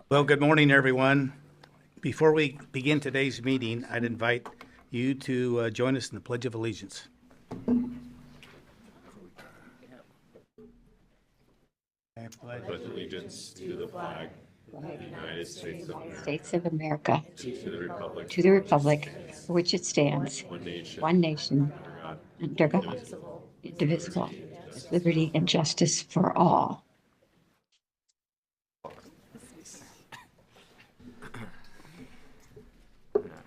Well, good morning, everyone. Before we begin today's meeting, I'd invite you to join us in the Pledge of Allegiance. I pledge allegiance to the flag of the United States of America, States of America, to the republic for which it stands, one nation, under God, indivisible, with liberty and justice for all.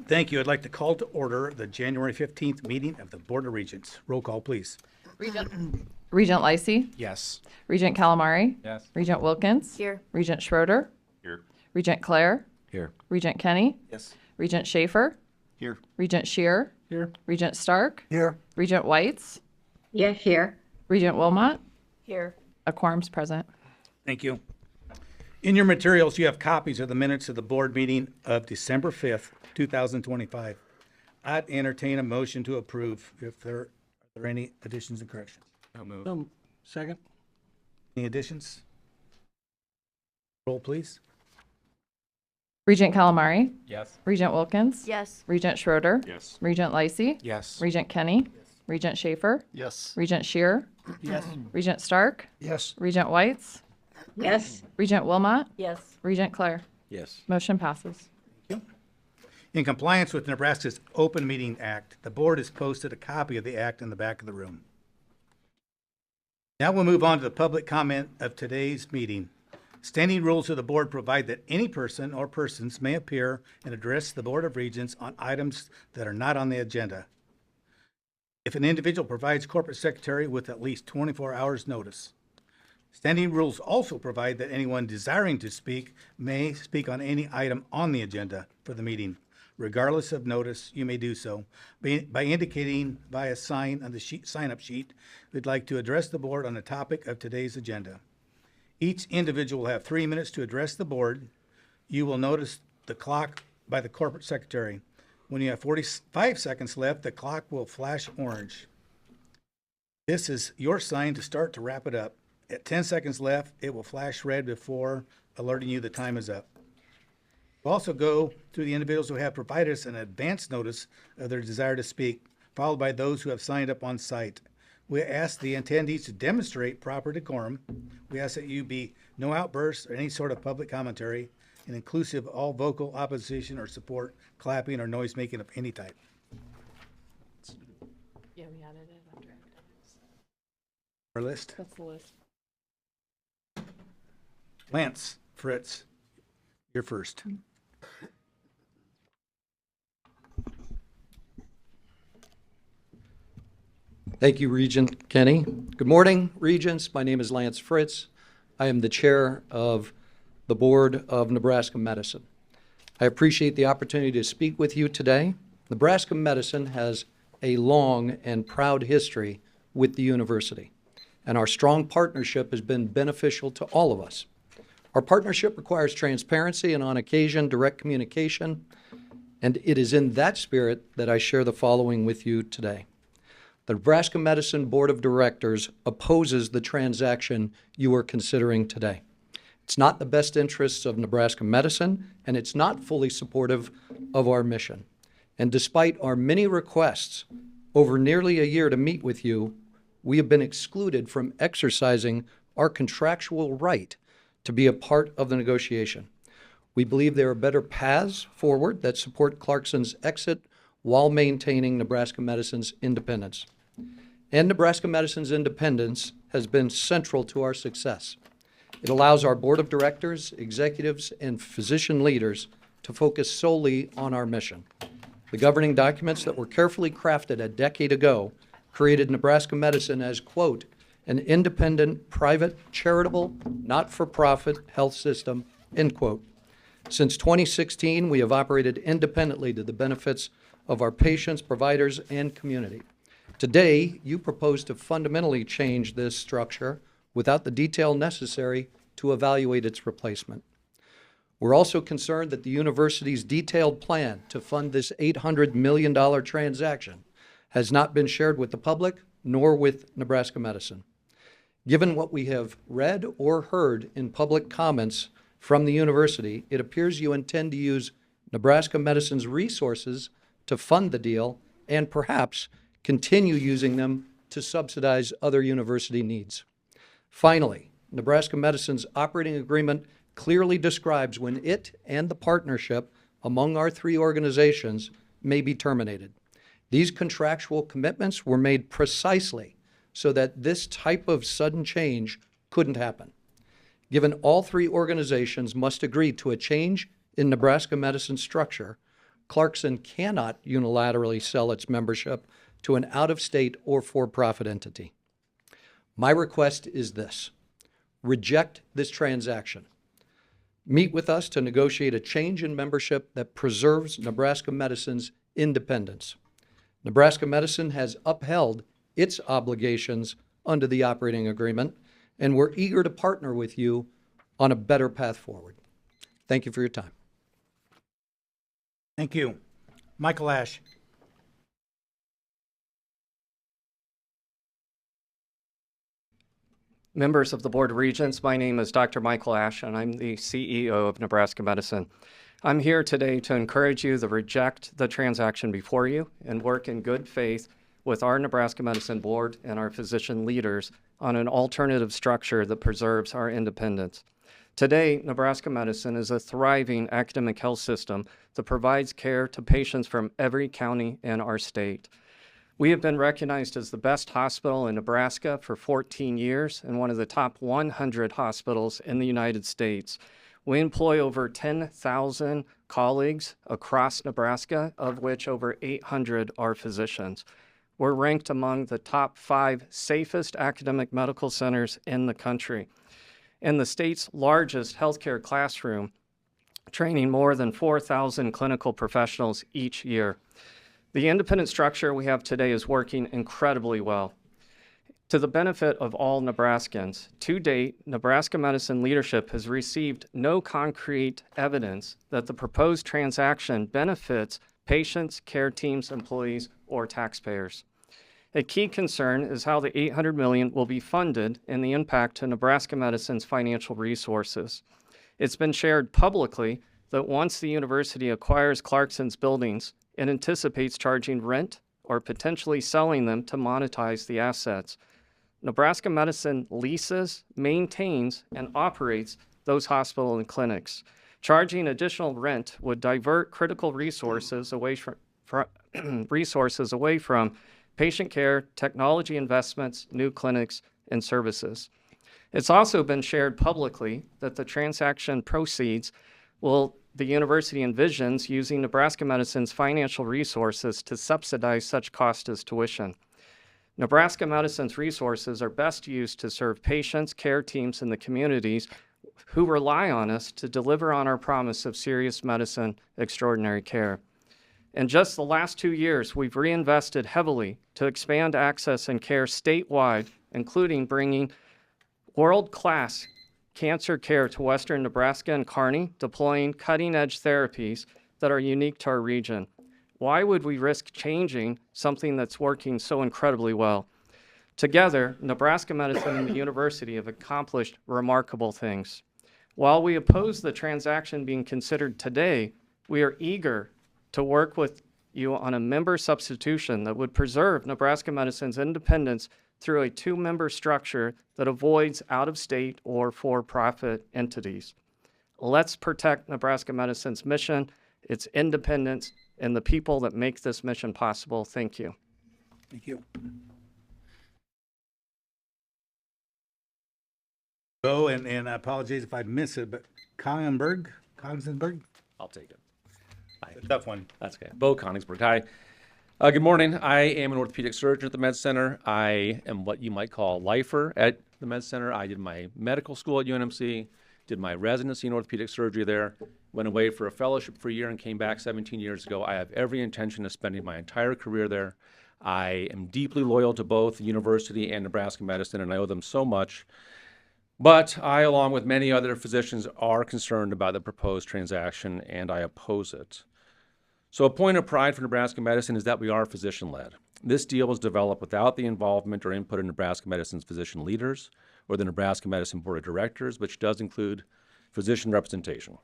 Thank you. I'd like to call to order the January 15th meeting of the Board of Regents. Roll call, please. Regent Lacey. Yes. Regent Calamari. Yes. Regent Wilkins. Here. Regent Schroeder. Here. Regent Clare. Here. Regent Kenny. Yes. Regent Schaefer. Here. Regent Shear. Here. Regent Stark. Here. Regent Whites. Yeah, here. Regent Wilmot. Here. A quorum's present. Thank you. In your materials, you have copies of the minutes of the board meeting of December 5th, 2025. I'd entertain a motion to approve if there are any additions and corrections. I'll move. Second. Any additions? Roll, please. Regent Calamari. Yes. Regent Wilkins. Yes. Regent Schroeder. Yes. Regent Lacey. Yes. Regent Kenny. Regent Schaefer. Yes. Regent Shear. Yes. Regent Stark. Yes. Regent Whites. Yes. Regent Wilmot. Yes. Regent Clare. Yes. Motion passes. In compliance with Nebraska's Open Meeting Act, the board has posted a copy of the act in the back of the room. Now we'll move on to the public comment of today's meeting. Standing rules of the board provide that any person or persons may appear and address the Board of Regents on items that are not on the agenda, if an individual provides corporate secretary with at least 24 hours notice. Standing rules also provide that anyone desiring to speak may speak on any item on the agenda for the meeting. Regardless of notice, you may do so by indicating by a sign on the sign-up sheet we'd like to address the board on the topic of today's agenda. Each individual will have 3 minutes to address the board. You will notice the clock by the corporate secretary. When you have 45 seconds left, the clock will flash orange. This is your sign to start to wrap it up. At 10 seconds left, it will flash red before alerting you the time is up. We'll also go through the individuals who have provided us an advance notice of their desire to speak, followed by those who have signed up on site. We ask the attendees to demonstrate proper decorum. We ask that you be no outbursts or any sort of public commentary, and inclusive of all vocal opposition or support, clapping, or noise making of any type. Yeah, we added it after. Our list. That's the list. Lance Fritz, you're first. Thank you, Regent Kenny. Good morning, Regents. My name is Lance Fritz. I am the chair of the Board of Nebraska Medicine. I appreciate the opportunity to speak with you today. Nebraska Medicine has a long and proud history with the university, and our strong partnership has been beneficial to all of us. Our partnership requires transparency and, on occasion, direct communication, and it is in that spirit that I share the following with you today. The Nebraska Medicine Board of Directors opposes the transaction you are considering today. It's not the best interests of Nebraska Medicine, and it's not fully supportive of our mission. And despite our many requests over nearly a year to meet with you, we have been excluded from exercising our contractual right to be a part of the negotiation. We believe there are better paths forward that support Clarkson's exit while maintaining Nebraska Medicine's independence. And Nebraska Medicine's independence has been central to our success. It allows our board of directors, executives, and physician leaders to focus solely on our mission. The governing documents that were carefully crafted a decade ago created Nebraska Medicine as, quote, an independent, private, charitable, not-for-profit health system, end quote. Since 2016, we have operated independently to the benefits of our patients, providers, and community. Today, you propose to fundamentally change this structure without the detail necessary to evaluate its replacement. We're also concerned that the university's detailed plan to fund this $800 million transaction has not been shared with the public nor with Nebraska Medicine. Given what we have read or heard in public comments from the university, it appears you intend to use Nebraska Medicine's resources to fund the deal and perhaps continue using them to subsidize other university needs. Finally, Nebraska Medicine's operating agreement clearly describes when it and the partnership among our three organizations may be terminated. These contractual commitments were made precisely so that this type of sudden change couldn't happen. Given all three organizations must agree to a change in Nebraska Medicine's structure, Clarkson cannot unilaterally sell its membership to an out-of-state or for-profit entity. My request is this: reject this transaction. Meet with us to negotiate a change in membership that preserves Nebraska Medicine's independence. Nebraska Medicine has upheld its obligations under the operating agreement, and we're eager to partner with you on a better path forward. Thank you for your time. Thank you. Michael Ash. Members of the Board of Regents, my name is Dr. Michael Ash, and I'm the CEO of Nebraska Medicine. I'm here today to encourage you to reject the transaction before you and work in good faith with our Nebraska Medicine Board and our physician leaders on an alternative structure that preserves our independence. Today, Nebraska Medicine is a thriving academic health system that provides care to patients from every county in our state. We have been recognized as the best hospital in Nebraska for 14 years and one of the top 100 hospitals in the United States. We employ over 10,000 colleagues across Nebraska, of which over 800 are physicians. We're ranked among the top 5 safest academic medical centers in the country, and the state's largest healthcare classroom, training more than 4,000 clinical professionals each year. The independent structure we have today is working incredibly well. To the benefit of all Nebraskans, to date, Nebraska Medicine leadership has received no concrete evidence that the proposed transaction benefits patients, care teams, employees, or taxpayers. A key concern is how the $800 million will be funded and the impact to Nebraska Medicine's financial resources. It's been shared publicly that once the university acquires Clarkson's buildings, it anticipates charging rent or potentially selling them to monetize the assets. Nebraska Medicine leases, maintains, and operates those hospitals and clinics. Charging additional rent would divert critical resources away from patient care, technology investments, new clinics, and services. It's also been shared publicly that the transaction proceeds the university envisions using Nebraska Medicine's financial resources to subsidize such cost as tuition. Nebraska Medicine's resources are best used to serve patients, care teams, and the communities who rely on us to deliver on our promise of serious medicine, extraordinary care. In just the last 2 years, we've reinvested heavily to expand access and care statewide, including bringing world-class cancer care to Western Nebraska and Kearney, deploying cutting-edge therapies that are unique to our region. Why would we risk changing something that's working so incredibly well? Together, Nebraska Medicine and the university have accomplished remarkable things. While we oppose the transaction being considered today, we are eager to work with you on a member substitution that would preserve Nebraska Medicine's independence through a 2-member structure that avoids out-of-state or for-profit entities. Let's protect Nebraska Medicine's mission, its independence, and the people that make this mission possible. Thank you. Thank you. Go and I apologize if I miss it, but Cogenberg? I'll take it. Tough one. That's okay. Bo Konigsberg. Hi. Good morning. I am an orthopedic surgeon at the Med Center. I am what you might call a lifer at the Med Center. I did my medical school at UNMC, did my residency in orthopedic surgery there, went away for a fellowship for a year and came back 17 years ago. I have every intention of spending my entire career there. I am deeply loyal to both the university and Nebraska Medicine, and I owe them so much. But I, along with many other physicians, are concerned about the proposed transaction, and I oppose it. So a point of pride for Nebraska Medicine is that we are physician-led. This deal was developed without the involvement or input of Nebraska Medicine's physician leaders or the Nebraska Medicine Board of Directors, which does include physician representation.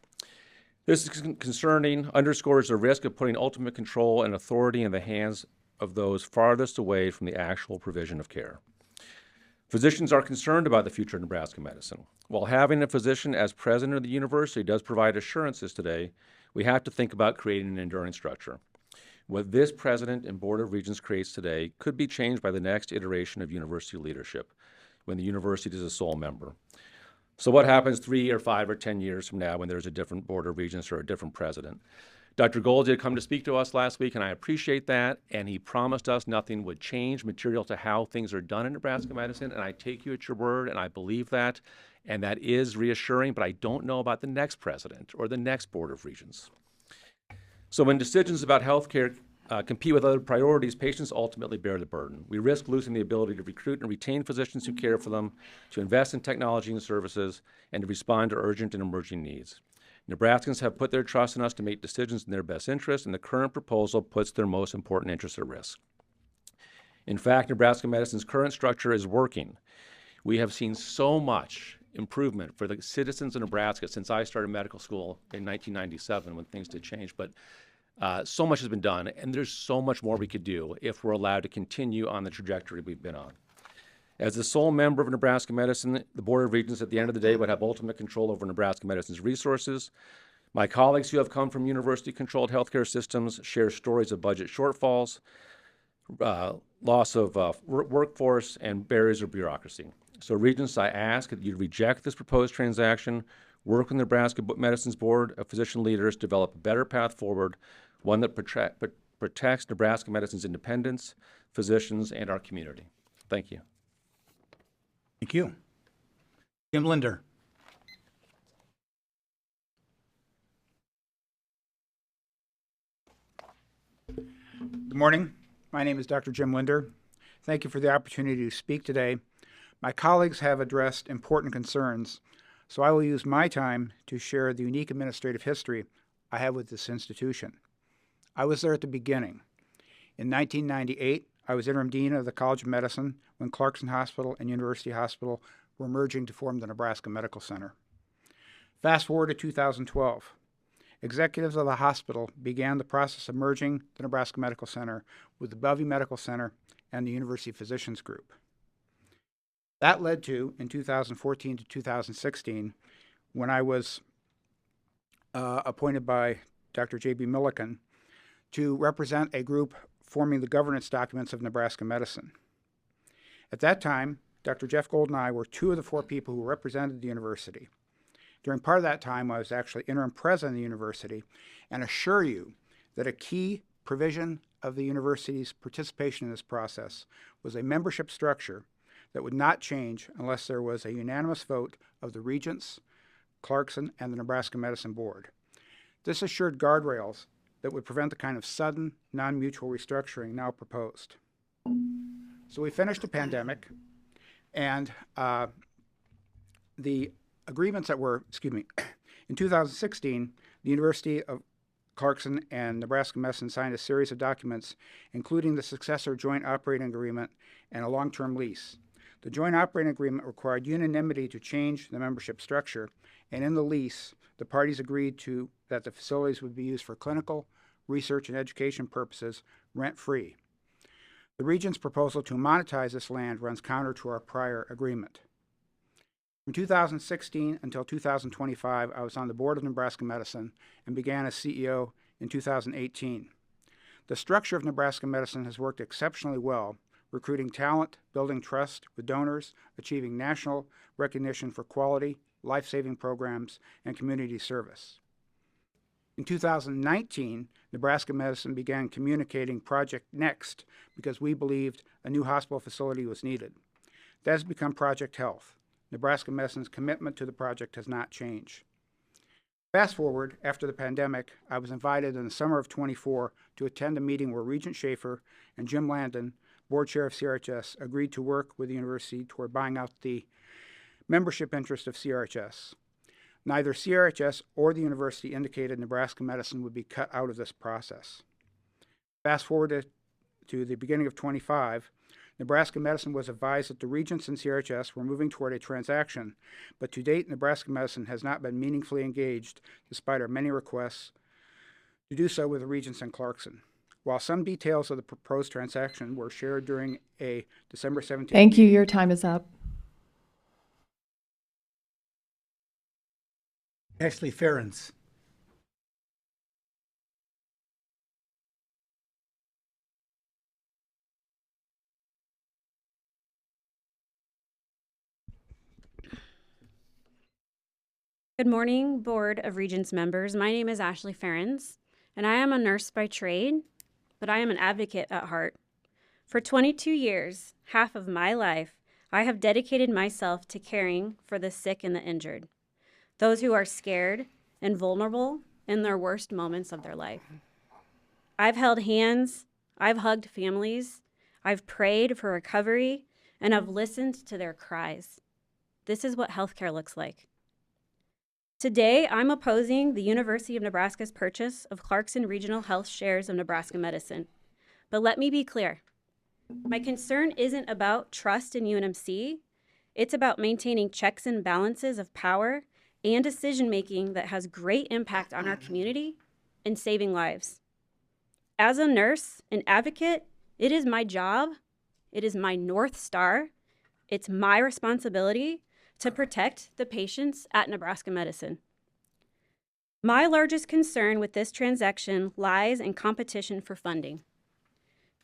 This is concerning, underscores the risk of putting ultimate control and authority in the hands of those farthest away from the actual provision of care. Physicians are concerned about the future of Nebraska medicine. While having a physician as president of the university does provide assurances today, we have to think about creating an enduring structure. What this president and Board of Regents creates today could be changed by the next iteration of university leadership, when the university is a sole member. So what happens 3 or 5 or 10 years from now when there's a different Board of Regents or a different president? Dr. Gold did come to speak to us last week, and I appreciate that, and he promised us nothing would change material to how things are done in Nebraska medicine, and I take you at your word, and I believe that, and that is reassuring, but I don't know about the next president or the next Board of Regents. So when decisions about healthcare compete with other priorities, patients ultimately bear the burden. We risk losing the ability to recruit and retain physicians who care for them, to invest in technology and services, and to respond to urgent and emerging needs. Nebraskans have put their trust in us to make decisions in their best interest, and the current proposal puts their most important interests at risk. In fact, Nebraska medicine's current structure is working. We have seen so much improvement for the citizens of Nebraska since I started medical school in 1997 when things did change, but so much has been done, and there's so much more we could do if we're allowed to continue on the trajectory we've been on. As the sole member of Nebraska medicine, the Board of Regents at the end of the day would have ultimate control over Nebraska medicine's resources. My colleagues who have come from university-controlled healthcare systems share stories of budget shortfalls, loss of workforce, and barriers of bureaucracy. So Regents, I ask that you reject this proposed transaction, work with Nebraska Medicine's Board of Physician Leaders, develop a better path forward, one that protects Nebraska medicine's independence, physicians, and our community. Thank you. Thank you. Jim Linder. Good morning. My name is Dr. Jim Linder. Thank you for the opportunity to speak today. My colleagues have addressed important concerns, so I will use my time to share the unique administrative history I have with this institution. I was there at the beginning. In 1998, I was interim dean of the College of Medicine when Clarkson Hospital and University Hospital were merging to form the Nebraska Medical Center. Fast forward to 2012. Executives of the hospital began the process of merging the Nebraska Medical Center with the Bellevue Medical Center and the University Physicians Group. That led to, in 2014 to 2016, when I was appointed by Dr. J.B. Milliken to represent a group forming the governance documents of Nebraska medicine. At that time, Dr. Jeff Gold and I were 2 of the 4 people who represented the university. During part of that time, I was actually interim president of the university, and assure you that a key provision of the university's participation in this process was a membership structure that would not change unless there was a unanimous vote of the Regents, Clarkson, and the Nebraska Medicine Board. This assured guardrails that would prevent the kind of sudden, non-mutual restructuring now proposed. So we finished the pandemic, and the agreements that were, in 2016, the University of Clarkson and Nebraska Medicine signed a series of documents, including the successor joint operating agreement and a long-term lease. The joint operating agreement required unanimity to change the membership structure, and in the lease, the parties agreed that the facilities would be used for clinical, research, and education purposes, rent-free. The Regents' proposal to monetize this land runs counter to our prior agreement. From 2016 until 2025, I was on the board of Nebraska Medicine and began as CEO in 2018. The structure of Nebraska Medicine has worked exceptionally well, recruiting talent, building trust with donors, achieving national recognition for quality, life-saving programs, and community service. In 2019, Nebraska Medicine began communicating Project Next because we believed a new hospital facility was needed. That has become Project Health. Nebraska Medicine's commitment to the project has not changed. Fast forward, after the pandemic, I was invited in the summer of '24 to attend a meeting where Regent Schaefer and Jim Landon, board chair of CRHS, agreed to work with the university toward buying out the membership interest of CRHS. Neither CRHS or the university indicated Nebraska Medicine would be cut out of this process. Fast forward to the beginning of '25, Nebraska Medicine was advised that the Regents and CRHS were moving toward a transaction, but to date, Nebraska Medicine has not been meaningfully engaged despite our many requests to do so with the Regents and Clarkson. While some details of the proposed transaction were shared during a December 17th Thank you. Your time is up. Ashley Ferens. Good morning, Board of Regents members. My name is Ashley Ferens, and I am a nurse by trade, but I am an advocate at heart. For 22 years, half of my life, I have dedicated myself to caring for the sick and the injured, those who are scared and vulnerable in their worst moments of their life. I've held hands, I've hugged families, I've prayed for recovery, and I've listened to their cries. This is what healthcare looks like. Today, I'm opposing the University of Nebraska's purchase of Clarkson Regional Health shares of Nebraska Medicine. But let me be clear. My concern isn't about trust in UNMC. It's about maintaining checks and balances of power and decision-making that has great impact on our community and saving lives. As a nurse and advocate, it is my job, it is my North Star, it's my responsibility to protect the patients at Nebraska Medicine. My largest concern with this transaction lies in competition for funding.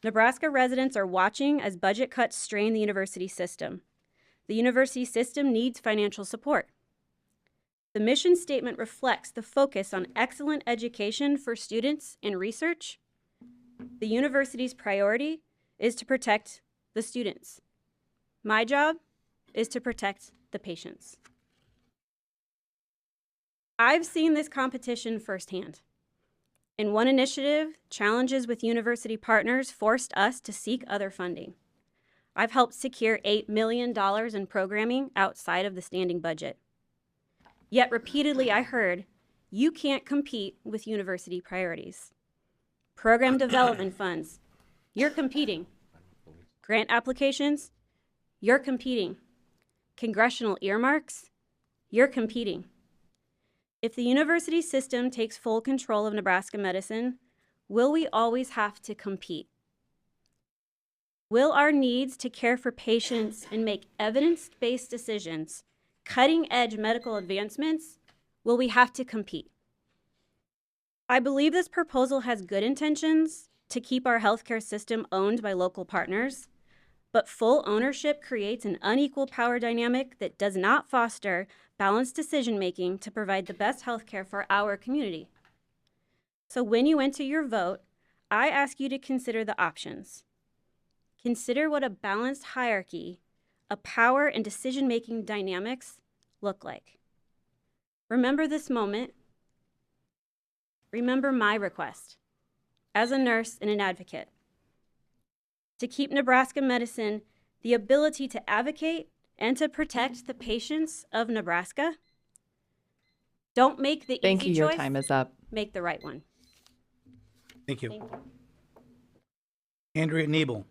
Nebraska residents are watching as budget cuts strain the university system. The university system needs financial support. The mission statement reflects the focus on excellent education for students and research. The university's priority is to protect the students. My job is to protect the patients. I've seen this competition firsthand. In one initiative, challenges with university partners forced us to seek other funding. I've helped secure $8 million in programming outside of the standing budget. Yet repeatedly I heard, you can't compete with university priorities. Program development funds, you're competing. Grant applications, you're competing. Congressional earmarks, you're competing. If the university system takes full control of Nebraska Medicine, will we always have to compete? Will our needs to care for patients and make evidence-based decisions, cutting-edge medical advancements, will we have to compete? I believe this proposal has good intentions to keep our healthcare system owned by local partners, but full ownership creates an unequal power dynamic that does not foster balanced decision-making to provide the best healthcare for our community. So when you enter your vote, I ask you to consider the options. Consider what a balanced hierarchy of power and decision-making dynamics look like. Remember this moment. Remember my request as a nurse and an advocate to keep Nebraska Medicine the ability to advocate and to protect the patients of Nebraska. Don't make the Thank easy you. Your choice, time is up. make the right one. Thank you. Thank you. Andrea Nebel.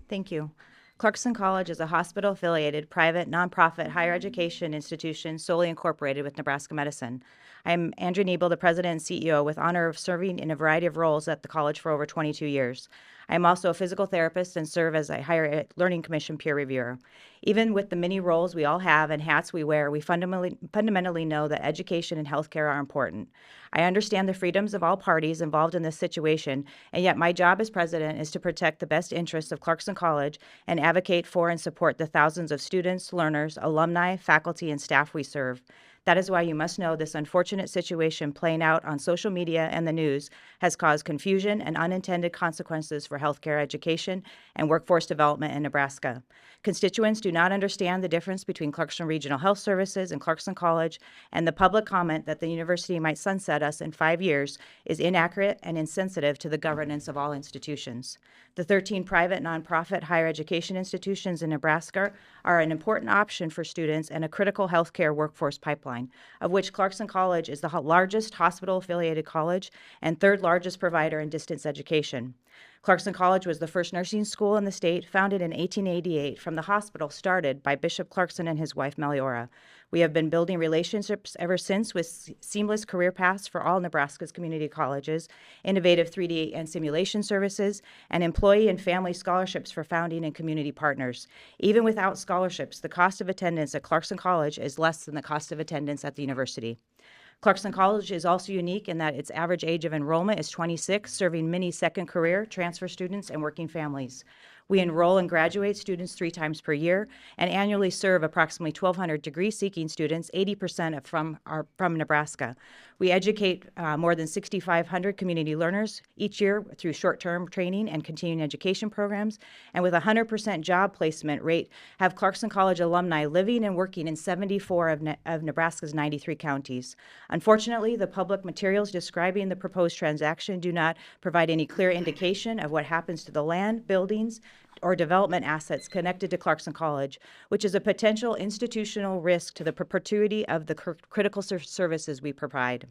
Thank you. Clarkson College is a hospital-affiliated, private, nonprofit higher education institution solely incorporated with Nebraska Medicine. I'm Andrea Nebel, the president and CEO, with honor of serving in a variety of roles at the college for over 22 years. I am also a physical therapist and serve as a Higher Learning Commission peer reviewer. Even with the many roles we all have and hats we wear, we fundamentally know that education and healthcare are important. I understand the freedoms of all parties involved in this situation, and yet my job as president is to protect the best interests of Clarkson College and advocate for and support the thousands of students, learners, alumni, faculty, and staff we serve. That is why you must know this unfortunate situation playing out on social media and the news has caused confusion and unintended consequences for healthcare education and workforce development in Nebraska. Constituents do not understand the difference between Clarkson Regional Health Services and Clarkson College, and the public comment that the university might sunset us in 5 years is inaccurate and insensitive to the governance of all institutions. The 13 private nonprofit higher education institutions in Nebraska are an important option for students and a critical healthcare workforce pipeline. pipeline, of which Clarkson College is the largest hospital-affiliated college and third largest provider in distance education. Clarkson College was the first nursing school in the state, founded in 1888 from the hospital started by Bishop Clarkson and his wife Meliora. We have been building relationships ever since with seamless career paths for all Nebraska's community colleges, innovative 3D and simulation services, and employee and family scholarships for founding and community partners. Even without scholarships, the cost of attendance at Clarkson College is less than the cost of attendance at the university. Clarkson College is also unique in that its average age of enrollment is 26, serving many second career, transfer students, and working families. We enroll and graduate students 3 times per year and annually serve approximately 1,200 degree-seeking students, 80% from Nebraska. We educate more than 6,500 community learners each year through short-term training and continuing education programs, and with a 100% job placement rate, have Clarkson College alumni living and working in 74 of Nebraska's 93 counties. Unfortunately, the public materials describing the proposed transaction do not provide any clear indication of what happens to the land, buildings, or development assets connected to Clarkson College, which is a potential institutional risk to the perpetuity of the critical services we provide.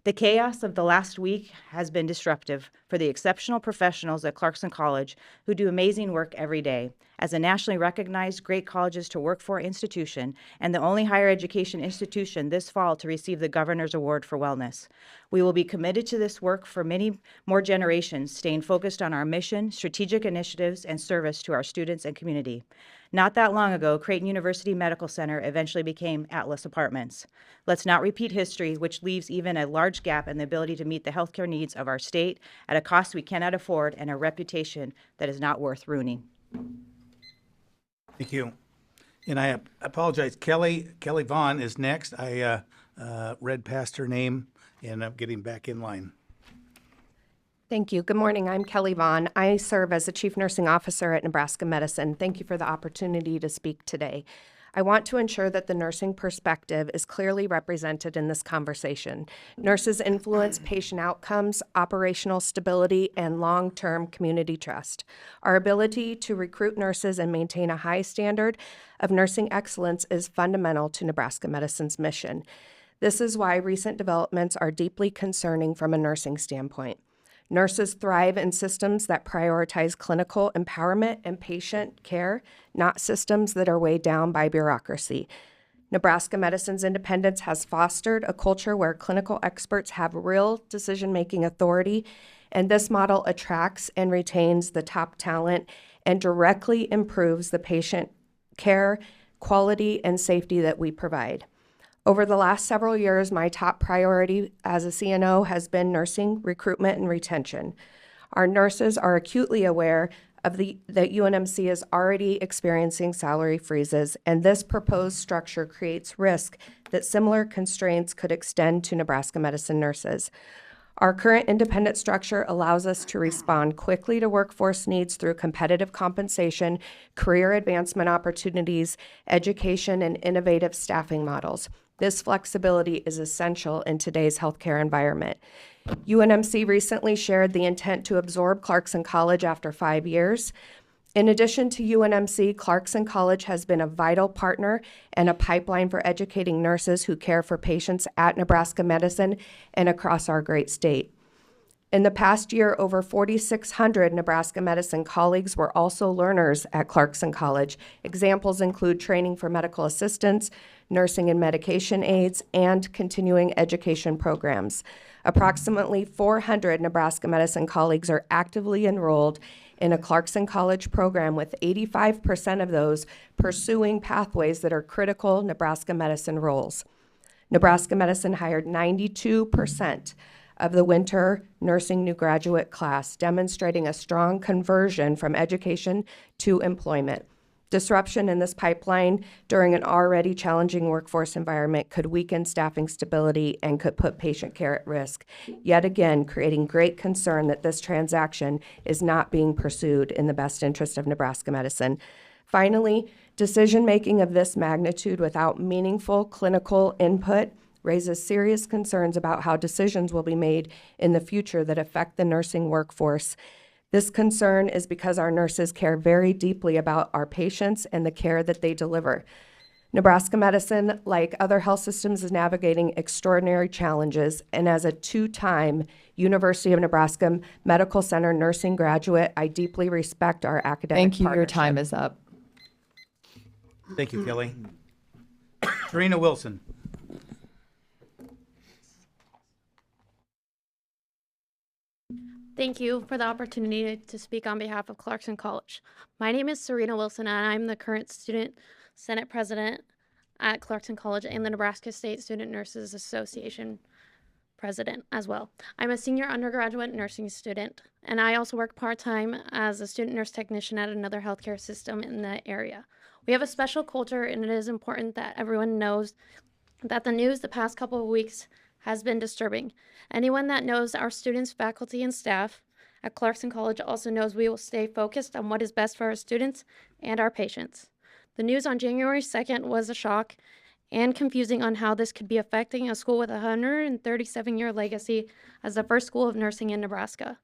The chaos of the last week has been disruptive for the exceptional professionals at Clarkson College who do amazing work every day. As a nationally recognized Great Colleges to Work For institution and the only higher education institution this fall to receive the Governor's Award for Wellness. We will be committed to this work for many more generations, staying focused on our mission, strategic initiatives, and service to our students and community. Not that long ago, Creighton University Medical Center eventually became Atlas Apartments. Let's not repeat history, which leaves even a large gap in the ability to meet the healthcare needs of our state at a cost we cannot afford and a reputation that is not worth ruining. Thank you. And I apologize, Kelly Vaughn is next. I read past her name, and I'm getting back in line. Thank you. Good morning. I'm Kelly Vaughn. I serve as the Chief Nursing Officer at Nebraska Medicine. Thank you for the opportunity to speak today. I want to ensure that the nursing perspective is clearly represented in this conversation. Nurses influence patient outcomes, operational stability, and long-term community trust. Our ability to recruit nurses and maintain a high standard of nursing excellence is fundamental to Nebraska Medicine's mission. This is why recent developments are deeply concerning from a nursing standpoint. Nurses thrive in systems that prioritize clinical empowerment and patient care, not systems that are weighed down by bureaucracy. Nebraska Medicine's independence has fostered a culture where clinical experts have real decision-making authority, and this model attracts and retains the top talent and directly improves the patient care, quality, and safety that we provide. Over the last several years, my top priority as a CNO has been nursing recruitment and retention. Our nurses are acutely aware of that UNMC is already experiencing salary freezes, and this proposed structure creates risk that similar constraints could extend to Nebraska Medicine nurses. Our current independent structure allows us to respond quickly to workforce needs through competitive compensation, career advancement opportunities, education, and innovative staffing models. This flexibility is essential in today's healthcare environment. UNMC recently shared the intent to absorb Clarkson College after 5 years. In addition to UNMC, Clarkson College has been a vital partner and a pipeline for educating nurses who care for patients at Nebraska Medicine and across our great state. In the past year, over 4,600 Nebraska Medicine colleagues were also learners at Clarkson College. Examples include training for medical assistants, nursing and medication aides, and continuing education programs. Approximately 400 Nebraska Medicine colleagues are actively enrolled in a Clarkson College program, with 85% of those pursuing pathways that are critical Nebraska Medicine roles. Nebraska Medicine hired 92% of the winter nursing new graduate class, demonstrating a strong conversion from education to employment. Disruption in this pipeline during an already challenging workforce environment could weaken staffing stability and could put patient care at risk, yet again creating great concern that this transaction is not being pursued in the best interest of Nebraska Medicine. Finally, decision-making of this magnitude without meaningful clinical input raises serious concerns about how decisions will be made in the future that affect the nursing workforce. This concern is because our nurses care very deeply about our patients and the care that they deliver. Nebraska Medicine, like other health systems, is navigating extraordinary challenges, and as a two-time University of Nebraska Medical Center nursing graduate, I deeply respect our academic Thank you. Your partnership. time is up. Thank you, Kelly. Serena Wilson. Thank you for the opportunity to speak on behalf of Clarkson College. My name is Serena Wilson, and I'm the current Student Senate President at Clarkson College and the Nebraska State Student Nurses Association President as well. I'm a senior undergraduate nursing student, and I also work part-time as a student nurse technician at another healthcare system in the area. We have a special culture, and it is important that everyone knows that the news the past couple of weeks has been disturbing. Anyone that knows our students, faculty, and staff at Clarkson College also knows we will stay focused on what is best for our students and our patients. The news on January 2nd was a shock and confusing on how this could be affecting a school with a 137-year legacy as the first school of nursing in Nebraska.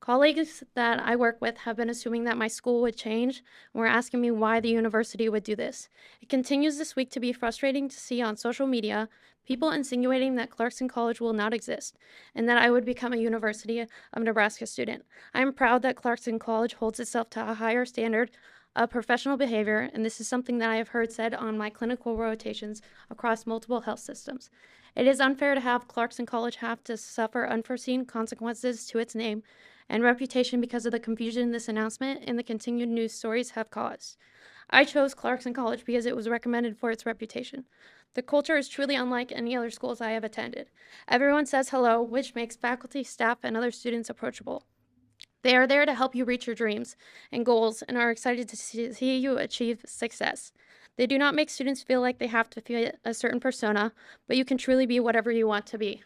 Colleagues that I work with have been assuming that my school would change and were asking me why the university would do this. It continues this week to be frustrating to see on social media people insinuating that Clarkson College will not exist and that I would become a University of Nebraska student. I am proud that Clarkson College holds itself to a higher standard of professional behavior, and this is something that I have heard said on my clinical rotations across multiple health systems. It is unfair to have Clarkson College have to suffer unforeseen consequences to its name and reputation because of the confusion this announcement and the continued news stories have caused. I chose Clarkson College because it was recommended for its reputation. The culture is truly unlike any other schools I have attended. Everyone says hello, which makes faculty, staff, and other students approachable. They are there to help you reach your dreams and goals and are excited to see you achieve success. They do not make students feel like they have to fit a certain persona, but you can truly be whatever you want to be.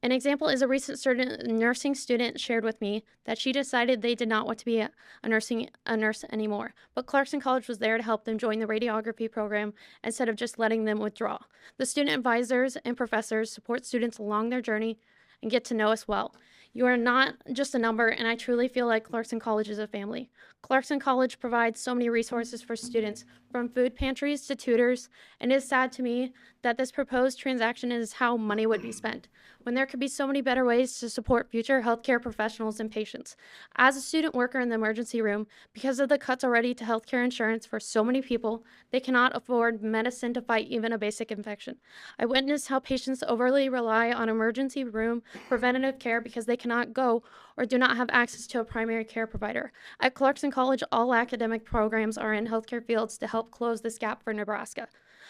An example is a recent nursing student shared with me that she decided they did not want to be a nurse anymore, but Clarkson College was there to help them join the radiography program instead of just letting them withdraw. The student advisors and professors support students along their journey and get to know us well. You are not just a number, and I truly feel like Clarkson College is a family. Clarkson College provides so many resources for students, from food pantries to tutors, and it is sad to me that this proposed transaction is how money would be spent, when there could be so many better ways to support future healthcare professionals and patients. As a student worker in the emergency room, because of the cuts already to healthcare insurance for so many people, they cannot afford medicine to fight even a basic infection. I witnessed how patients overly rely on emergency room preventative care because they cannot go or do not have access to a primary care provider. At Clarkson College, all academic programs are in healthcare fields to help close this gap for Nebraska.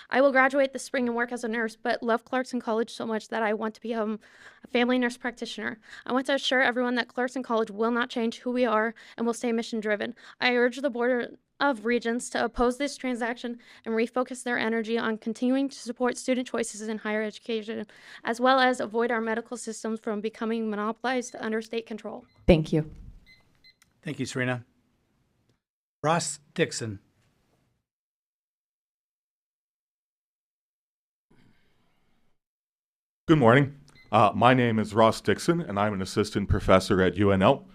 I will graduate this spring and work as a nurse, but love Clarkson College so much that I want to become a family nurse practitioner. I want to assure everyone that Clarkson College will not change who we are and will stay mission-driven. I urge the Board of Regents to oppose this transaction and refocus their energy on continuing to support student choices in higher education, as well as avoid our medical systems from becoming monopolized under state control. Thank you. Thank you, Serena. Ross Dixon. Good morning. My name is Ross Dixon, and I'm an assistant professor at UNL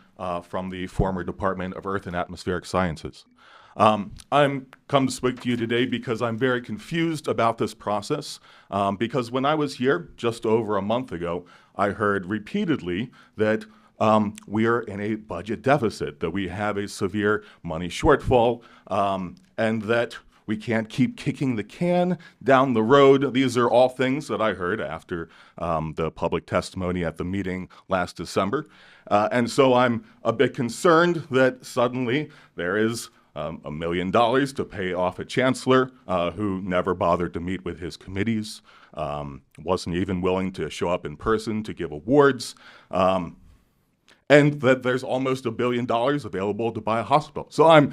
from the former Department of Earth and Atmospheric Sciences. I'm come to speak to you today because I'm very confused about this process, because when I was here just over a month ago, I heard repeatedly that we are in a budget deficit, that we have a severe money shortfall, and that we can't keep kicking the can down the road. These are all things that I heard after the public testimony at the meeting last December. And so I'm a bit concerned that suddenly there is $1 million to pay off a chancellor who never bothered to meet with his committees, wasn't even willing to show up in person to give awards, and that there's almost $1 billion available to buy a hospital. So I'm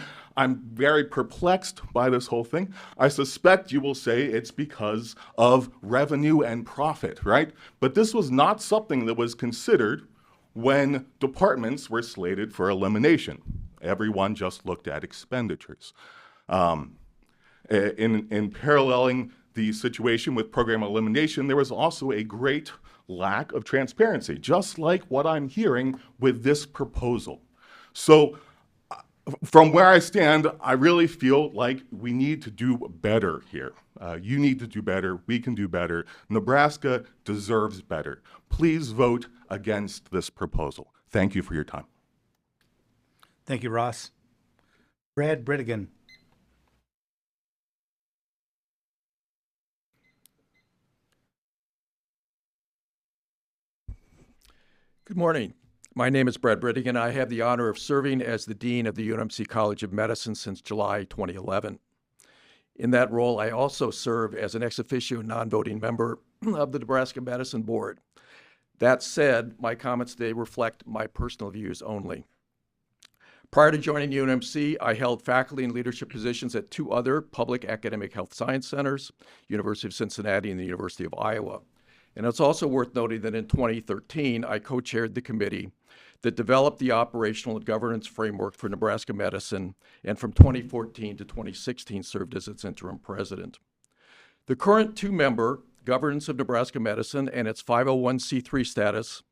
very perplexed by this whole thing. I suspect you will say it's because of revenue and profit, right? But this was not something that was considered when departments were slated for elimination. Everyone just looked at expenditures. In paralleling the situation with program elimination, there was also a great lack of transparency, just like what I'm hearing with this proposal. So From where I stand, I really feel like we need to do better here. You need to do better. We can do better. Nebraska deserves better. Please vote against this proposal. Thank you for your time. Thank you, Ross. Brad Britigan. Good morning. My name is Brad Britigan. I have the honor of serving as the Dean of the UNMC College of Medicine since July 2011. In that role, I also serve as an ex officio non-voting member of the Nebraska Medicine Board. That said, my comments today reflect my personal views only. Prior to joining UNMC, I held faculty and leadership positions at two other public academic health science centers, University of Cincinnati and the University of Iowa. And it's also worth noting that in 2013, I co-chaired the committee that developed the operational and governance framework for Nebraska Medicine, and from 2014 to 2016 served as its interim president. The current two-member Governance of Nebraska Medicine and its 501c3 status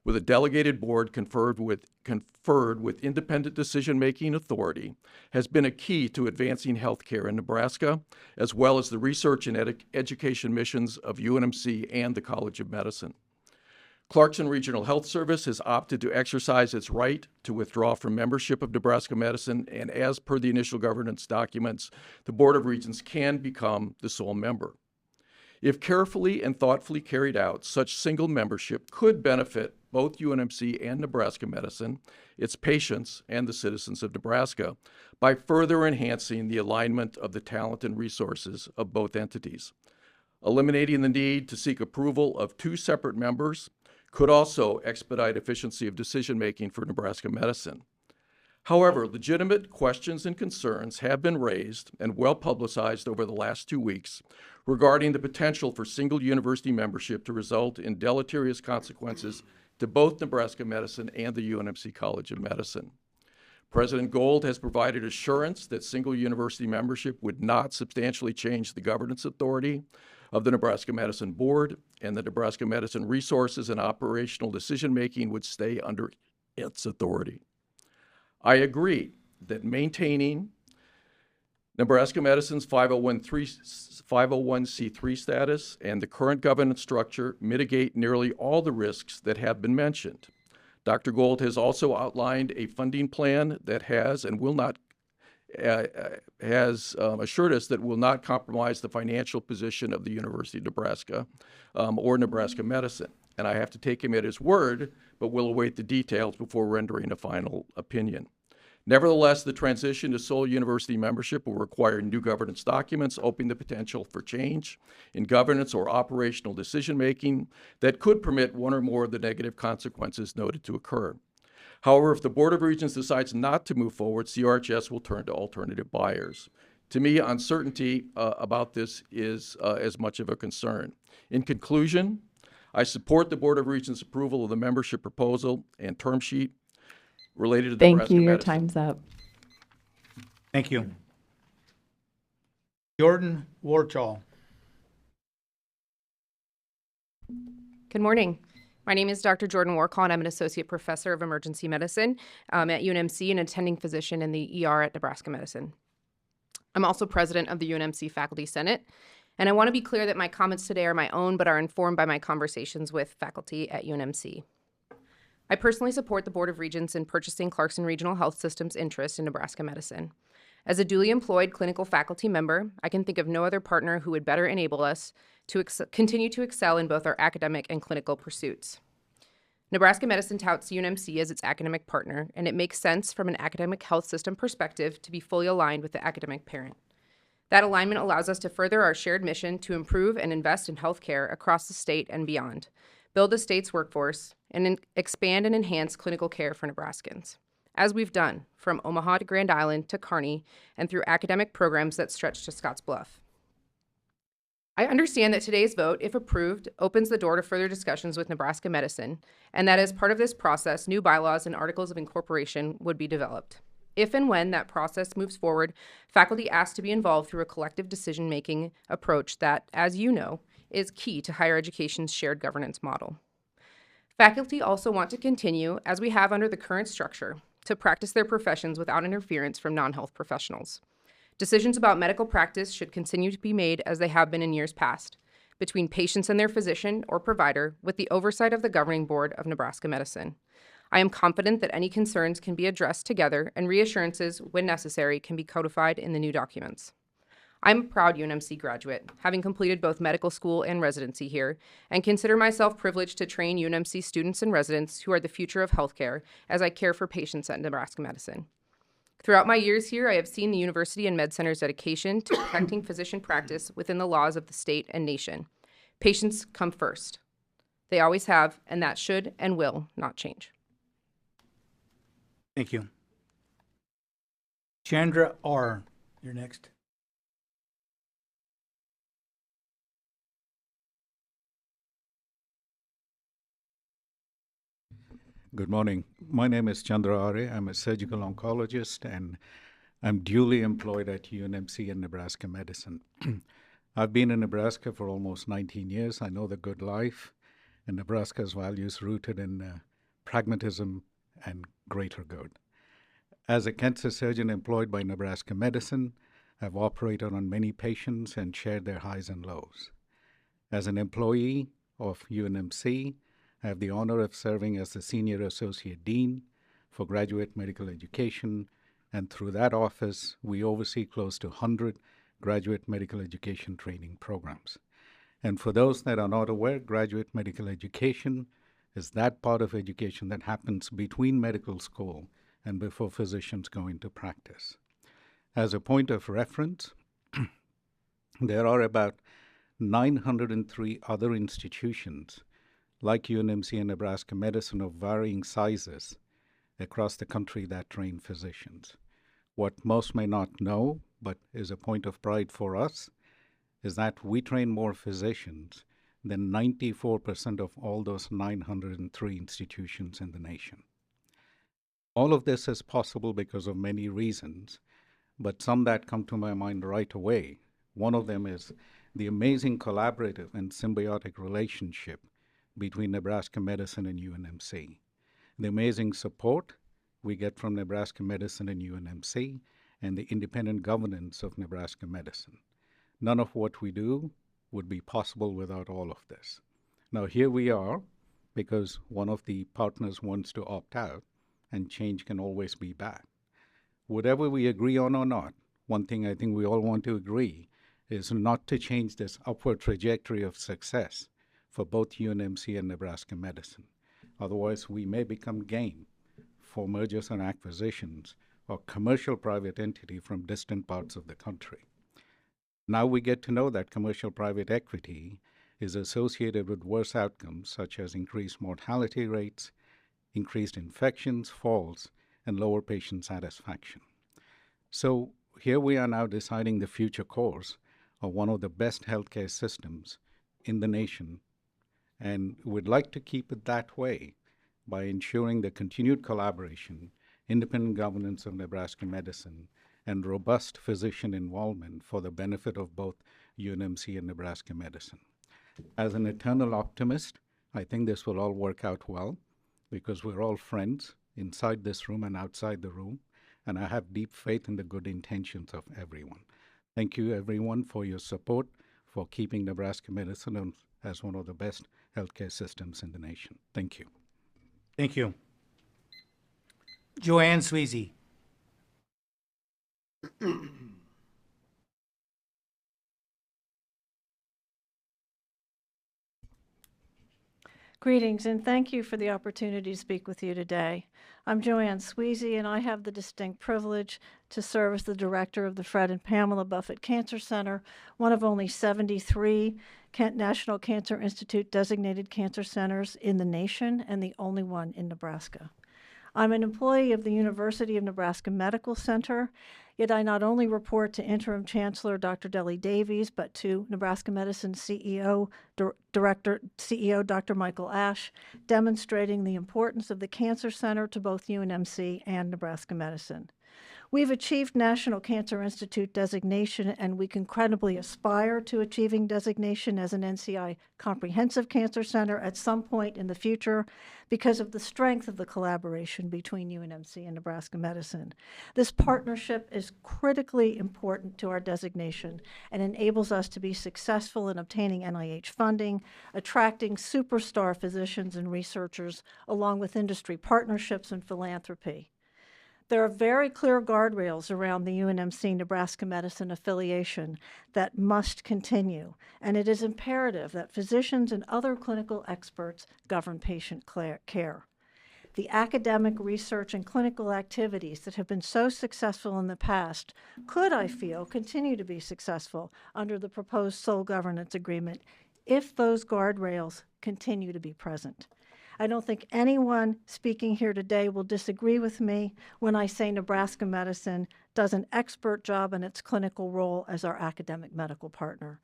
with a delegated board conferred with independent decision-making authority has been a key to advancing healthcare in Nebraska, as well as the research and education missions of UNMC and the College of Medicine. Clarkson Regional Health Service has opted to exercise its right to withdraw from membership of Nebraska Medicine, and as per the initial governance documents, the Board of Regents can become the sole member. If carefully and thoughtfully carried out, such single membership could benefit both UNMC and Nebraska Medicine, its patients, and the citizens of Nebraska by further enhancing the alignment of the talent and resources of both entities. Eliminating the need to seek approval of two separate members could also expedite efficiency of decision-making for Nebraska Medicine. However, legitimate questions and concerns have been raised and well publicized over the last 2 weeks regarding the potential for single university membership to result in deleterious consequences to both Nebraska Medicine and the UNMC College of Medicine. President Gold has provided assurance that single university membership would not substantially change the governance authority of the Nebraska Medicine Board, and the Nebraska Medicine resources and operational decision-making would stay under its authority. I agree that maintaining Nebraska Medicine's 501c3 status and the current governance structure mitigate nearly all the risks that have been mentioned. Dr. Gold has also outlined a funding plan that has and will not assured us that will not compromise the financial position of the University of Nebraska or Nebraska Medicine. And I have to take him at his word, but we'll await the details before rendering a final opinion. Nevertheless, the transition to sole university membership will require new governance documents, opening the potential for change in governance or operational decision-making that could permit one or more of the negative consequences noted to occur. However, if the Board of Regents decides not to move forward, CRHS will turn to alternative buyers. To me, uncertainty about this is as much of a concern. In conclusion, I support the Board of Regents' approval of the membership proposal and term sheet related to the Thank Nebraska you. Your Medicine. time's up. Thank you. Jordan Warchall. Good morning. My name is Dr. Jordan Warcall, and I'm an associate professor of emergency medicine at UNMC and attending physician in the ER at Nebraska Medicine. I'm also president of the UNMC Faculty Senate, and I want to be clear that my comments today are my own, but are informed by my conversations with faculty at UNMC. I personally support the Board of Regents in purchasing Clarkson Regional Health System's interest in Nebraska Medicine. As a duly employed clinical faculty member, I can think of no other partner who would better enable us to continue to excel in both our academic and clinical pursuits. Nebraska Medicine touts UNMC as its academic partner, and it makes sense from an academic health system perspective to be fully aligned with the academic parent. That alignment allows us to further our shared mission to improve and invest in healthcare across the state and beyond, build the state's workforce, and expand and enhance clinical care for Nebraskans, as we've done from Omaha to Grand Island to Kearney and through academic programs that stretch to Scottsbluff. I understand that today's vote, if approved, opens the door to further discussions with Nebraska Medicine, and that as part of this process, new bylaws and articles of incorporation would be developed. If and when that process moves forward, faculty asked to be involved through a collective decision-making approach that, as you know, is key to higher education's shared governance model. Faculty also want to continue, as we have under the current structure, to practice their professions without interference from non-health professionals. Decisions about medical practice should continue to be made as they have been in years past, between patients and their physician or provider with the oversight of the Governing Board of Nebraska Medicine. I am confident that any concerns can be addressed together and reassurances, when necessary, can be codified in the new documents. I'm a proud UNMC graduate, having completed both medical school and residency here, and consider myself privileged to train UNMC students and residents who are the future of healthcare as I care for patients at Nebraska Medicine. Throughout my years here, I have seen the university and med center's dedication to protecting physician practice within the laws of the state and nation. Patients come first. They always have, and that should and will not change. Thank you. Chandra R., you're next. Good morning. My name is Chandra Arya. I'm a surgical oncologist, and I'm duly employed at UNMC and Nebraska Medicine. I've been in Nebraska for almost 19 years. I know the good life and Nebraska's values rooted in pragmatism and greater good. As a cancer surgeon employed by Nebraska Medicine, I've operated on many patients and shared their highs and lows. As an employee of UNMC, I have the honor of serving as the Senior Associate Dean for Graduate Medical Education, and through that office, we oversee close to 100 graduate medical education training programs. And for those that are not aware, graduate medical education is that part of education that happens between medical school and before physicians go into practice. As a point of reference, there are about 903 other institutions like UNMC and Nebraska Medicine of varying sizes across the country that train physicians. What most may not know, but is a point of pride for us, is that we train more physicians than 94% of all those 903 institutions in the nation. All of this is possible because of many reasons, but some that come to my mind right away. One of them is the amazing collaborative and symbiotic relationship between Nebraska Medicine and UNMC. The amazing support we get from Nebraska Medicine and UNMC, and the independent governance of Nebraska Medicine. None of what we do would be possible without all of this. Now here we are, because one of the partners wants to opt out, and change can always be bad. Whatever we agree on or not, one thing I think we all want to agree is not to change this upward trajectory of success for both UNMC and Nebraska Medicine. Otherwise, we may become game for mergers and acquisitions or commercial private entity from distant parts of the country. Now we get to know that commercial private equity is associated with worse outcomes such as increased mortality rates, increased infections, falls, and lower patient satisfaction. So here we are now deciding the future course of one of the best healthcare systems in the nation, and would like to keep it that way by ensuring the continued collaboration, independent governance of Nebraska Medicine, and robust physician involvement for the benefit of both UNMC and Nebraska Medicine. As an eternal optimist, I think this will all work out well because we're all friends inside this room and outside the room, and I have deep faith in the good intentions of everyone. Thank you, everyone, for your support for keeping Nebraska Medicine as one of the best healthcare systems in the nation. Thank you. Thank you. Joanne Sweezy. Greetings, and thank you for the opportunity to speak with you today. I'm Joanne Sweezy, and I have the distinct privilege to serve as the director of the Fred and Pamela Buffett Cancer Center, one of only 73 National Cancer Institute designated cancer centers in the nation, and the only one in Nebraska. I'm an employee of the University of Nebraska Medical Center, yet I not only report to Interim Chancellor Dr. Deli Davies, but to Nebraska Medicine CEO, CEO Dr. Michael Ash, demonstrating the importance of the Cancer Center to both UNMC and Nebraska Medicine. We've achieved National Cancer Institute designation, and we can credibly aspire to achieving designation as an NCI Comprehensive Cancer Center at some point in the future because of the strength of the collaboration between UNMC and Nebraska Medicine. This partnership is critically important to our designation and enables us to be successful in obtaining NIH funding, attracting superstar physicians and researchers, along with industry partnerships and philanthropy. There are very clear guardrails around the UNMC Nebraska Medicine affiliation that must continue, and it is imperative that physicians and other clinical experts govern patient care. The academic research and clinical activities that have been so successful in the past could, I feel, continue to be successful under the proposed sole governance agreement if those guardrails continue to be present. I don't think anyone speaking here today will disagree with me when I say Nebraska Medicine does an expert job in its clinical role as our academic medical partner.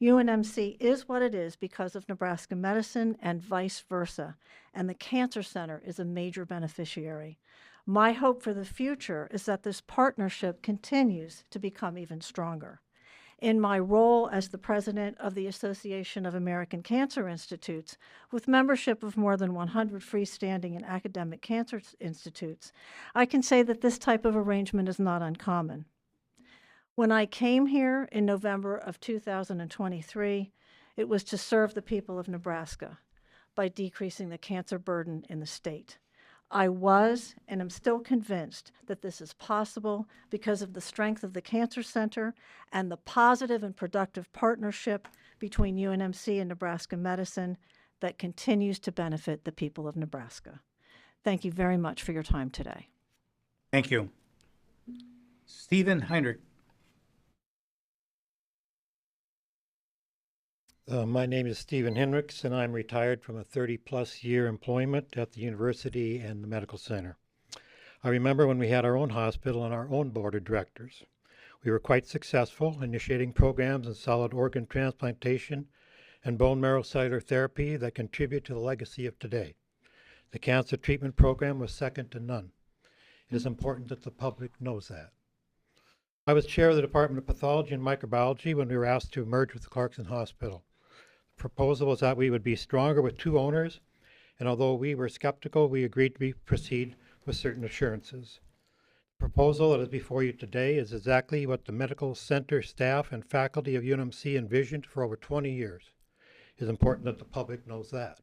UNMC is what it is because of Nebraska Medicine and vice versa, and the Cancer Center is a major beneficiary. My hope for the future is that this partnership continues to become even stronger. In my role as the president of the Association of American Cancer Institutes, with membership of more than 100 freestanding and academic cancer institutes, I can say that this type of arrangement is not uncommon. When I came here in November of 2023, it was to serve the people of Nebraska by decreasing the cancer burden in the state. I was and am still convinced that this is possible because of the strength of the Cancer Center and the positive and productive partnership between UNMC and Nebraska Medicine that continues to benefit the people of Nebraska. Thank you very much for your time today. Thank you. Stephen Heinrich. My name is Stephen Hendricks, and I'm retired from a 30-plus year employment at the university and the medical center. I remember when we had our own hospital and our own board of directors. We were quite successful, initiating programs in solid organ transplantation and bone marrow cellular therapy that contribute to the legacy of today. The cancer treatment program was second to none. It is important that the public knows that. I was chair of the Department of Pathology and Microbiology when we were asked to merge with the Clarkson Hospital. The proposal was that we would be stronger with two owners, and although we were skeptical, we agreed to proceed with certain assurances. The proposal that is before you today is exactly what the medical center staff and faculty of UNMC envisioned for over 20 years. It is important that the public knows that.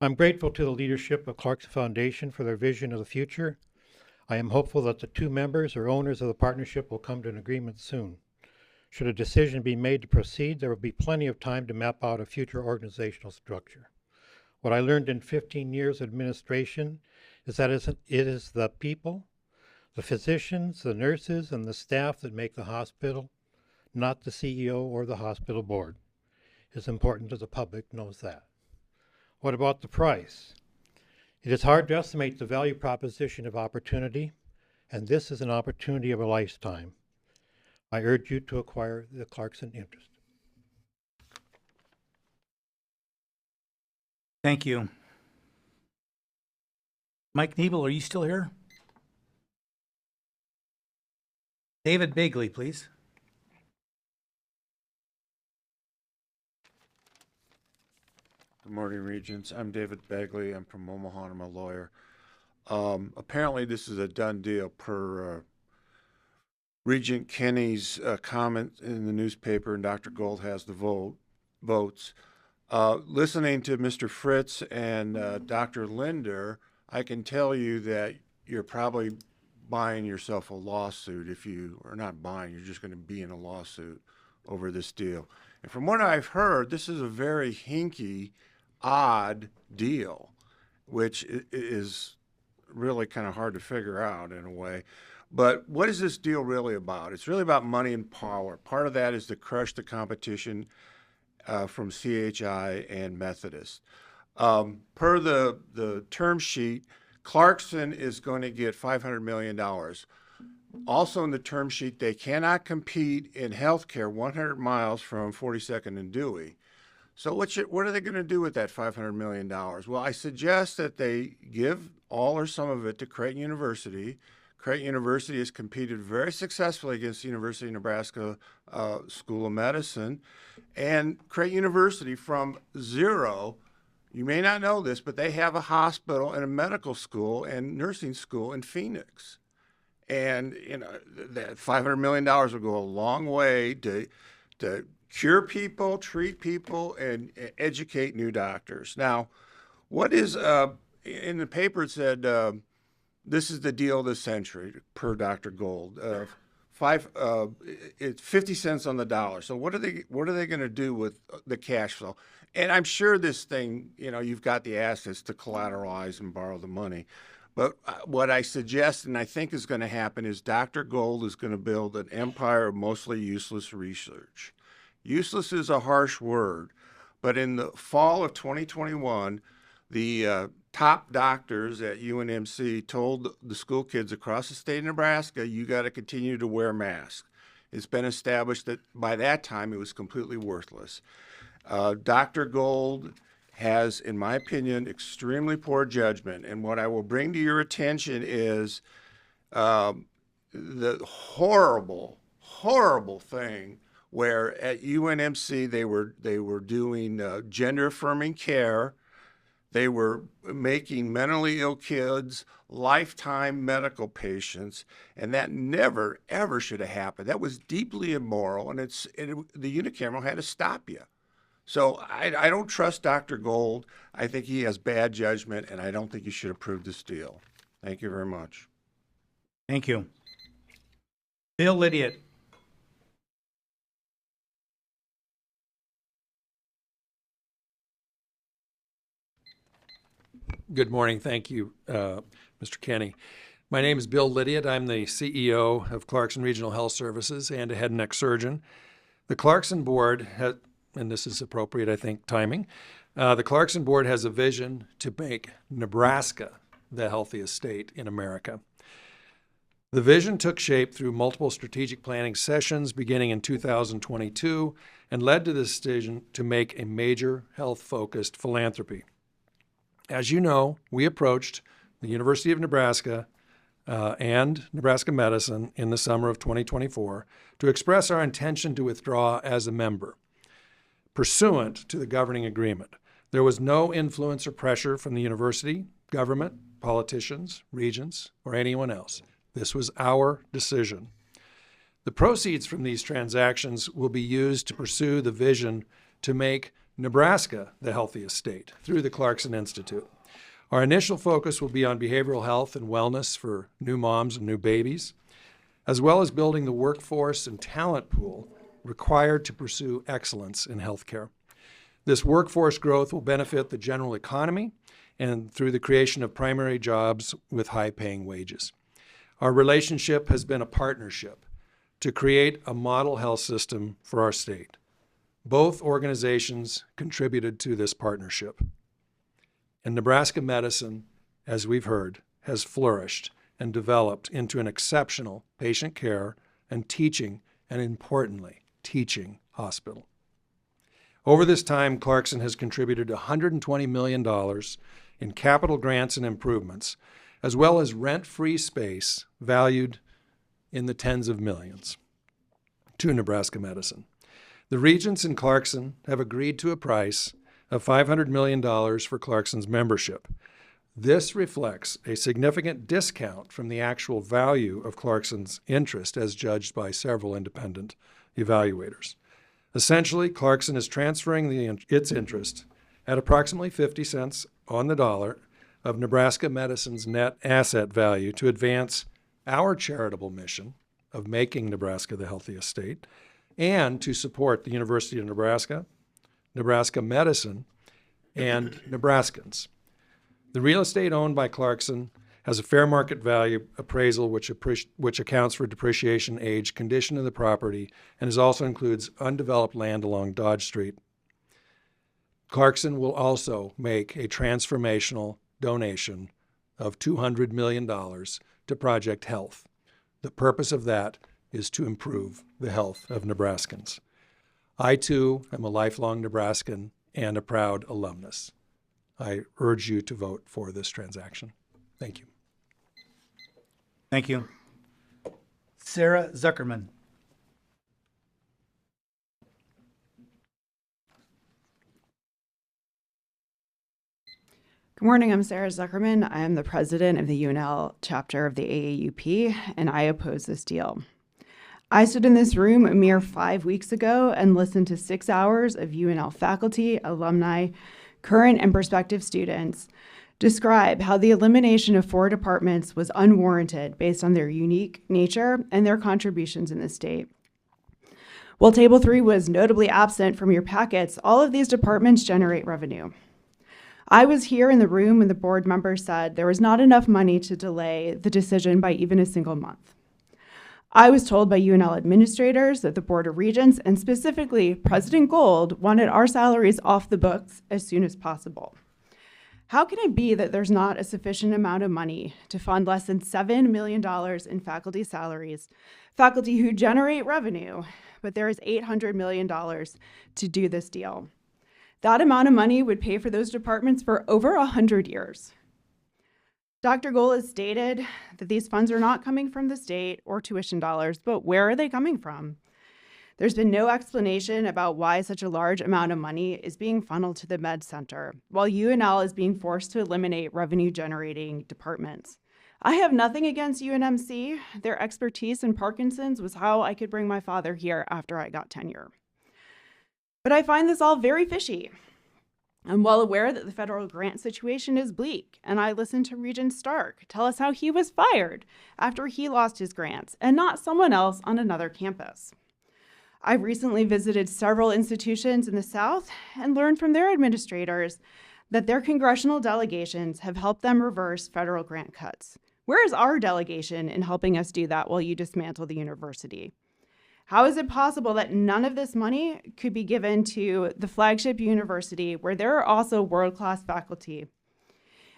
I'm grateful to the leadership of Clarkson Foundation for their vision of the future. I am hopeful that the two members or owners of the partnership will come to an agreement soon. Should a decision be made to proceed, there will be plenty of time to map out a future organizational structure. What I learned in 15 years of administration is that it is the people, the physicians, the nurses, and the staff that make the hospital, not the CEO or the hospital board. It's important that the public knows that. What about the price? It is hard to estimate the value proposition of opportunity, and this is an opportunity of a lifetime. I urge you to acquire the Clarkson interest. Thank you. Mike Niebel, are you still here? David Bigley, please. Good morning, Regents. I'm David Bagley. I'm from Omaha, and I'm a lawyer. Apparently, this is a done deal per Regent Kenny's comment in the newspaper, and Dr. Gold has the votes. Listening to Mr. Fritz and Dr. Linder, I can tell you that you're probably buying yourself a lawsuit if you are not buying, you're just going to be in a lawsuit over this deal. And from what I've heard, this is a very hinky, odd deal, which is really kind of hard to figure out in a way. But what is this deal really about? It's really about money and power. Part of that is to crush the competition from CHI and Methodist. Per the term sheet, Clarkson is going to get $500 million. Also in the term sheet, they cannot compete in healthcare 100 miles from 42nd and Dewey. So what are they going to do with that $500 million? Well, I suggest that they give all or some of it to Creighton University. Creighton University has competed very successfully against the University of Nebraska School of Medicine. And Creighton University, from zero, you may not know this, but they have a hospital and a medical school and nursing school in Phoenix. And that $500 million will go a long way to cure people, treat people, and educate new doctors. Now, what is in the paper it said this is the deal of the century per Dr. Gold. It's 50 cents on the dollar. So what are they going to do with the cash flow? And I'm sure this thing, you've got the assets to collateralize and borrow the money. But what I suggest and I think is going to happen is Dr. Gold is going to build an empire of mostly useless research. Useless is a harsh word, but in the fall of 2021, the top doctors at UNMC told the school kids across the state of Nebraska, you got to continue to wear masks. It's been established that by that time it was completely worthless. Dr. Gold has, in my opinion, extremely poor judgment. And what I will bring to your attention is the horrible, horrible thing where at UNMC they were doing gender-affirming care. They were making mentally ill kids lifetime medical patients, and that never, ever should have happened. That was deeply immoral, and the unicameral had to stop you. So I don't trust Dr. Gold. I think he has bad judgment, and I don't think you should approve this deal. Thank you very much. Thank you. Bill Lydiot. Good morning. Thank you, Mr. Kenny. My name is Bill Lydiot. I'm the CEO of Clarkson Regional Health Services and a head and neck surgeon. The Clarkson Board has, and this is appropriate, I think, timing. The Clarkson Board has a vision to make Nebraska the healthiest state in America. The vision took shape through multiple strategic planning sessions beginning in 2022 and led to the decision to make a major health-focused philanthropy. As you know, we approached the University of Nebraska and Nebraska Medicine in the summer of 2024 to express our intention to withdraw as a member. Pursuant to the governing agreement, there was no influence or pressure from the university, government, politicians, regents, or anyone else. This was our decision. The proceeds from these transactions will be used to pursue the vision to make Nebraska the healthiest state through the Clarkson Institute. Our initial focus will be on behavioral health and wellness for new moms and new babies, as well as building the workforce and talent pool required to pursue excellence in healthcare. This workforce growth will benefit the general economy and through the creation of primary jobs with high-paying wages. Our relationship has been a partnership to create a model health system for our state. Both organizations contributed to this partnership. And Nebraska Medicine, as we've heard, has flourished and developed into an exceptional patient care and teaching, and importantly, teaching hospital. Over this time, Clarkson has contributed $120 million in capital grants and improvements, as well as rent-free space valued in the tens of millions to Nebraska Medicine. The Regents in Clarkson have agreed to a price of $500 million for Clarkson's membership. This reflects a significant discount from the actual value of Clarkson's interest as judged by several independent evaluators. Essentially, Clarkson is transferring its interest at approximately 50 cents on the dollar of Nebraska Medicine's net asset value to advance our charitable mission of making Nebraska the healthiest state, and to support the University of Nebraska, Nebraska Medicine, and Nebraskans. The real estate owned by Clarkson has a fair market value appraisal which accounts for depreciation, age, condition of the property, and also includes undeveloped land along Dodge Street. Clarkson will also make a transformational donation of $200 million to Project Health. The purpose of that is to improve the health of Nebraskans. I, too, am a lifelong Nebraskan and a proud alumnus. I urge you to vote for this transaction. Thank you. Thank you. Sarah Zuckerman. Good morning, I'm Sarah Zuckerman. I am the president of the UNL chapter of the AAUP, and I oppose this deal. I stood in this room a mere 5 weeks ago and listened to 6 hours of UNL faculty, alumni, current and prospective students describe how the elimination of 4 departments was unwarranted based on their unique nature and their contributions in the state. While Table 3 was notably absent from your packets, all of these departments generate revenue. I was here in the room when the board members said there was not enough money to delay the decision by even a single month. I was told by UNL administrators that the Board of Regents, and specifically President Gold, wanted our salaries off the books as soon as possible. How can it be that there's not a sufficient amount of money to fund less than $7 million in faculty salaries, faculty who generate revenue, but there is $800 million to do this deal? That amount of money would pay for those departments for over 100 years. Dr. Gold has stated that these funds are not coming from the state or tuition dollars, but where are they coming from? There's been no explanation about why such a large amount of money is being funneled to the Med Center, while UNL is being forced to eliminate revenue-generating departments. I have nothing against UNMC. Their expertise in Parkinson's was how I could bring my father here after I got tenure. But I find this all very fishy. I'm well aware that the federal grant situation is bleak, and I listened to Regent Stark tell us how he was fired after he lost his grants and not someone else on another campus. I've recently visited several institutions in the South and learned from their administrators that their congressional delegations have helped them reverse federal grant cuts. Where is our delegation in helping us do that while you dismantle the university? How is it possible that none of this money could be given to the flagship university where there are also world-class faculty?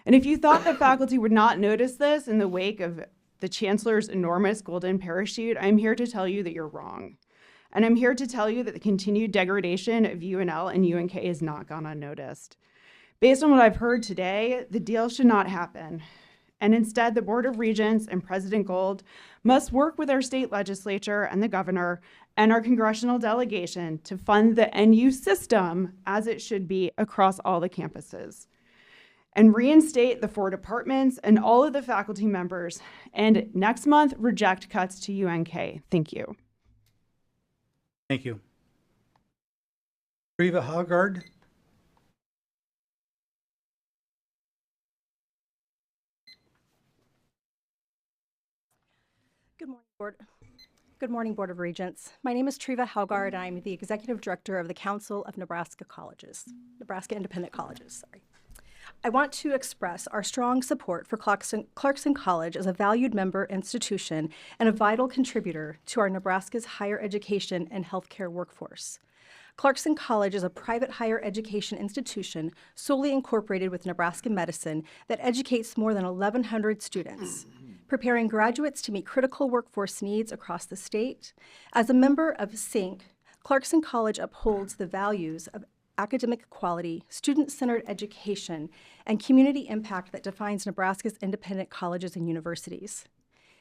And if you thought that faculty would not notice this in the wake of the chancellor's enormous golden parachute, I'm here to tell you that you're wrong. And I'm here to tell you that the continued degradation of UNL and UNK has not gone unnoticed. Based on what I've heard today, the deal should not happen. And instead, the Board of Regents and President Gold must work with our state legislature and the governor and our congressional delegation to fund the NU system as it should be across all the campuses, and reinstate the 4 departments and all of the faculty members, and next month, reject cuts to UNK. Thank you. Thank you. Riva Haggard. Good morning, Board of Regents. My name is Treva Haugard. I'm the Executive Director of the Council of Nebraska Independent Colleges. I want to express our strong support for Clarkson College as a valued member institution and a vital contributor to our Nebraska's higher education and healthcare workforce. Clarkson College is a private higher education institution solely incorporated with Nebraska Medicine that educates more than 1,100 students, preparing graduates to meet critical workforce needs across the state. As a member of SYNC, Clarkson College upholds the values of academic quality, student-centered education, and community impact that defines Nebraska's independent colleges and universities.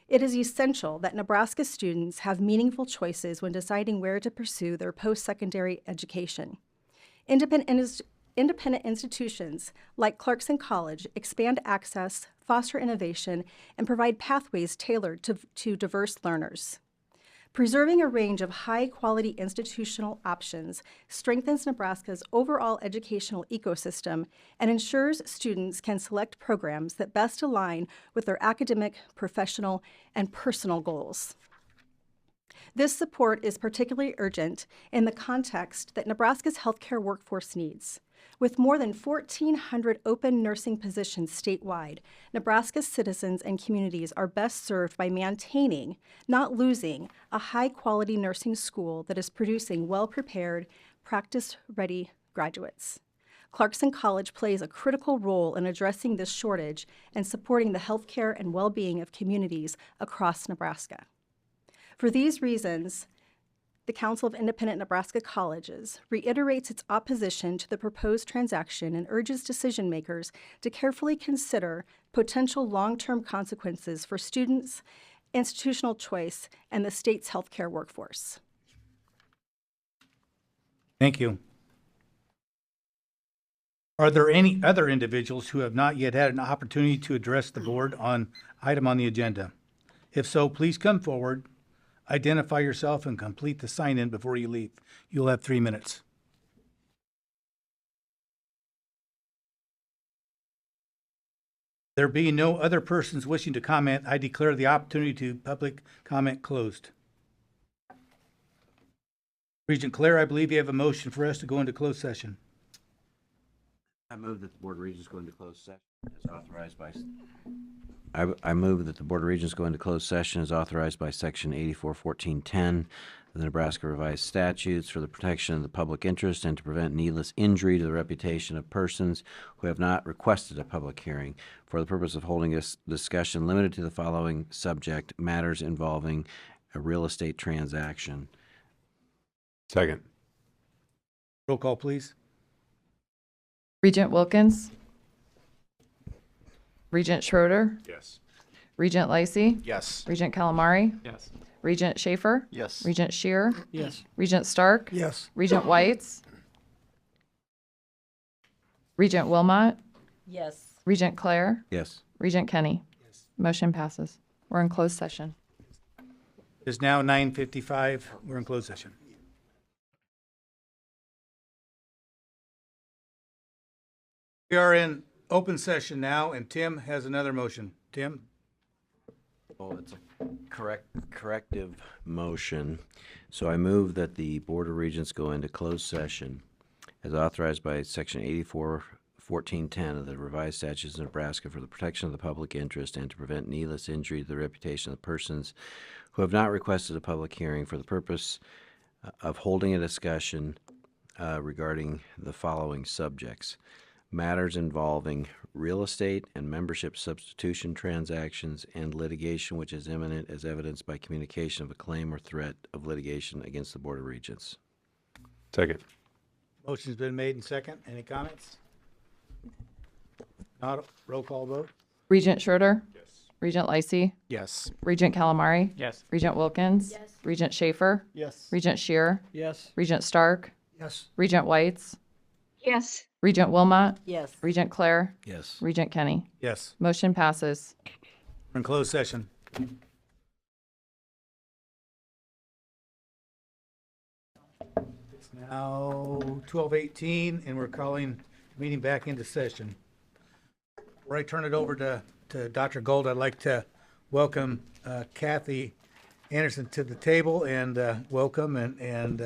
It is essential that Nebraska students have meaningful choices when deciding where to pursue their post-secondary education. Independent institutions like Clarkson College expand access, foster innovation, and provide pathways tailored to diverse learners. Preserving a range of high-quality institutional options strengthens Nebraska's overall educational ecosystem and ensures students can select programs that best align with their academic, professional, and personal goals. This support is particularly urgent in the context that Nebraska's healthcare workforce needs. With more than 1,400 open nursing positions statewide, Nebraska's citizens and communities are best served by maintaining, not losing, a high-quality nursing school that is producing well-prepared, practice-ready graduates. Clarkson College plays a critical role in addressing this shortage and supporting the healthcare and well-being of communities across Nebraska. For these reasons, the Council of Independent Nebraska Colleges reiterates its opposition to the proposed transaction and urges decision makers to carefully consider potential long-term consequences for students, institutional choice, and the state's healthcare workforce. Thank you. Are there any other individuals who have not yet had an opportunity to address the board on item on the agenda? If so, please come forward, identify yourself, and complete the sign-in before you leave. You'll have 3 minutes. There being no other persons wishing to comment, I declare the opportunity to public comment closed. Regent Claire, I believe you have a motion for us to go into closed session. I move that the Board of Regents go into closed session as authorized by. I move that the Board of Regents go into closed session as authorized by Section 84-1410 of the Nebraska Revised Statutes for the protection of the public interest and to prevent needless injury to the reputation of persons who have not requested a public hearing for the purpose of holding this discussion limited to the following subject: matters involving a real estate transaction. Second. Roll call, please. Regent Wilkins. Regent Schroeder. Yes. Regent Lacey. Yes. Regent Calamari. Yes. Regent Schaefer. Yes. Regent Shear. Yes. Regent Stark. Yes. Regent Whites. Regent Wilmot. Yes. Regent Claire. Yes. Regent Kenny. Yes. Motion passes. We're in closed session. It is now 9:55. We're in closed session. We are in open session now, and Tim has another motion. Tim? Oh, it's a corrective motion. So I move that the Board of Regents go into closed session as authorized by Section 84-1410 of the Revised Statutes of Nebraska for the protection of the public interest and to prevent needless injury to the reputation of persons who have not requested a public hearing for the purpose of holding a discussion regarding the following subjects: matters involving real estate and membership substitution transactions and litigation which is imminent as evidenced by communication of a claim or threat of litigation against the Board of Regents. Second. Motion's been made and second. Any comments? Not roll call vote? Regent Schroeder. Yes. Regent Lacey. Yes. Regent Calamari. Yes. Regent Wilkins. Yes. Regent Schaefer. Yes. Regent Shear. Yes. Regent Stark. Yes. Regent Whites. Yes. Regent Wilmot. Yes. Regent Claire. Yes. Regent Kenny. Yes. Motion passes. We're in closed session. It's now 12:18, and we're calling the meeting back into session. Before I turn it over to Dr. Gold, I'd like to welcome Kathy Anderson to the table and welcome and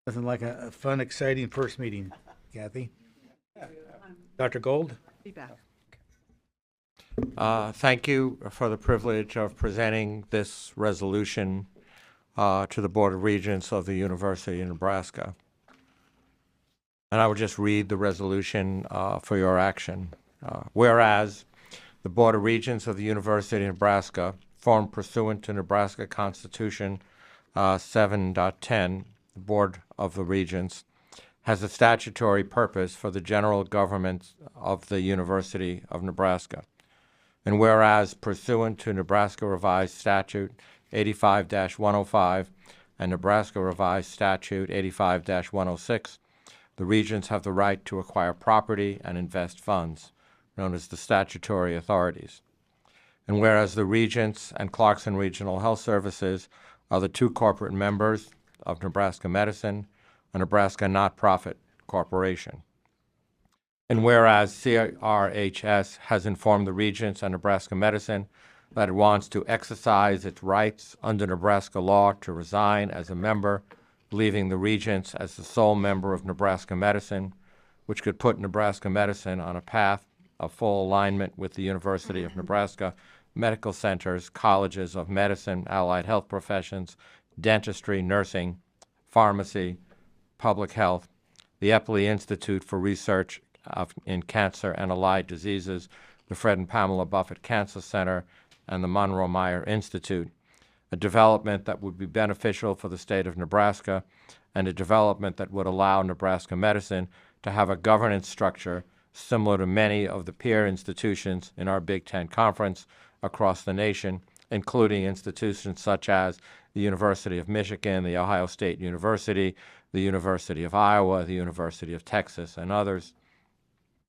nothing like a fun, exciting first meeting, Kathy. Dr. Gold? Be back. Thank you for the privilege of presenting this resolution to the Board of Regents of the University of Nebraska. And I will just read the resolution for your action. Whereas the Board of Regents of the University of Nebraska, formed pursuant to Nebraska Constitution 7.10, the Board of the Regents has a statutory purpose for the general government of the University of Nebraska. And whereas pursuant to Nebraska Revised Statute 85-105 and Nebraska Revised Statute 85-106, the Regents have the right to acquire property and invest funds, known as the statutory authorities. And whereas the Regents and Clarkson Regional Health Services are the two corporate members of Nebraska Medicine, a Nebraska not-profit corporation. And whereas CRHS has informed the Regents and Nebraska Medicine that it wants to exercise its rights under Nebraska law to resign as a member, leaving the Regents as the sole member of Nebraska Medicine, which could put Nebraska Medicine on a path of full alignment with the University of Nebraska medical centers, colleges of medicine, allied health professions, dentistry, nursing, pharmacy, public health, the Eppley Institute for Research in Cancer and Allied Diseases, the Fred and Pamela Buffett Cancer Center, and the Monroe Meyer Institute, a development that would be beneficial for the state of Nebraska, and a development that would allow Nebraska Medicine to have a governance structure similar to many of the peer institutions in our Big Ten Conference across the nation, including institutions such as the University of Michigan, the Ohio State University, the University of Iowa, the University of Texas, and others.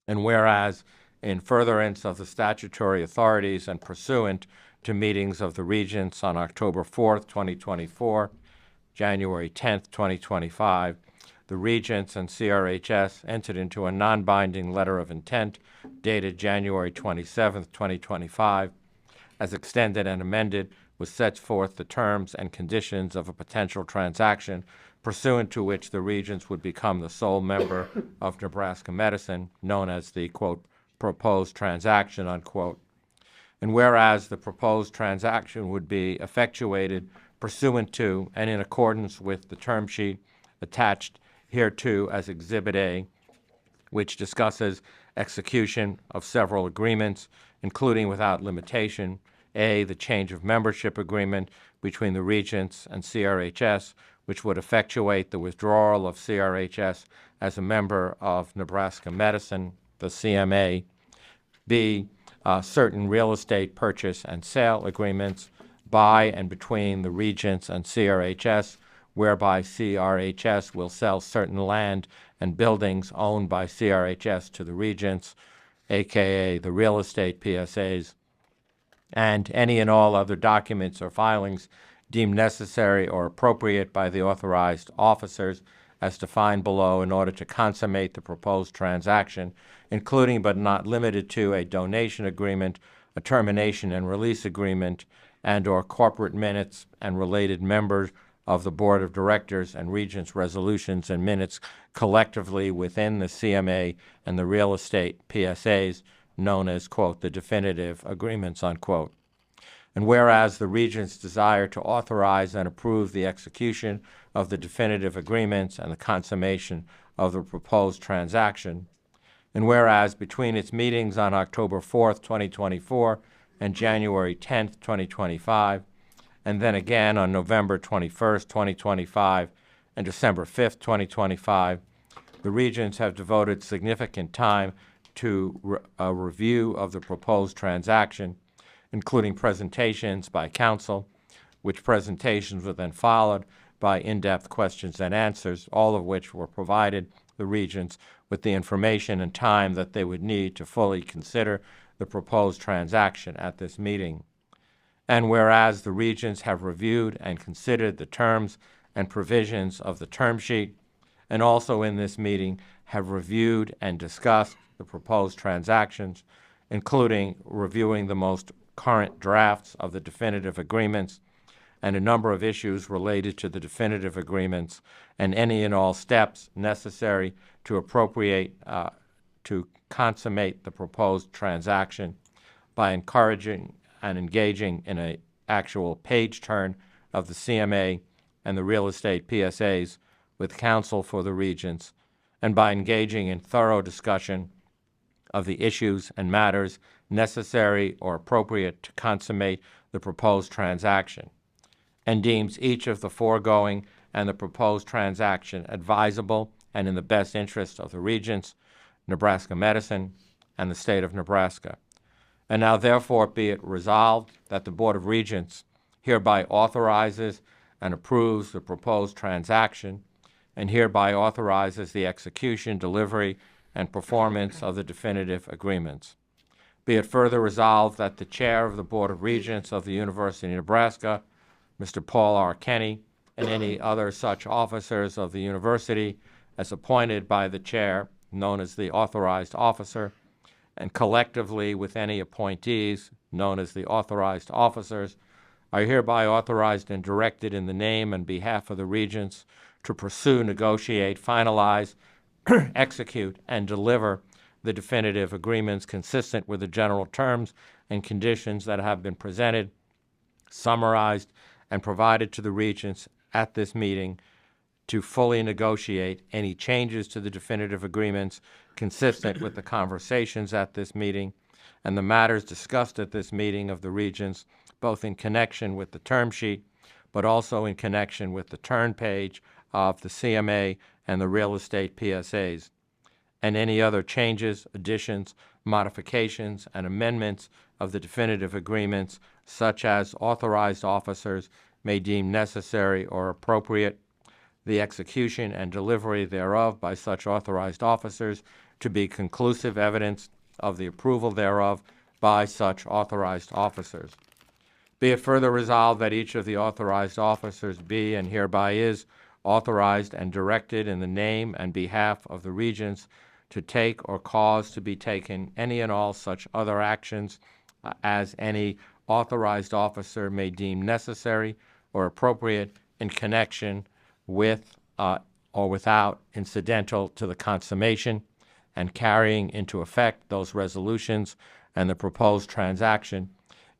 And whereas, in furtherance of the statutory authorities and pursuant to meetings of the Regents on October 4th, 2024, January 10th, 2025, the Regents and CRHS entered into a non-binding letter of intent dated January 27th, 2025, as extended and amended, which sets forth the terms and conditions of a potential transaction pursuant to which the Regents would become the sole member of Nebraska Medicine, known as the, quote, proposed transaction, unquote. And whereas the proposed transaction would be effectuated pursuant to and in accordance with the term sheet attached hereto as Exhibit A, which discusses execution of several agreements, including without limitation, A, the change of membership agreement between the Regents and CRHS, which would effectuate the withdrawal of CRHS as a member of Nebraska Medicine, the CMA, B, certain real estate purchase and sale agreements by and between the Regents and CRHS, whereby CRHS will sell certain land and buildings owned by CRHS to the Regents, aka the real estate PSAs, and any and all other documents or filings deemed necessary or appropriate by the authorized officers as defined below in order to consummate the proposed transaction, including but not limited to a donation agreement, a termination and release agreement, and/or corporate minutes and related members of the Board of Directors and Regents resolutions and minutes collectively within the CMA and the real estate PSAs, known as, quote, the definitive agreements, unquote. And whereas the Regents desire to authorize and approve the execution of the definitive agreements and the consummation of the proposed transaction, and whereas between its meetings on October 4th, 2024 and January 10th, 2025, and then again on November 21st, 2025 and December 5th, 2025, the Regents have devoted significant time to a review of the proposed transaction, including presentations by counsel, which presentations were then followed by in-depth questions and answers, all of which were provided the Regents with the information and time that they would need to fully consider the proposed transaction at this meeting. And whereas the Regents have reviewed and considered the terms and provisions of the term sheet, and also in this meeting have reviewed and discussed the proposed transactions, including reviewing the most current drafts of the definitive agreements and a number of issues related to the definitive agreements and any and all steps necessary to appropriate to consummate the proposed transaction by encouraging and engaging in an actual page turn of the CMA and the real estate PSAs with counsel for the Regents, and by engaging in thorough discussion of the issues and matters necessary or appropriate to consummate the proposed transaction, and deems each of the foregoing and the proposed transaction advisable and in the best interest of the Regents, Nebraska Medicine, and the state of Nebraska. And now therefore be it resolved that the Board of Regents hereby authorizes and approves the proposed transaction and hereby authorizes the execution, delivery, and performance of the definitive agreements. Be it further resolved that the Chair of the Board of Regents of the University of Nebraska, Mr. Paul R. Kenny, and any other such officers of the university as appointed by the Chair, known as the authorized officer, and collectively with any appointees, known as the authorized officers, are hereby authorized and directed in the name and behalf of the Regents to pursue, negotiate, finalize, execute, and deliver the definitive agreements consistent with the general terms and conditions that have been presented, summarized, and provided to the Regents at this meeting, to fully negotiate any changes to the definitive agreements consistent with the conversations at this meeting and the matters discussed at this meeting of the Regents both in connection with the term sheet, but also in connection with the turn page of the CMA and the real estate PSAs, and any other changes, additions, modifications, and amendments of the definitive agreements, such as authorized officers may deem necessary or appropriate, the execution and delivery thereof by such authorized officers to be conclusive evidence of the approval thereof by such authorized officers. Be it further resolved that each of the authorized officers be and hereby is authorized and directed in the name and behalf of the Regents to take or cause to be taken any and all such other actions as any authorized officer may deem necessary or appropriate in connection with or without incidental to the consummation and carrying into effect those resolutions and the proposed transaction,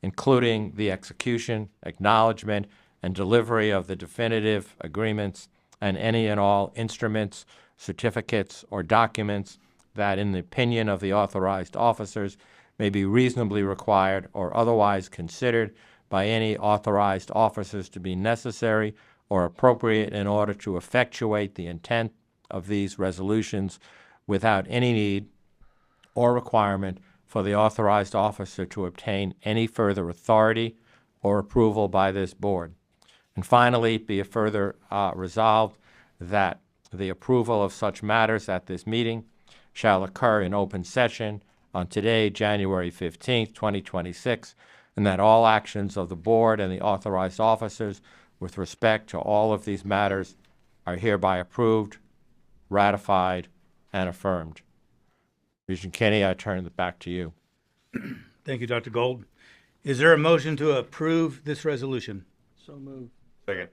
including the execution, acknowledgement, and delivery of the definitive agreements and any and all instruments, certificates, or documents that, in the opinion of the authorized officers, may be reasonably required or otherwise considered by any authorized officers to be necessary or appropriate in order to effectuate the intent of these resolutions without any need or requirement for the authorized officer to obtain any further authority or approval by this board. And finally, be it further resolved that the approval of such matters at this meeting shall occur in open session on today, January 15th, 2026, and that all actions of the board and the authorized officers with respect to all of these matters are hereby approved, ratified, and affirmed. Regent Kinney, I turn it back to you. Thank you, Dr. Gold. Is there a motion to approve this resolution? So moved. Second.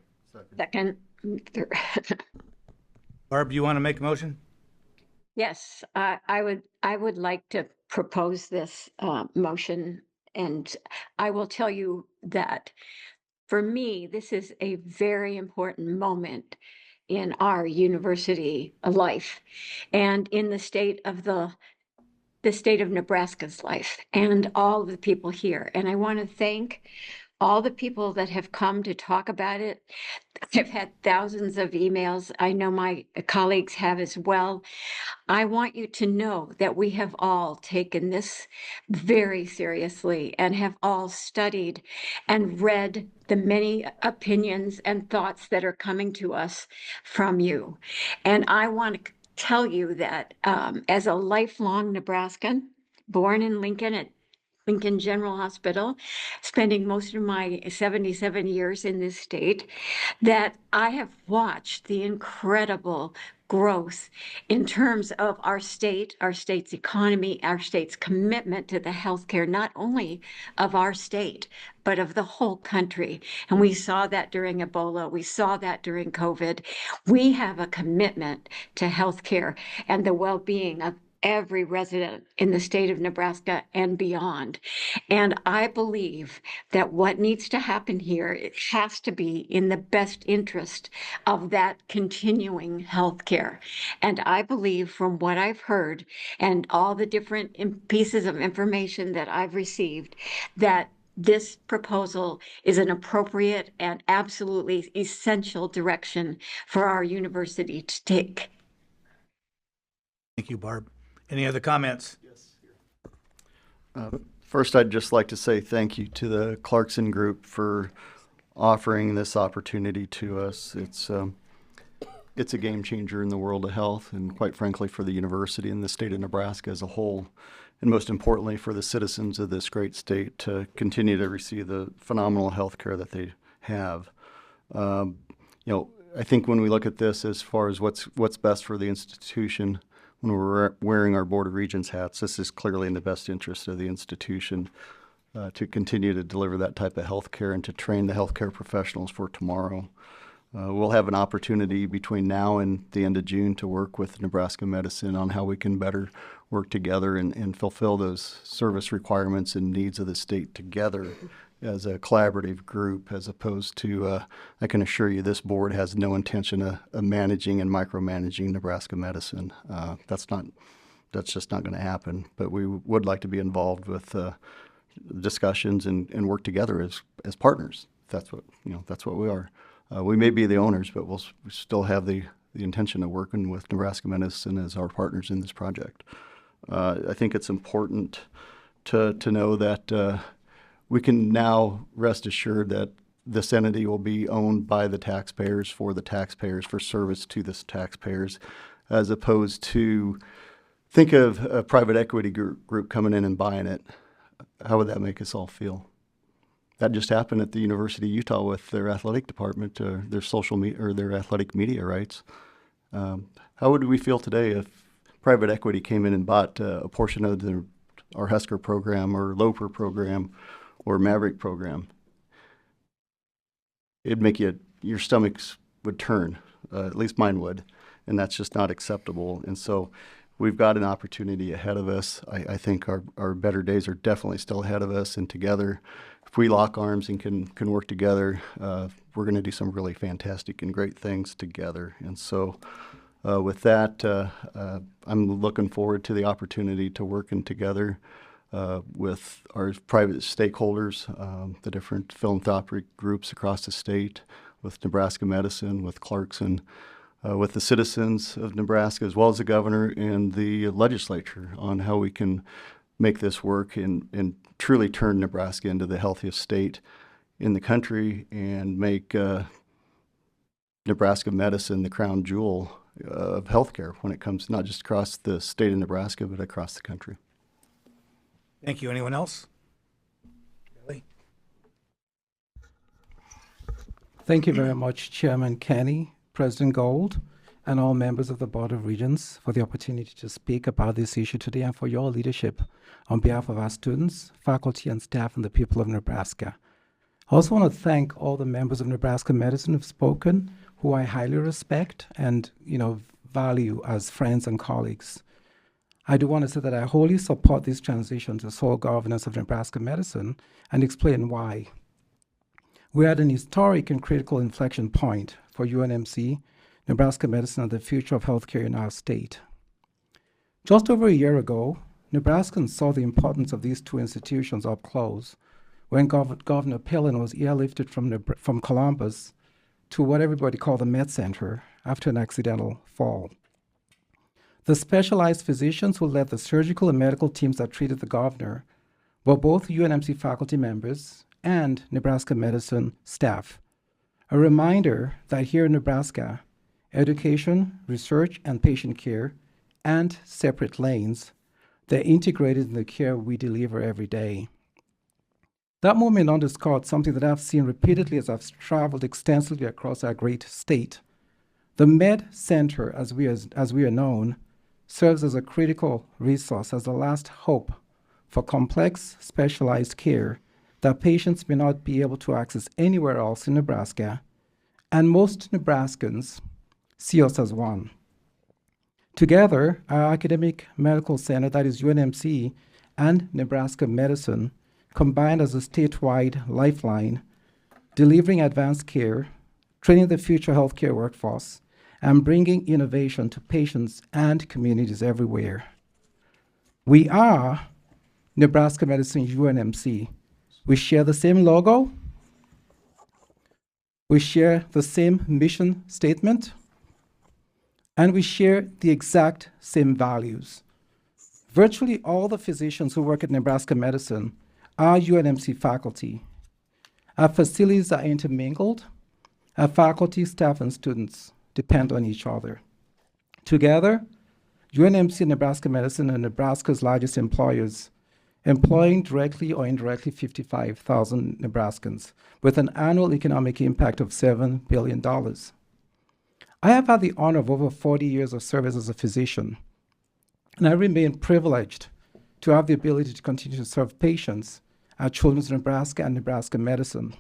Second. Barb, you want to make a motion? Yes, I would like to propose this motion, and I will tell you that for me, this is a very important moment in our university life and in the state of Nebraska's life and all of the people here. And I want to thank all the people that have come to talk about it. I've had thousands of emails. I know my colleagues have as well. I want you to know that we have all taken this very seriously and have all studied and read the many opinions and thoughts that are coming to us from you. And I want to tell you that as a lifelong Nebraskan, born in Lincoln at Lincoln General Hospital, spending most of my 77 years in this state, that I have watched the incredible growth in terms of our state's economy, our state's commitment to the healthcare, not only of our state, but of the whole country. And we saw that during Ebola. We saw that during COVID. We have a commitment to healthcare and the well-being of every resident in the state of Nebraska and beyond. And I believe that what needs to happen here, it has to be in the best interest of that continuing health care. And I believe from what I've heard and all the different pieces of information that I've received, that this proposal is an appropriate and absolutely essential direction for our university to take. Thank you, Barb. Any other comments? First, I'd just like to say thank you to the Clarkson Group for offering this opportunity to us. It's a game changer in the world of health and, quite frankly, for the university and the state of Nebraska as a whole, and most importantly for the citizens of this great state to continue to receive the phenomenal health care that they have. I think when we look at this as far as what's best for the institution, when we're wearing our Board of Regents hats, this is clearly in the best interest of the institution to continue to deliver that type of health care and to train the healthcare professionals for tomorrow. We'll have an opportunity between now and the end of June to work with Nebraska Medicine on how we can better work together and fulfill those service requirements and needs of the state together as a collaborative group, as opposed to, I can assure you this board has no intention of managing and micromanaging Nebraska Medicine. That's just not going to happen. But we would like to be involved with discussions and work together as partners. That's what, that's what we are. We may be the owners, but we still have the intention of working with Nebraska Medicine as our partners in this project. I think it's important to know that we can now rest assured that this entity will be owned by the taxpayers, for service to the taxpayers, as opposed to, think of a private equity group coming in and buying it. How would that make us all feel? That just happened at the University of Utah with their athletic department, their social media or their athletic media rights. How would we feel today if private equity came in and bought a portion of our Husker program or Loper program or Maverick program? It'd make your stomachs would turn, at least mine would, and that's just not acceptable. And so we've got an opportunity ahead of us. I think our better days are definitely still ahead of us, and together, if we lock arms and can work together, we're going to do some really fantastic and great things together. And so with that, I'm looking forward to the opportunity to working together with our private stakeholders, the different philanthropic groups across the state, with Nebraska Medicine, with Clarkson, with the citizens of Nebraska, as well as the governor and the legislature, on how we can make this work and truly turn Nebraska into the healthiest state in the country and make Nebraska Medicine the crown jewel of healthcare when it comes not just across the state of Nebraska, but across the country. Thank you. Anyone else? Billy? Thank you very much, Chairman Kenny, President Gold, and all members of the Board of Regents for the opportunity to speak about this issue today and for your leadership on behalf of our students, faculty, and staff, and the people of Nebraska. I also want to thank all the members of Nebraska Medicine who've spoken, who I highly respect and, value as friends and colleagues. I do want to say that I wholly support this transition to sole governance of Nebraska Medicine and explain why. We're at an historic and critical inflection point for UNMC, Nebraska Medicine, and the future of healthcare in our state. Just over a year ago, Nebraskans saw the importance of these two institutions up close when Governor Palin was airlifted from Columbus to what everybody called the Med Center after an accidental fall. The specialized physicians who led the surgical and medical teams that treated the governor were both UNMC faculty members and Nebraska Medicine staff. A reminder that here in Nebraska, education, research, and patient care aren't separate lanes. They're integrated in the care we deliver every day. That moment underscored something that I've seen repeatedly as I've traveled extensively across our great state. The Med Center, as we are known, serves as a critical resource, as the last hope for complex, specialized care that patients may not be able to access anywhere else in Nebraska, and most Nebraskans see us as one. Together, our academic medical center, that is UNMC, and Nebraska Medicine, combined as a statewide lifeline, delivering advanced care, training the future healthcare workforce, and bringing innovation to patients and communities everywhere. We are Nebraska Medicine UNMC. We share the same logo. We share the same mission statement. And we share the exact same values. Virtually all the physicians who work at Nebraska Medicine are UNMC faculty. Our facilities are intermingled. Our faculty, staff, and students depend on each other. Together, UNMC and Nebraska Medicine are Nebraska's largest employers, employing directly or indirectly 55,000 Nebraskans, with an annual economic impact of $7 billion. I have had the honor of over 40 years of service as a physician, and I remain privileged to have the ability to continue to serve patients at Children's Nebraska and Nebraska Medicine.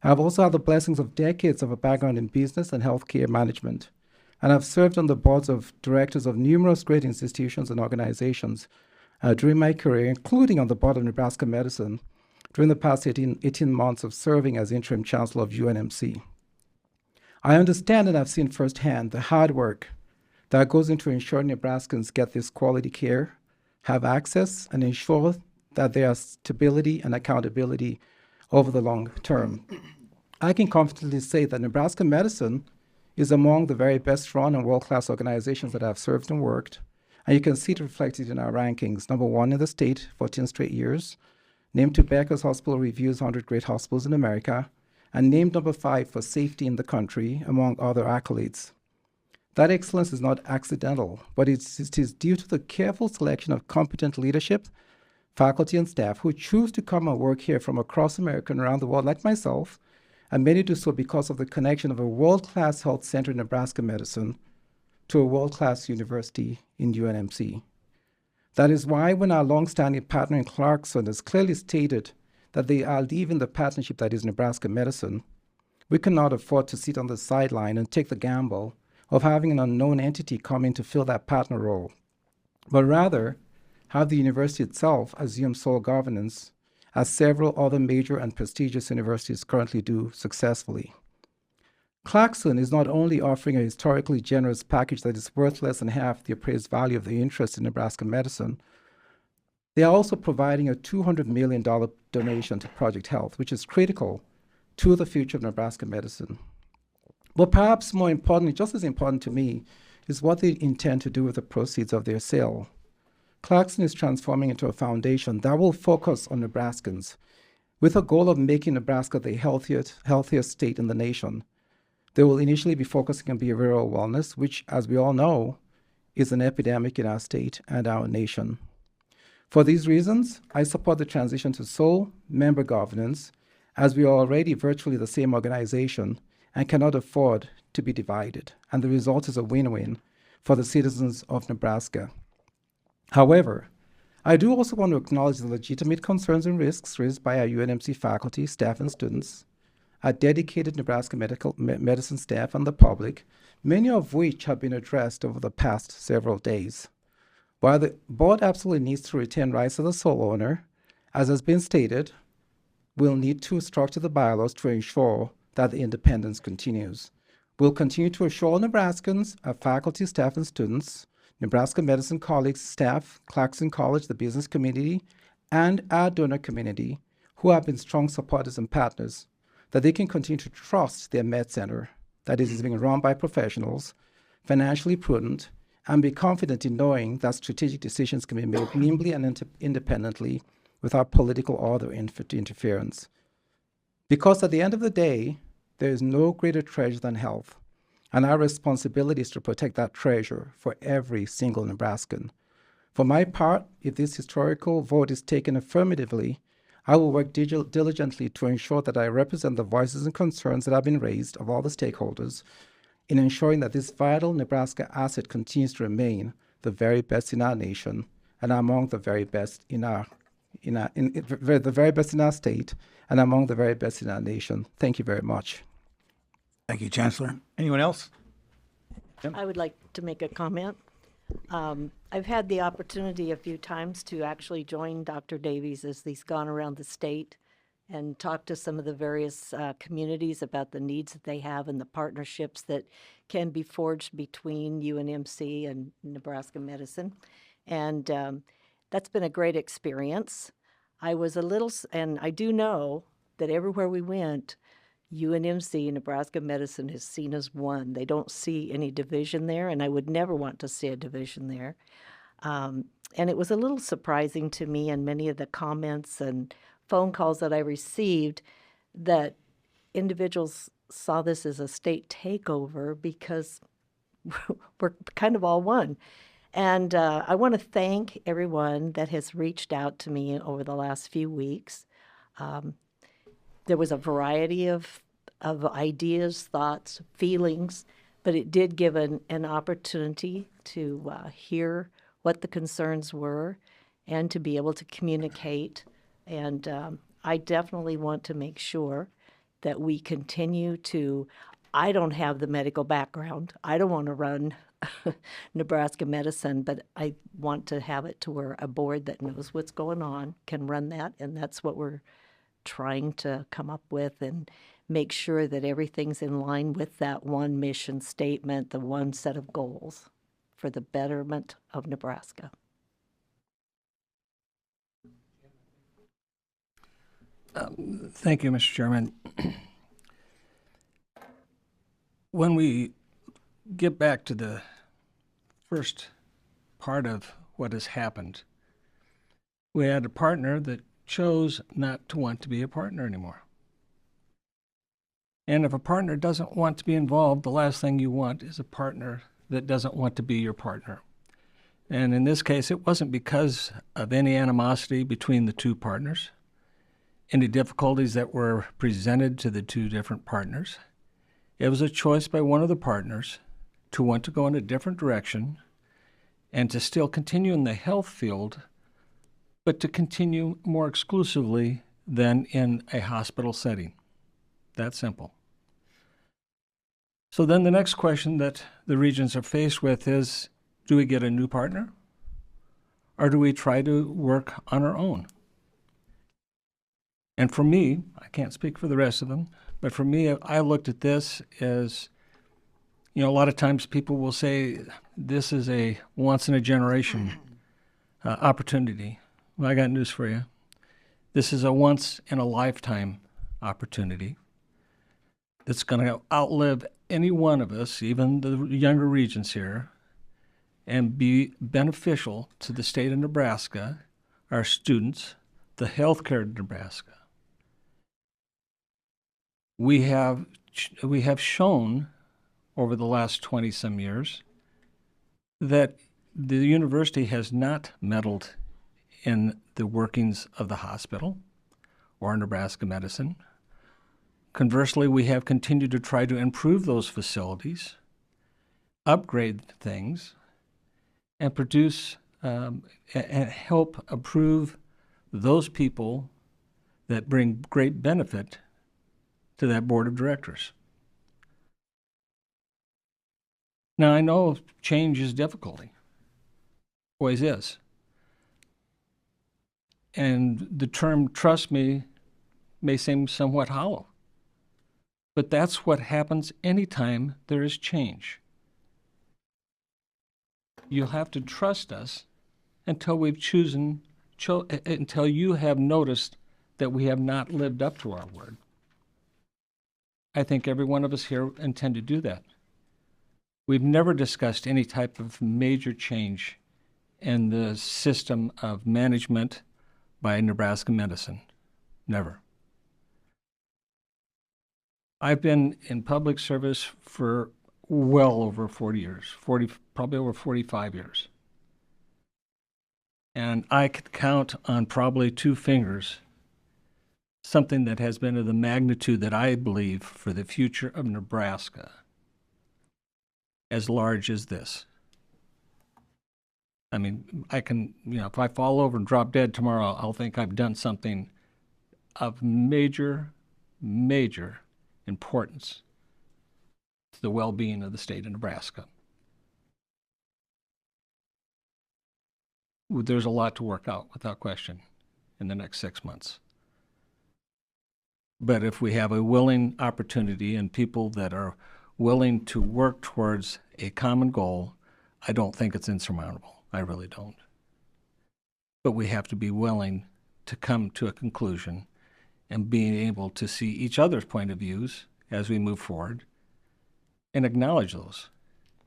I've also had the blessings of decades of a background in business and healthcare management, and I've served on the boards of directors of numerous great institutions and organizations during my career, including on the board of Nebraska Medicine during the past 18 months of serving as interim chancellor of UNMC. I understand and I've seen firsthand the hard work that goes into ensuring Nebraskans get this quality care, have access, and ensure that there are stability and accountability over the long term. I can confidently say that Nebraska Medicine is among the very best run and world-class organizations that I've served and worked. And you can see it reflected in our rankings. #1 in the state, 14 straight years. Named to Becker's Hospital Review's 100 Great Hospitals in America. And named #5 for safety in the country, among other accolades. That excellence is not accidental, but it is due to the careful selection of competent leadership, faculty, and staff who choose to come and work here from across America and around the world, like myself, and many do so because of the connection of a world-class health center in Nebraska Medicine to a world-class university in UNMC. That is why when our long-standing partner in Clarkson has clearly stated that they are leaving the partnership that is Nebraska Medicine, we cannot afford to sit on the sideline and take the gamble of having an unknown entity come in to fill that partner role, but rather have the university itself assume sole governance, as several other major and prestigious universities currently do successfully. Clarkson is not only offering a historically generous package that is worth less than half the appraised value of the interest in Nebraska Medicine, they are also providing a $200 million donation to Project Health, which is critical to the future of Nebraska Medicine. But perhaps more importantly, just as important to me, is what they intend to do with the proceeds of their sale. Clarkson is transforming into a foundation that will focus on Nebraskans with a goal of making Nebraska the healthiest state in the nation. They will initially be focusing on behavioral wellness, which, as we all know, is an epidemic in our state and our nation. For these reasons, I support the transition to sole member governance, as we are already virtually the same organization and cannot afford to be divided, and the result is a win-win for the citizens of Nebraska. However, I do also want to acknowledge the legitimate concerns and risks raised by our UNMC faculty, staff, and students, our dedicated Nebraska medicine staff, and the public, many of which have been addressed over the past several days. While the board absolutely needs to retain rights as a sole owner, as has been stated, we'll need to structure the bylaws to ensure that the independence continues. We'll continue to assure all Nebraskans, our faculty, staff, and students, Nebraska Medicine colleagues, staff, Clarkson College, the business community, and our donor community, who have been strong supporters and partners, that they can continue to trust their med center, that it is being run by professionals, financially prudent, and be confident in knowing that strategic decisions can be made nimbly and independently without political or other interference. Because at the end of the day, there is no greater treasure than health, and our responsibility is to protect that treasure for every single Nebraskan. For my part, if this historical vote is taken affirmatively, I will work diligently to ensure that I represent the voices and concerns that have been raised of all the stakeholders in ensuring that this vital Nebraska asset continues to remain the very best in our nation and among the very best in our state and among the very best in our nation. Thank you very much. Thank you, Chancellor. Anyone else? I would like to make a comment. I've had the opportunity a few times to actually join Dr. Davies as he's gone around the state and talk to some of the various communities about the needs that they have and the partnerships that can be forged between UNMC and Nebraska Medicine. And that's been a great experience. I was a little, and I do know that everywhere we went, UNMC and Nebraska Medicine is seen as one. They don't see any division there, and I would never want to see a division there. And it was a little surprising to me in many of the comments and phone calls that I received that individuals saw this as a state takeover because we're kind of all one. And I want to thank everyone that has reached out to me over the last few weeks. There was a variety of ideas, thoughts, feelings, but it did give an opportunity to hear what the concerns were and to be able to communicate. And I definitely want to make sure that we continue to, I don't have the medical background. I don't want to run Nebraska Medicine, but I want to have it to where a board that knows what's going on can run that, and that's what we're trying to come up with and make sure that everything's in line with that one mission statement, the one set of goals for the betterment of Nebraska. Thank you, Mr. Chairman. When we get back to the first part of what has happened, we had a partner that chose not to want to be a partner anymore. And if a partner doesn't want to be involved, the last thing you want is a partner that doesn't want to be your partner. And in this case, it wasn't because of any animosity between the two partners, any difficulties that were presented to the two different partners. It was a choice by one of the partners to want to go in a different direction and to still continue in the health field, but to continue more exclusively than in a hospital setting. That simple. So then the next question that the Regents are faced with is, do we get a new partner? Or do we try to work on our own? And for me, I can't speak for the rest of them, but for me, I looked at this as, a lot of times people will say, this is a once-in-a-generation opportunity. Well, I got news for you. This is a once-in-a-lifetime opportunity that's going to outlive any one of us, even the younger Regents here, and be beneficial to the state of Nebraska, our students, the healthcare of Nebraska. We have shown over the last 20-some years that the university has not meddled in the workings of the hospital or Nebraska medicine. Conversely, we have continued to try to improve those facilities, upgrade things, and produce and help approve those people that bring great benefit to that board of directors. Now, I know change is difficulty. Always is. And the term trust me may seem somewhat hollow. But that's what happens anytime there is change. You'll have to trust us until we've until you have noticed that we have not lived up to our word. I think every one of us here intend to do that. We've never discussed any type of major change in the system of management by Nebraska medicine. Never. I've been in public service for well over 40 years, probably over 45 years. And I could count on probably 2 fingers something that has been of the magnitude that I believe for the future of Nebraska as large as this. I mean, I can, if I fall over and drop dead tomorrow, I'll think I've done something of major, major importance to the well-being of the state of Nebraska. There's a lot to work out, without question, in the next 6 months. But if we have a willing opportunity and people that are willing to work towards a common goal, I don't think it's insurmountable. I really don't. But we have to be willing to come to a conclusion and being able to see each other's point of views as we move forward and acknowledge those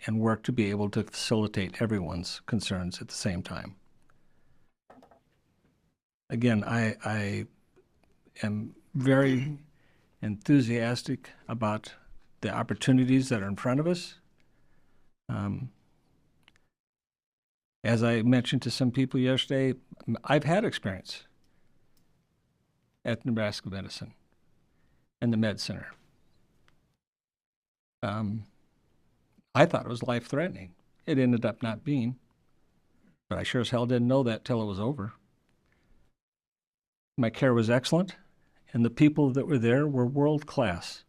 and work to be able to facilitate everyone's concerns at the same time. Again, I am very enthusiastic about the opportunities that are in front of us. As I mentioned to some people yesterday, I've had experience at Nebraska Medicine and the Med Center. I thought it was life-threatening. It ended up not being, but I sure as hell didn't know that till it was over. My care was excellent, and the people that were there were world-class.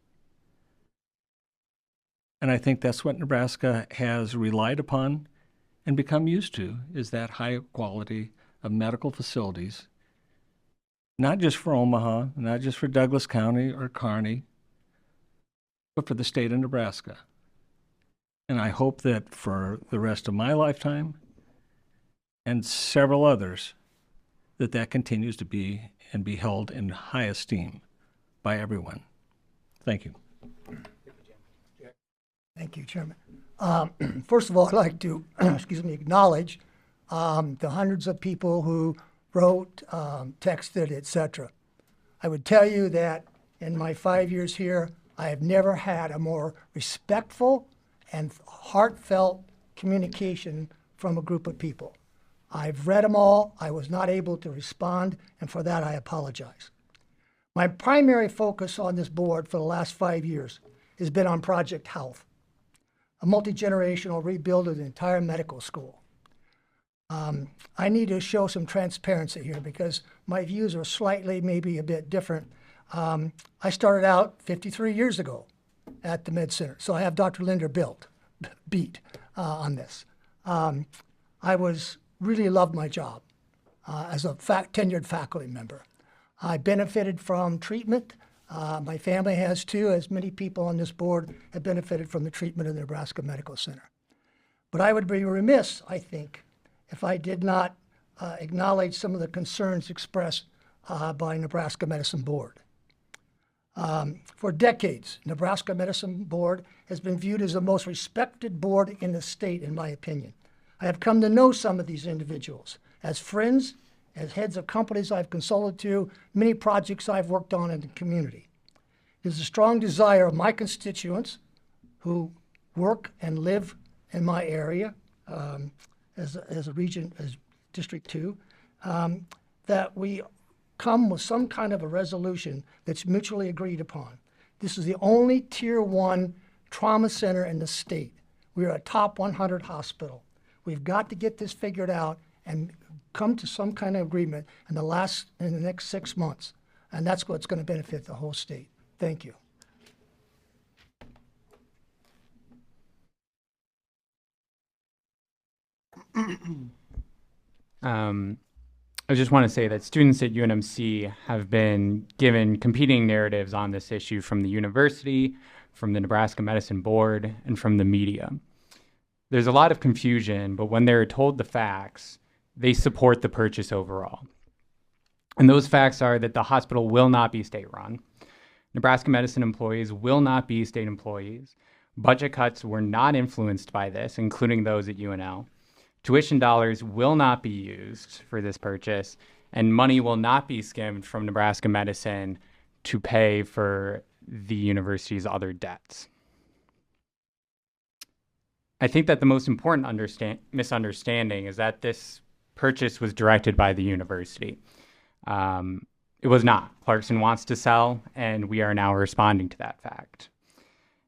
And I think that's what Nebraska has relied upon and become used to, is that high quality of medical facilities, not just for Omaha, not just for Douglas County or Kearney, but for the state of Nebraska. And I hope that for the rest of my lifetime and several others, that continues to be and be held in high esteem by everyone. Thank you. Thank you, Chairman. First of all, I'd like to, acknowledge the hundreds of people who wrote, texted, etc. I would tell you that in my 5 years here, I have never had a more respectful and heartfelt communication from a group of people. I've read them all. I was not able to respond, and for that I apologize. My primary focus on this board for the last 5 years has been on Project Health, a multi-generational rebuild of the entire medical school. I need to show some transparency here because my views are slightly, maybe a bit different. I started out 53 years ago at the Med Center, so I have Dr. Linder beat on this. I really loved my job as a tenured faculty member. I benefited from treatment. My family has too, as many people on this board have benefited from the treatment of the Nebraska Medical Center. But I would be remiss, I think, if I did not acknowledge some of the concerns expressed by Nebraska Medicine Board. For decades, Nebraska Medicine Board has been viewed as the most respected board in the state, in my opinion. I have come to know some of these individuals as friends, as heads of companies I've consulted to, many projects I've worked on in the community. It is a strong desire of my constituents who work and live in my area as a region, as District 2, that we come with some kind of a resolution that's mutually agreed upon. This is the only Tier 1 trauma center in the state. We are a top 100 hospital. We've got to get this figured out and come to some kind of agreement in the next 6 months. And that's what's going to benefit the whole state. Thank you. I just want to say that students at UNMC have been given competing narratives on this issue from the university, from the Nebraska Medicine Board, and from the media. There's a lot of confusion, but when they're told the facts, they support the purchase overall. And those facts are that the hospital will not be state-run. Nebraska Medicine employees will not be state employees. Budget cuts were not influenced by this, including those at UNL. Tuition dollars will not be used for this purchase, and money will not be skimmed from Nebraska Medicine to pay for the university's other debts. I think that the most important misunderstanding is that this purchase was directed by the university. It was not. Clarkson wants to sell, and we are now responding to that fact.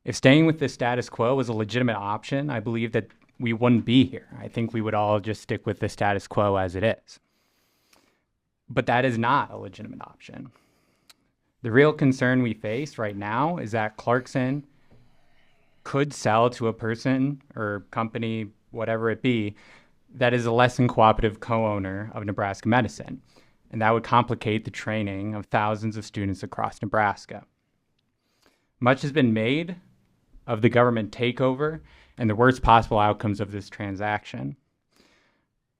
If staying with the status quo was a legitimate option, I believe that we wouldn't be here. I think we would all just stick with the status quo as it is. But that is not a legitimate option. The real concern we face right now is that Clarkson could sell to a person or company, whatever it be, that is a less than cooperative co-owner of Nebraska Medicine. And that would complicate the training of thousands of students across Nebraska. Much has been made of the government takeover and the worst possible outcomes of this transaction.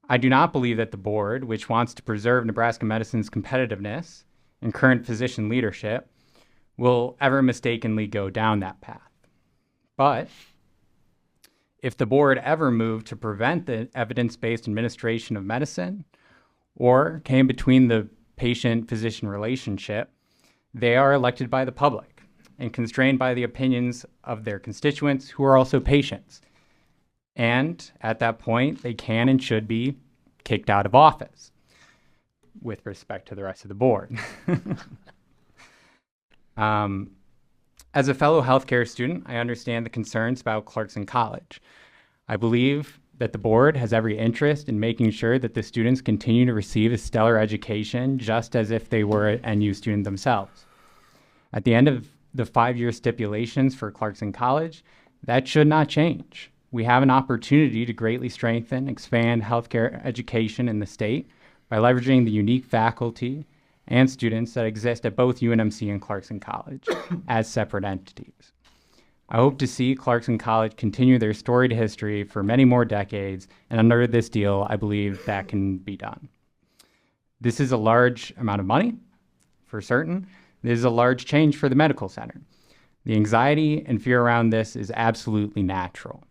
I do not believe that the board, which wants to preserve Nebraska Medicine's competitiveness and current physician leadership, will ever mistakenly go down that path. But if the board ever moved to prevent the evidence-based administration of medicine or came between the patient-physician relationship, they are elected by the public and constrained by the opinions of their constituents who are also patients. And at that point, they can and should be kicked out of office with respect to the rest of the board. As a fellow healthcare student, I understand the concerns about Clarkson College. I believe that the board has every interest in making sure that the students continue to receive a stellar education just as if they were an NU student themselves. At the end of the 5-year stipulations for Clarkson College, that should not change. We have an opportunity to greatly strengthen, expand healthcare education in the state by leveraging the unique faculty and students that exist at both UNMC and Clarkson College as separate entities. I hope to see Clarkson College continue their storied history for many more decades, and under this deal, I believe that can be done. This is a large amount of money, for certain. This is a large change for the medical center. The anxiety and fear around this is absolutely natural.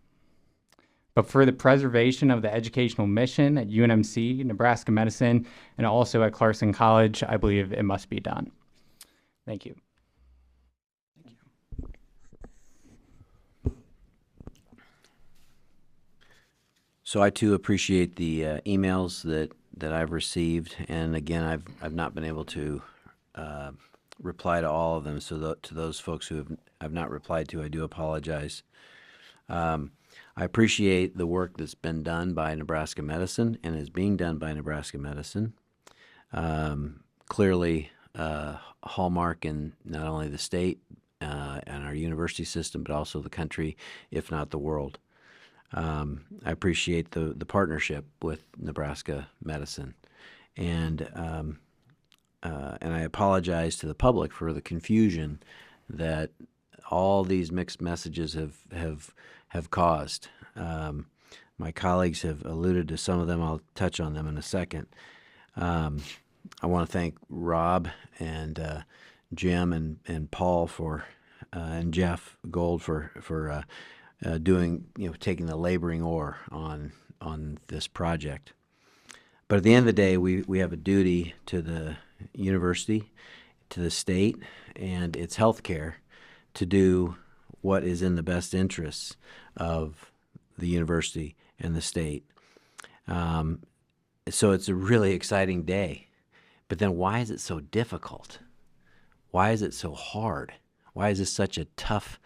But for the preservation of the educational mission at UNMC, Nebraska Medicine, and also at Clarkson College, I believe it must be done. Thank you. So I too appreciate the emails that I've received, and again, I've not been able to reply to all of them. So to those folks who I've not replied to, I do apologize. I appreciate the work that's been done by Nebraska Medicine and is being done by Nebraska Medicine. Clearly, a hallmark in not only the state and our university system, but also the country, if not the world. I appreciate the partnership with Nebraska Medicine, and I apologize to the public for the confusion that all these mixed messages have caused. My colleagues have alluded to some of them. I'll touch on them in a second. I want to thank Rob and Jim and Paul and Jeff Gold for doing, taking the laboring oar on this project. But at the end of the day, we have a duty to the university, to the state, and its healthcare to do what is in the best interests of the university and the state. So it's a really exciting day. But then why is it so difficult? Why is it so hard? Why is this such a tough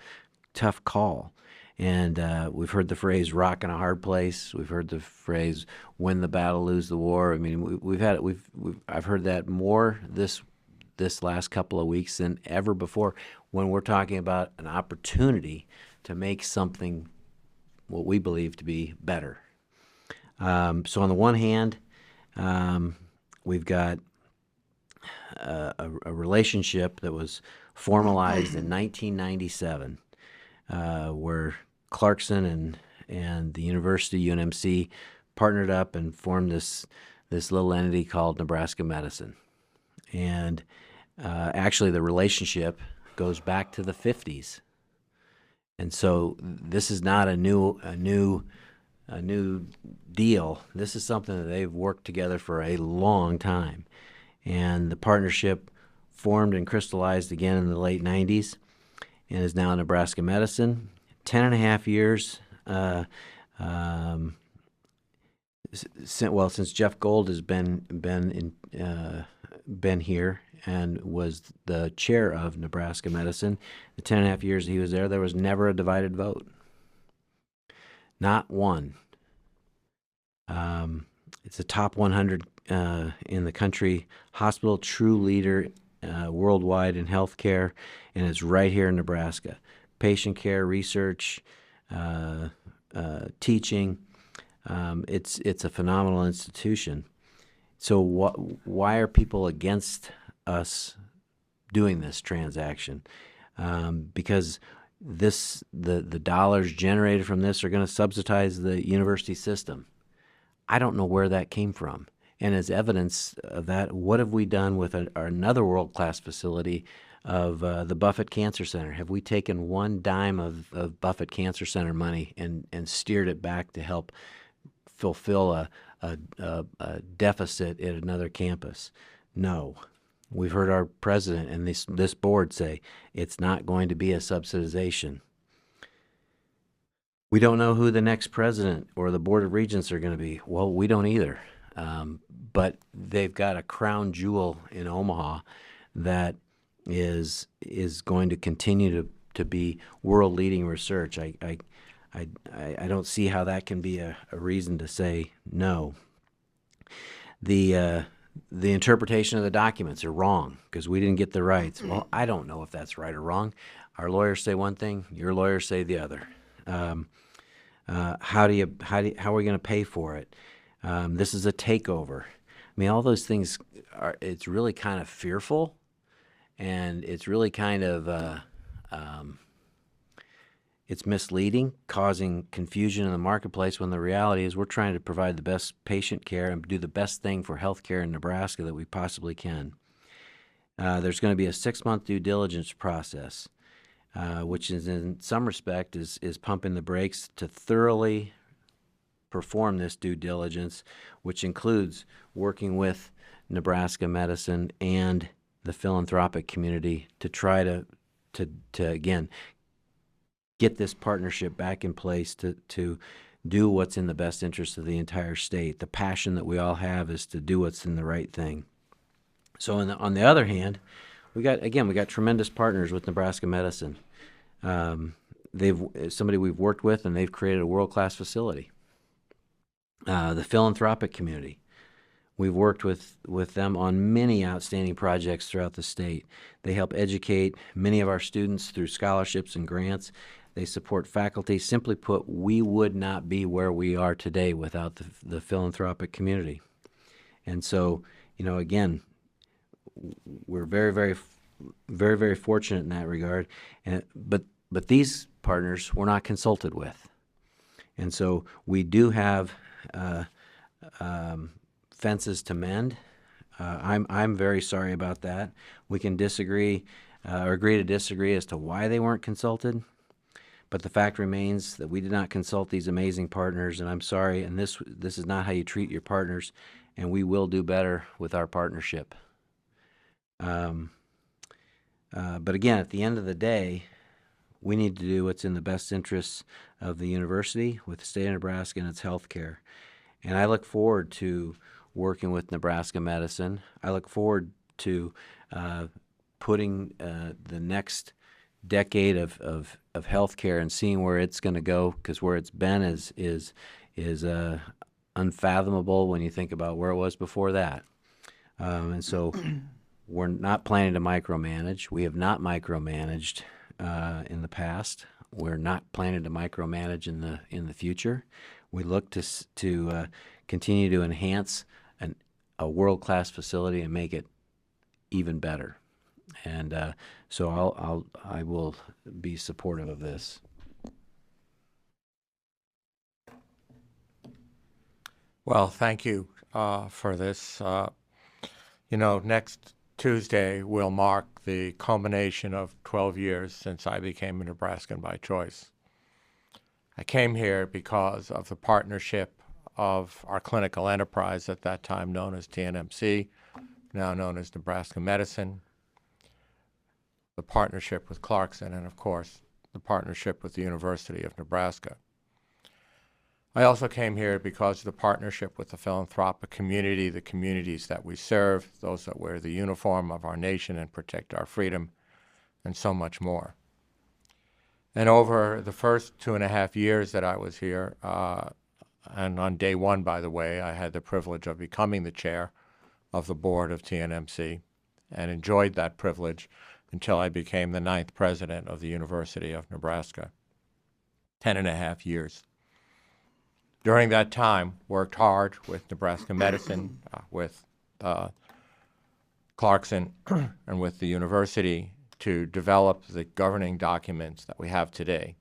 call? And we've heard the phrase "rock in a hard place." We've heard the phrase "win the battle, lose the war." I mean, I've heard that more this last couple of weeks than ever before when we're talking about an opportunity to make something what we believe to be better. So on the one hand, we've got a relationship that was formalized in 1997, where Clarkson and the university, UNMC, partnered up and formed this little entity called Nebraska Medicine. And actually, the relationship goes back to the 50s. And so this is not a new deal. This is something that they've worked together for a long time. And the partnership formed and crystallized again in the late 90s and is now Nebraska Medicine. 10.5 years since Jeff Gold has been here and was the chair of Nebraska Medicine. The 10.5 years he was there was never a divided vote. Not one. It's a top 100 in the country hospital, true leader worldwide in healthcare, and it's right here in Nebraska. Patient care, research, teaching. It's a phenomenal institution. So why are people against us doing this transaction? Because the dollars generated from this are going to subsidize the university system. I don't know where that came from. And as evidence of that, what have we done with another world-class facility of the Buffett Cancer Center? Have we taken one dime of Buffett Cancer Center money and steered it back to help fulfill a deficit at another campus? No. We've heard our president and this board say it's not going to be a subsidization. We don't know who the next president or the Board of Regents are going to be. Well, we don't either. But they've got a crown jewel in Omaha that is going to continue to be world-leading research. I don't see how that can be a reason to say no. The interpretation of the documents are wrong because we didn't get the rights. Well, I don't know if that's right or wrong. Our lawyers say one thing, your lawyers say the other. How are we going to pay for it? This is a takeover. I mean, all those things it's really kind of fearful, and it's really kind of it's misleading, causing confusion in the marketplace when the reality is we're trying to provide the best patient care and do the best thing for healthcare in Nebraska that we possibly can. There's going to be a 6-month due diligence process, which is in some respect is pumping the brakes to thoroughly perform this due diligence, which includes working with Nebraska Medicine and the philanthropic community to try to again get this partnership back in place to do what's in the best interest of the entire state. The passion that we all have is to do what's in the right thing. So on the other hand, we got tremendous partners with Nebraska Medicine. They've somebody we've worked with, and they've created a world-class facility. The philanthropic community, we've worked with them on many outstanding projects throughout the state. They help educate many of our students through scholarships and grants. They support faculty. Simply put, we would not be where we are today without the philanthropic community. And so, again, we're very, very, very, very fortunate in that regard. But these partners were not consulted with. And so we do have fences to mend. I'm very sorry about that. We can disagree or agree to disagree as to why they weren't consulted. But the fact remains that we did not consult these amazing partners, and I'm sorry, and this is not how you treat your partners, and we will do better with our partnership. But again, at the end of the day, we need to do what's in the best interests of the university, with the state of Nebraska and its health care. And I look forward to working with Nebraska Medicine. I look forward to putting the next decade of health care and seeing where it's going to go, because where it's been is unfathomable when you think about where it was before that. And so we're not planning to micromanage. We have not micromanaged in the past. We're not planning to micromanage in the future. We look to continue to enhance a world-class facility and make it even better. And so I will be supportive of this. Well, thank you for this. Next Tuesday will mark the culmination of 12 years since I became a Nebraskan by choice. I came here because of the partnership of our clinical enterprise, at that time known as TNMC, now known as Nebraska Medicine, the partnership with Clarkson, and of course, the partnership with the University of Nebraska. I also came here because of the partnership with the philanthropic community, the communities that we serve, those that wear the uniform of our nation and protect our freedom, and so much more. And over the first 2.5 years that I was here, and on day one, by the way, I had the privilege of becoming the chair of the board of TNMC and enjoyed that privilege until I became the 9th president of the University of Nebraska. 10.5 years. During that time, worked hard with Nebraska Medicine, with Clarkson, and with the university to develop the governing documents that we have today,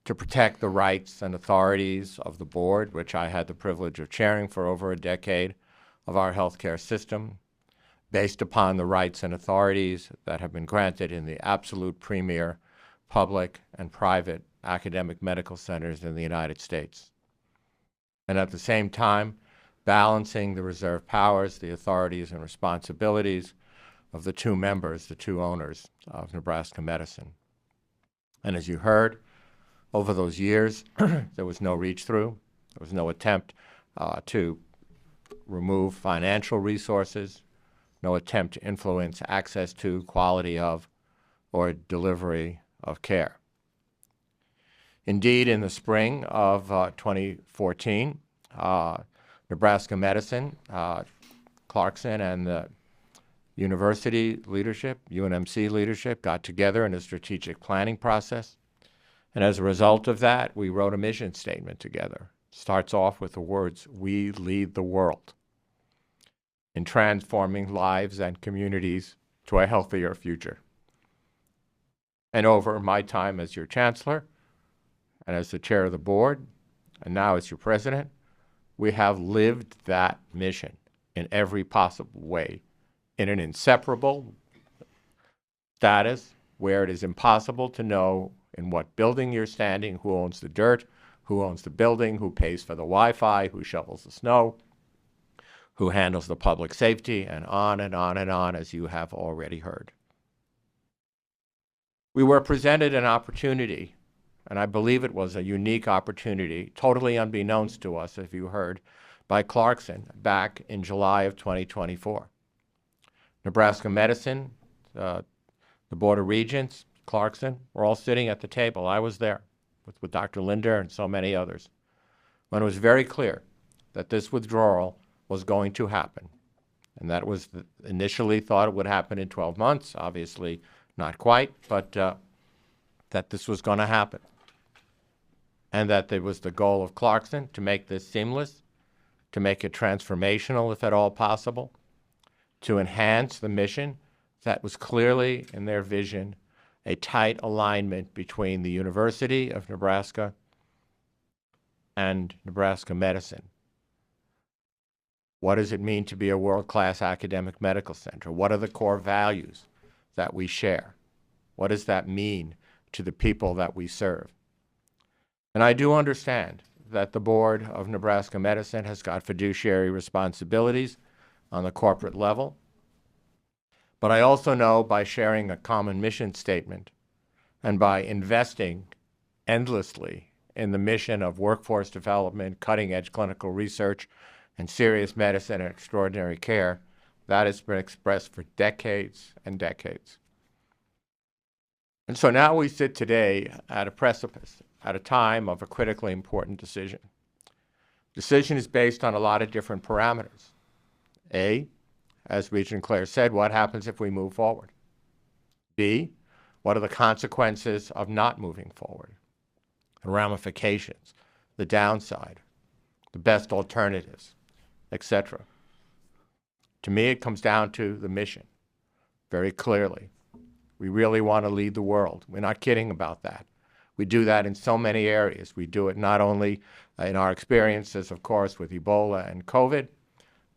to protect the rights and authorities of the board, which I had the privilege of chairing for over a decade, of our healthcare system, based upon the rights and authorities that have been granted in the absolute premier public and private academic medical centers in the United States. And at the same time, balancing the reserved powers, the authorities and responsibilities of the two members, the two owners of Nebraska Medicine. And as you heard, over those years, there was no reach-through. There was no attempt to remove financial resources, no attempt to influence access to, quality of, or delivery of care. Indeed, in the spring of 2014, Nebraska Medicine, Clarkson, and the university leadership, UNMC leadership, got together in a strategic planning process. And as a result of that, we wrote a mission statement together. It starts off with the words, "We lead the world in transforming lives and communities to a healthier future." And over my time as your chancellor, and as the chair of the board, and now as your president, we have lived that mission in every possible way, in an inseparable status where it is impossible to know in what building you're standing, who owns the dirt, who owns the building, who pays for the Wi-Fi, who shovels the snow, who handles the public safety, and on and on and on, as you have already heard. We were presented an opportunity, and I believe it was a unique opportunity, totally unbeknownst to us, as you heard, by Clarkson back in July of 2024. Nebraska Medicine, the Board of Regents, Clarkson, we're all sitting at the table. I was there with Dr. Linder and so many others, when it was very clear that this withdrawal was going to happen. And that was initially thought it would happen in 12 months, obviously not quite, but that this was going to happen. And that there was the goal of Clarkson to make this seamless, to make it transformational if at all possible, to enhance the mission that was clearly in their vision a tight alignment between the University of Nebraska and Nebraska Medicine. What does it mean to be a world-class academic medical center? What are the core values that we share? What does that mean to the people that we serve? And I do understand that the Board of Nebraska Medicine has got fiduciary responsibilities on the corporate level. But I also know by sharing a common mission statement and by investing endlessly in the mission of workforce development, cutting-edge clinical research, and serious medicine and extraordinary care, that has been expressed for decades and decades. And so now we sit today at a precipice, at a time of a critically important decision. Decision is based on a lot of different parameters. A, as Regent Clare said, what happens if we move forward? B, what are the consequences of not moving forward? The ramifications, the downside, the best alternatives, etc. To me, it comes down to the mission, very clearly. We really want to lead the world. We're not kidding about that. We do that in so many areas. We do it not only in our experiences, of course, with Ebola and COVID.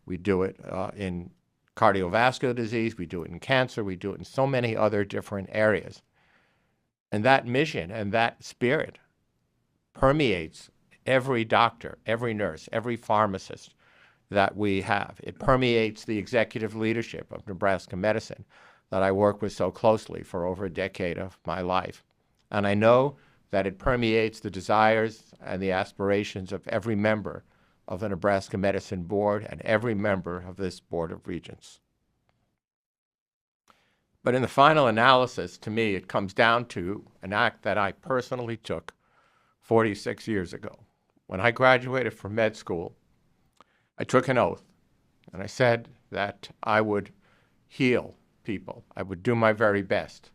We do it in cardiovascular disease. We do it in cancer. We do it in so many other different areas. And that mission and that spirit permeates every doctor, every nurse, every pharmacist that we have. It permeates the executive leadership of Nebraska Medicine that I work with so closely for over a decade of my life. And I know that it permeates the desires and the aspirations of every member of the Nebraska Medicine Board and every member of this Board of Regents. But in the final analysis, to me, it comes down to an act that I personally took 46 years ago. When I graduated from med school, I took an oath, and I said that I would heal people. I would do my very best.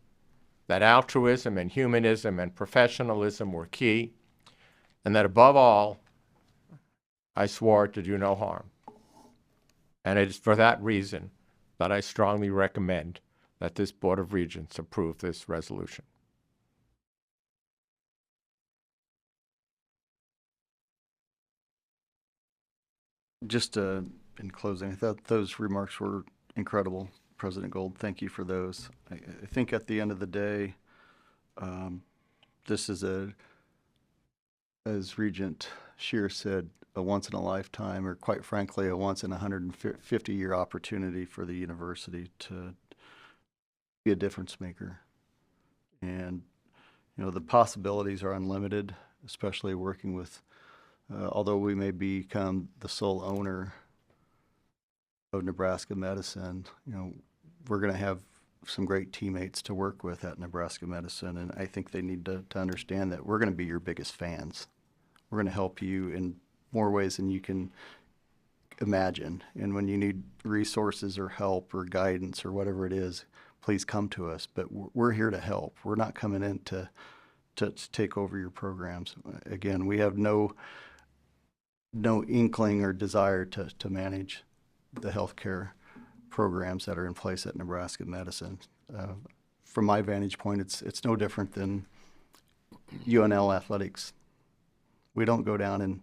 That altruism and humanism and professionalism were key, and that above all, I swore to do no harm. And it is for that reason that I strongly recommend that this Board of Regents approve this resolution. Just in closing, I thought those remarks were incredible, President Gold. Thank you for those. I think at the end of the day, this is as Regent Scheer said, a once-in-a-lifetime, or quite frankly, a once-in-150-year opportunity for the university to be a difference maker. And, you know, the possibilities are unlimited, especially working with, although we may become the sole owner of Nebraska Medicine, you know, we're going to have some great teammates to work with at Nebraska Medicine, and I think they need to understand that we're going to be your biggest fans. We're going to help you in more ways than you can imagine. And when you need resources or help or guidance or whatever it is, please come to us. But we're here to help. We're not coming in to take over your programs. Again, we have no inkling or desire to manage the healthcare programs that are in place at Nebraska Medicine. From my vantage point, it's no different than UNL athletics. We don't go down and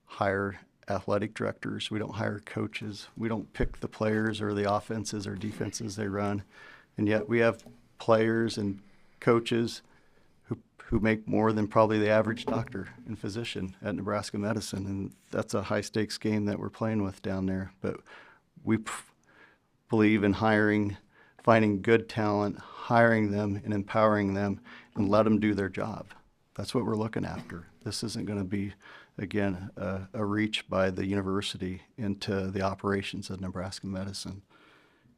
hire athletic directors. We don't hire coaches. We don't pick the players or the offenses or defenses they run. And yet we have players and coaches who make more than probably the average doctor and physician at Nebraska Medicine. And that's a high stakes game that we're playing with down there. But we believe in finding good talent, hiring them and empowering them, and let them do their job. That's what we're looking after. This isn't going to be, again, a reach by the university into the operations of Nebraska Medicine.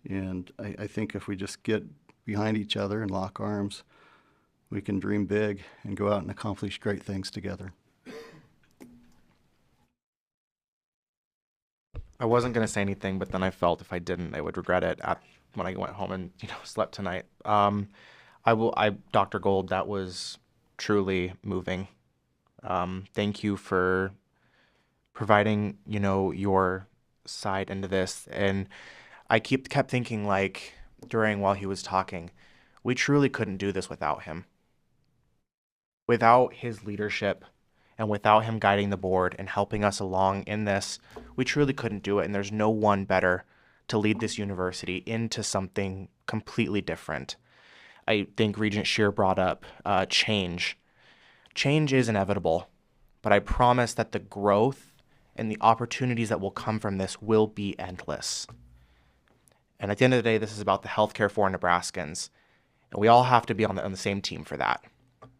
And I think if we just get behind each other and lock arms, we can dream big and go out and accomplish great things together. I wasn't going to say anything, but then I felt if I didn't, I would regret it when I went home and slept tonight. Dr. Gold, that was truly moving. Thank you for providing, your side into this. And I kept thinking, like, while he was talking, we truly couldn't do this without him. Without his leadership and without him guiding the board and helping us along in this, we truly couldn't do it. And there's no one better to lead this university into something completely different. I think Regent Scheer brought up change. Change is inevitable, but I promise that the growth and the opportunities that will come from this will be endless. And at the end of the day, this is about the healthcare for Nebraskans, and we all have to be on the same team for that.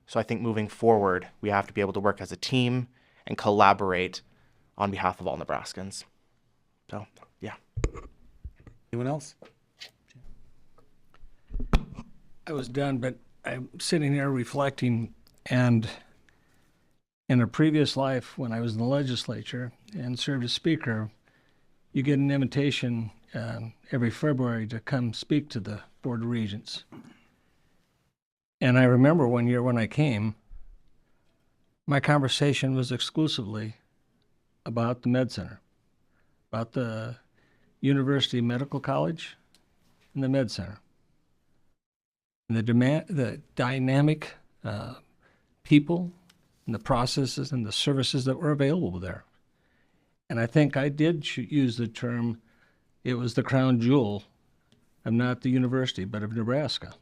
So I think moving forward, we have to be able to work as a team and collaborate on behalf of all Nebraskans. So, yeah. Anyone else? I was done, but I'm sitting here reflecting, and in a previous life when I was in the legislature and served as speaker, you get an invitation every February to come speak to the Board of Regents. And I remember one year when I came, my conversation was exclusively about the Med Center, about the University Medical College and the Med Center. And the dynamic people and the processes and the services that were available there. And I think I did use the term, it was the crown jewel of not the university, but of Nebraska.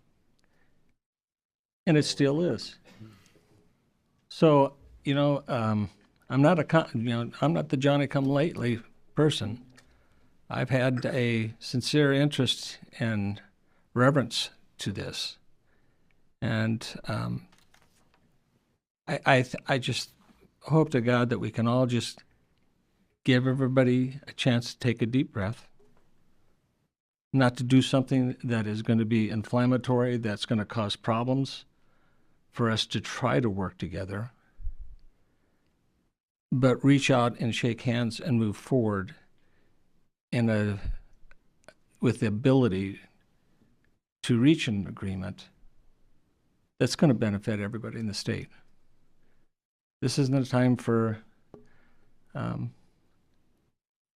And it still is. So, I'm not the Johnny-come-lately person. I've had a sincere interest and reverence to this. And I just hope to God that we can all just give everybody a chance to take a deep breath, not to do something that is going to be inflammatory, that's going to cause problems, for us to try to work together, but reach out and shake hands and move forward with the ability to reach an agreement that's going to benefit everybody in the state. This isn't a time for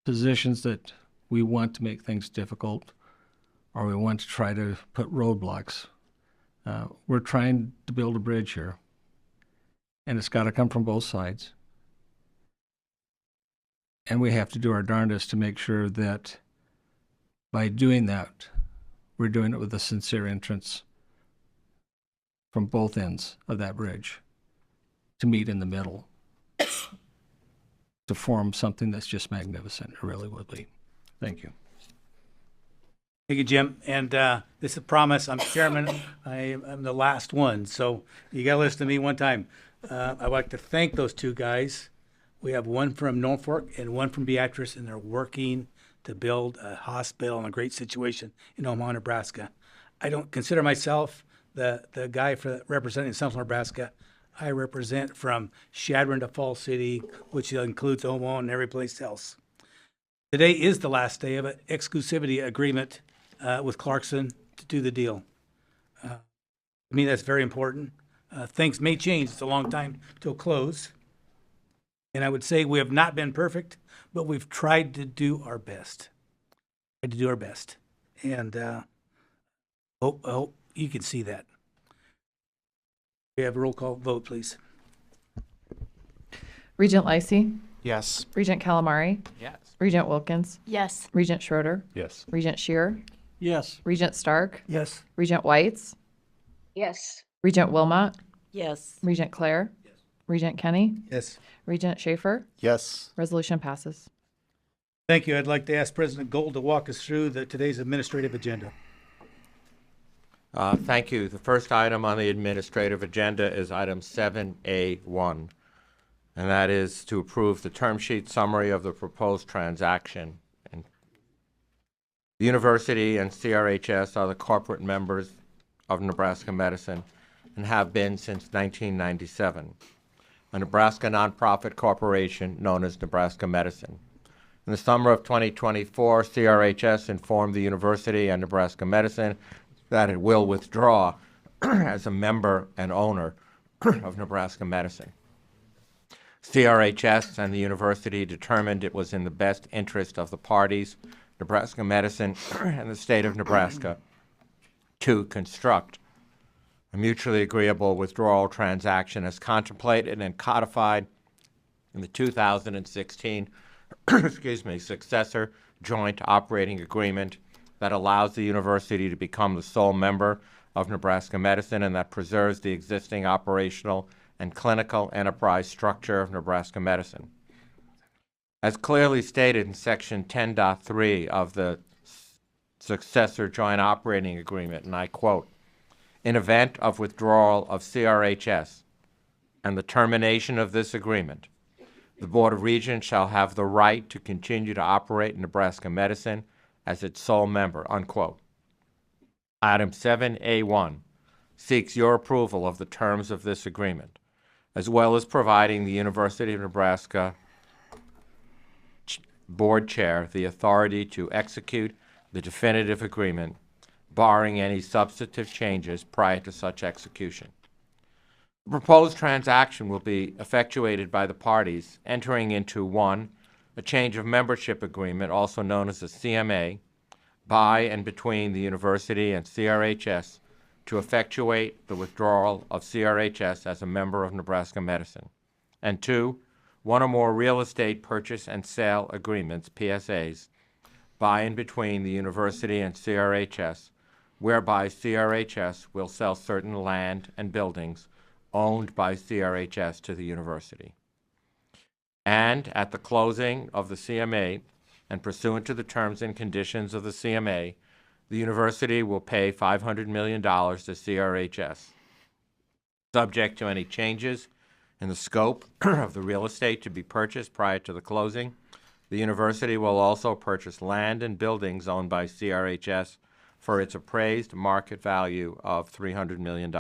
positions that we want to make things difficult or we want to try to put roadblocks. We're trying to build a bridge here, and it's got to come from both sides. And we have to do our darndest to make sure that by doing that, we're doing it with a sincere interest from both ends of that bridge to meet in the middle to form something that's just magnificent. It really would be. Thank you. Thank you, Jim. And this is a promise. I'm chairman. I am the last one. So you got to listen to me one time. I'd like to thank those two guys. We have one from Norfolk and one from Beatrice, and they're working to build a hospital in a great situation in Omaha, Nebraska. I don't consider myself the guy for representing Central Nebraska. I represent from Chadron to Fall City, which includes Omaha and every place else. Today is the last day of an exclusivity agreement with Clarkson to do the deal. To me, that's very important. Things may change. It's a long time till close. And I would say we have not been perfect, but we've tried to do our best. And hope you can see that. We have a roll call vote, please. Regent Lacey, Yes. Regent Calamari. Yes. Regent Wilkins. Yes. Regent Schroeder. Yes. Regent Shear. Yes. Regent Stark. Yes. Regent Whites. Yes. Regent Wilmot. Yes. Regent Clare. Regent Kenny. Yes. Regent Schaefer. Yes. Resolution passes. Thank you. I'd like to ask President Gold to walk us through today's administrative agenda. Thank you. The first item on the administrative agenda is item 7A1, and that is to approve the term sheet summary of the proposed transaction. And the university and CRHS are the corporate members of Nebraska Medicine and have been since 1997, a Nebraska nonprofit corporation known as Nebraska Medicine. In the summer of 2024, CRHS informed the university and Nebraska Medicine that it will withdraw as a member and owner of Nebraska Medicine. CRHS and the university determined it was in the best interest of the parties, Nebraska Medicine and the state of Nebraska, to construct a mutually agreeable withdrawal transaction as contemplated and codified in the 2016 successor joint operating agreement that allows the university to become the sole member of Nebraska Medicine and that preserves the existing operational and clinical enterprise structure of Nebraska Medicine. As clearly stated in Section 10.3 of the successor joint operating agreement, and I quote, "In event of withdrawal of CRHS and the termination of this agreement, the Board of Regents shall have the right to continue to operate Nebraska Medicine as its sole member," unquote. Item 7A1 seeks your approval of the terms of this agreement, as well as providing the University of Nebraska Board Chair the authority to execute the definitive agreement, barring any substantive changes prior to such execution. The proposed transaction will be effectuated by the parties entering into 1, a change of membership agreement, also known as a CMA, by and between the university and CRHS to effectuate the withdrawal of CRHS as a member of Nebraska Medicine, and 2, 1 or more real estate purchase and sale agreements, PSAs, by and between the university and CRHS, whereby CRHS will sell certain land and buildings owned by CRHS to the university. And at the closing of the CMA, and pursuant to the terms and conditions of the CMA, the university will pay $500 million to CRHS. Subject to any changes in the scope of the real estate to be purchased prior to the closing, the university will also purchase land and buildings owned by CRHS for its appraised market value of $300 million.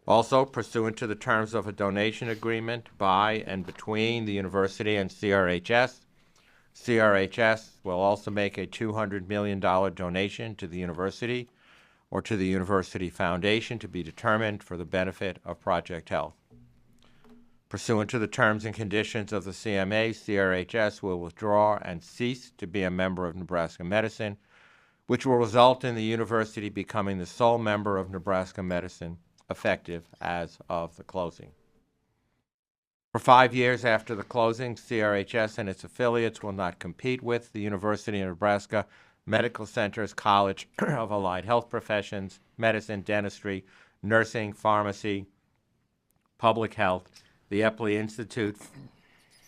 Also, pursuant to the terms of a donation agreement by and between the university and CRHS, CRHS will also make a $200 million donation to the university or to the University Foundation to be determined for the benefit of Project Health. Pursuant to the terms and conditions of the CMA, CRHS will withdraw and cease to be a member of Nebraska Medicine, which will result in the university becoming the sole member of Nebraska Medicine, effective as of the closing. For 5 years after the closing, CRHS and its affiliates will not compete with the University of Nebraska Medical Center's College of Allied Health Professions, Medicine, Dentistry, Nursing, Pharmacy, Public Health, the Epley Institute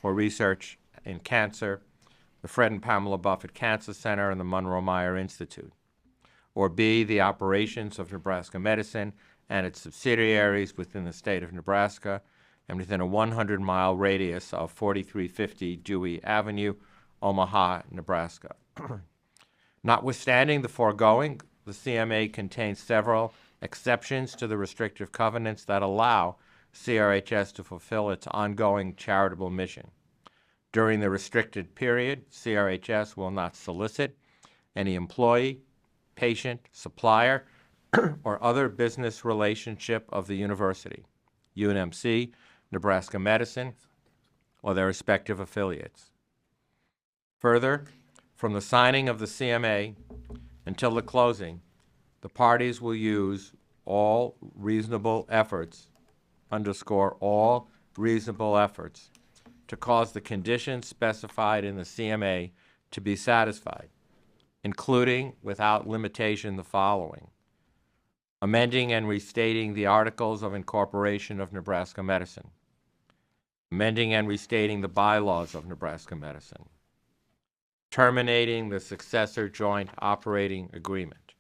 for Research in Cancer, the Fred and Pamela Buffett Cancer Center, and the Monroe Meyer Institute. Or B, the operations of Nebraska Medicine and its subsidiaries within the state of Nebraska and within a 100-mile radius of 4350 Dewey Avenue, Omaha, Nebraska. Notwithstanding the foregoing, the CMA contains several exceptions to the restrictive covenants that allow CRHS to fulfill its ongoing charitable mission. During the restricted period, CRHS will not solicit any employee, patient, supplier, or other business relationship of the university, UNMC, Nebraska Medicine, or their respective affiliates. Further, from the signing of the CMA until the closing, the parties will use all reasonable efforts, underscore all reasonable efforts to cause the conditions specified in the CMA to be satisfied, including, without limitation, the following: amending and restating the Articles of Incorporation of Nebraska Medicine, amending and restating the bylaws of Nebraska Medicine, terminating the successor joint operating agreement,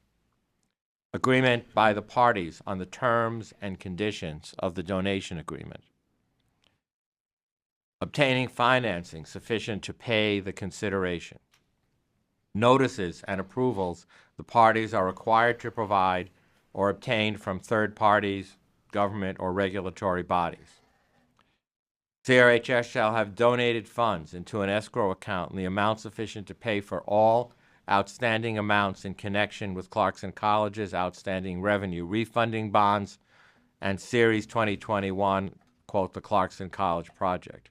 agreement by the parties on the terms and conditions of the donation agreement, obtaining financing sufficient to pay the consideration, notices and approvals the parties are required to provide or obtain from third parties, government, or regulatory bodies. CRHS shall have donated funds into an escrow account in the amount sufficient to pay for all outstanding amounts in connection with Clarkson College's outstanding revenue refunding bonds and Series 2021, quote, the Clarkson College project.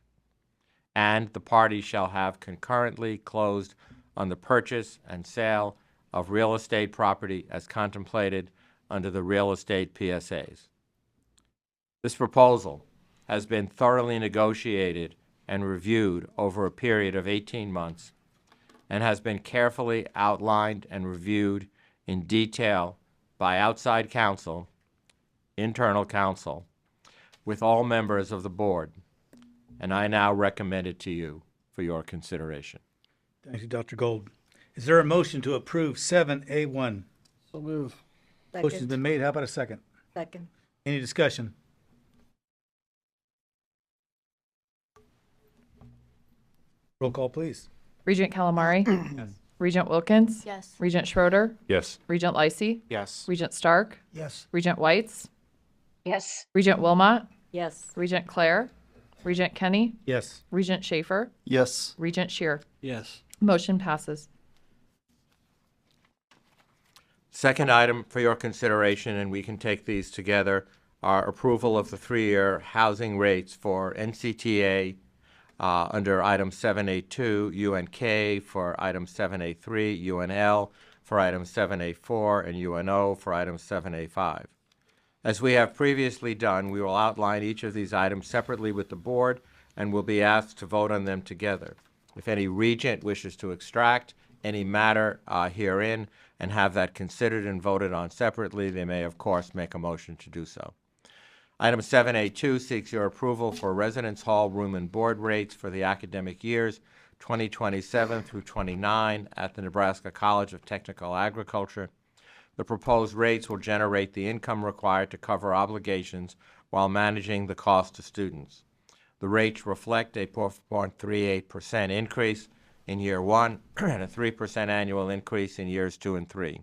And the parties shall have concurrently closed on the purchase and sale of real estate property as contemplated under the real estate PSAs. This proposal has been thoroughly negotiated and reviewed over a period of 18 months and has been carefully outlined and reviewed in detail by outside counsel, internal counsel, with all members of the board, and I now recommend it to you for your consideration. Thank you, Dr. Gold. Is there a motion to approve 7A1? So move. Motion's been made. How about a second? Second. Any discussion? Roll call, please. Regent Calamari. Yes. Regent Wilkins. Yes. Regent Schroeder. Yes. Regent Lacey. Yes. Regent Stark. Yes. Regent Whites. Yes. Regent Wilmot. Yes. Regent Clare. Regent Kenny. Yes. Regent Schaefer. Yes. Regent Shear. Yes. Motion passes. Second item for your consideration, and we can take these together, are approval of the 3-year housing rates for NCTA under item 7A2, UNK for item 7A3, UNL for item 7A4, and UNO for item 7A5. As we have previously done, we will outline each of these items separately with the board and will be asked to vote on them together. If any regent wishes to extract any matter herein and have that considered and voted on separately, they may, of course, make a motion to do so. Item 7A2 seeks your approval for residence hall room and board rates for the academic years 2027 through 29 at the Nebraska College of Technical Agriculture. The proposed rates will generate the income required to cover obligations while managing the cost to students. The rates reflect a 4.38% increase in year 1 and a 3% annual increase in years 2 and 3.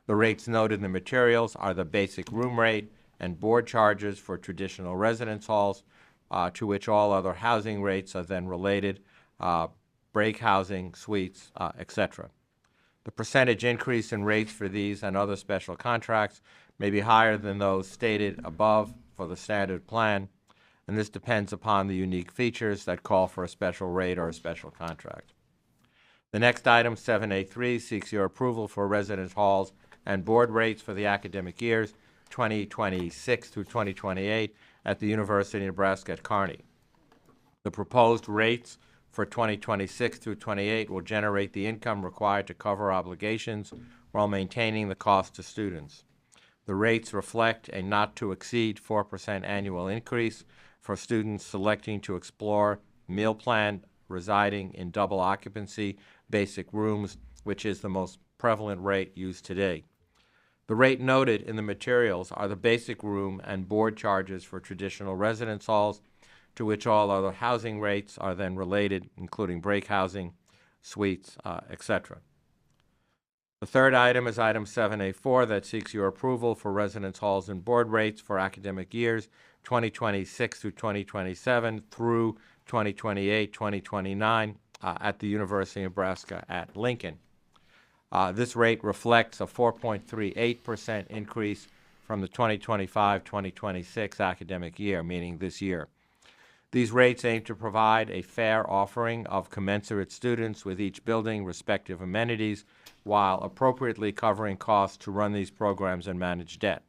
The rates noted in the materials are the basic room rate and board charges for traditional residence halls, to which all other housing rates are then related, break housing, suites, etc. The percentage increase in rates for these and other special contracts may be higher than those stated above for the standard plan, and this depends upon the unique features that call for a special rate or a special contract. The next item, 7A3, seeks your approval for residence halls and board rates for the academic years 2026 through 2028 at the University of Nebraska at Kearney. The proposed rates for 2026 through 28 will generate the income required to cover obligations while maintaining the cost to students. The rates reflect a not-to-exceed 4% annual increase for students selecting to explore meal plan residing in double occupancy basic rooms, which is the most prevalent rate used today. The rate noted in the materials are the basic room and board charges for traditional residence halls, to which all other housing rates are then related, including break housing, suites, etc. The third item is item 7A4 that seeks your approval for residence halls and board rates for academic years 2026 through 2027 through 2028, 2029 at the University of Nebraska at Lincoln. This rate reflects a 4.38% increase from the 2025-2026 academic year, meaning this year. These rates aim to provide a fair offering of commensurate students with each building respective amenities while appropriately covering costs to run these programs and manage debt.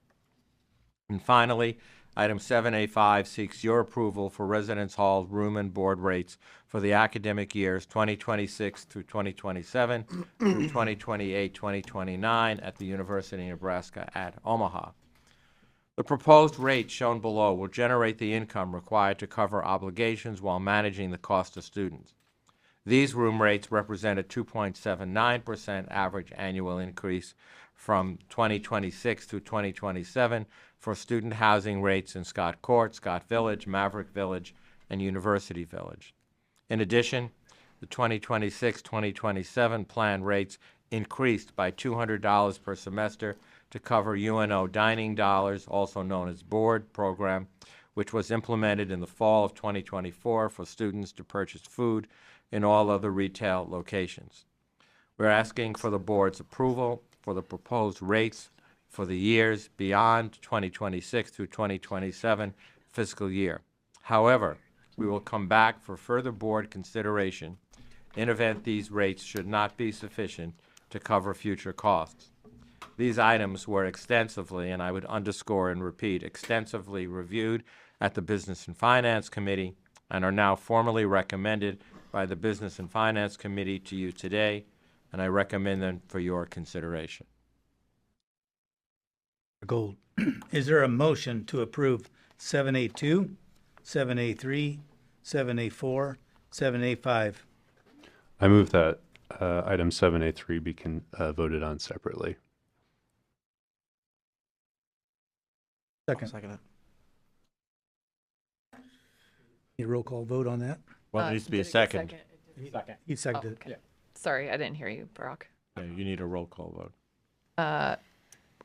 And finally, Item 7A5 seeks your approval for residence hall room and board rates for the academic years 2026 through 2027 through 2028-2029 at the University of Nebraska at Omaha. The proposed rate shown below will generate the income required to cover obligations while managing the cost of students. These room rates represent a 2.79% average annual increase from 2026 through 2027 for student housing rates in Scott Court, Scott Village, Maverick Village, and University Village. In addition, the 2026-2027 plan rates increased by $200 per semester to cover UNO dining dollars, also known as board program, which was implemented in the fall of 2024 for students to purchase food in all other retail locations. We're asking for the board's approval for the proposed rates for the years beyond 2026 through 2027 fiscal year. However, we will come back for further board consideration in event these rates should not be sufficient to cover future costs. These items were extensively, and I would underscore and repeat, extensively reviewed at the Business and Finance Committee and are now formally recommended by the Business and Finance Committee to you today, and I recommend them for your consideration. Gold. Is there a motion to approve 7A2, 7A3, 7A4, 7A5? I move that item 7A3 be voted on separately. Second. Second it. Need a roll call vote on that? Well, it needs to be a second. Second. He seconded it. Okay. Sorry, I didn't hear you, Barack. Yeah, you need a roll call vote.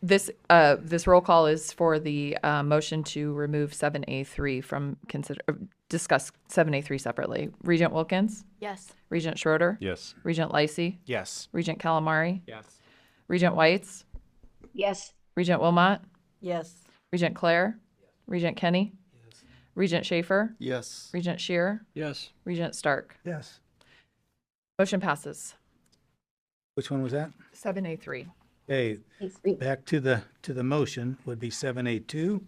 This roll call is for the motion to remove 7A3 from discuss 7A3 separately. Regent Wilkins? Yes. Regent Schroeder? Yes. Regent Lacey? Yes. Regent Calamari? Yes. Regent Whites? Yes. Regent Wilmot? Yes. Regent Clare? Regent Kenny? Regent Schaefer? Yes. Regent Shear? Yes. Regent Stark? Yes. Motion passes. Which one was that? 7A3. Okay, back to the motion would be 7A2,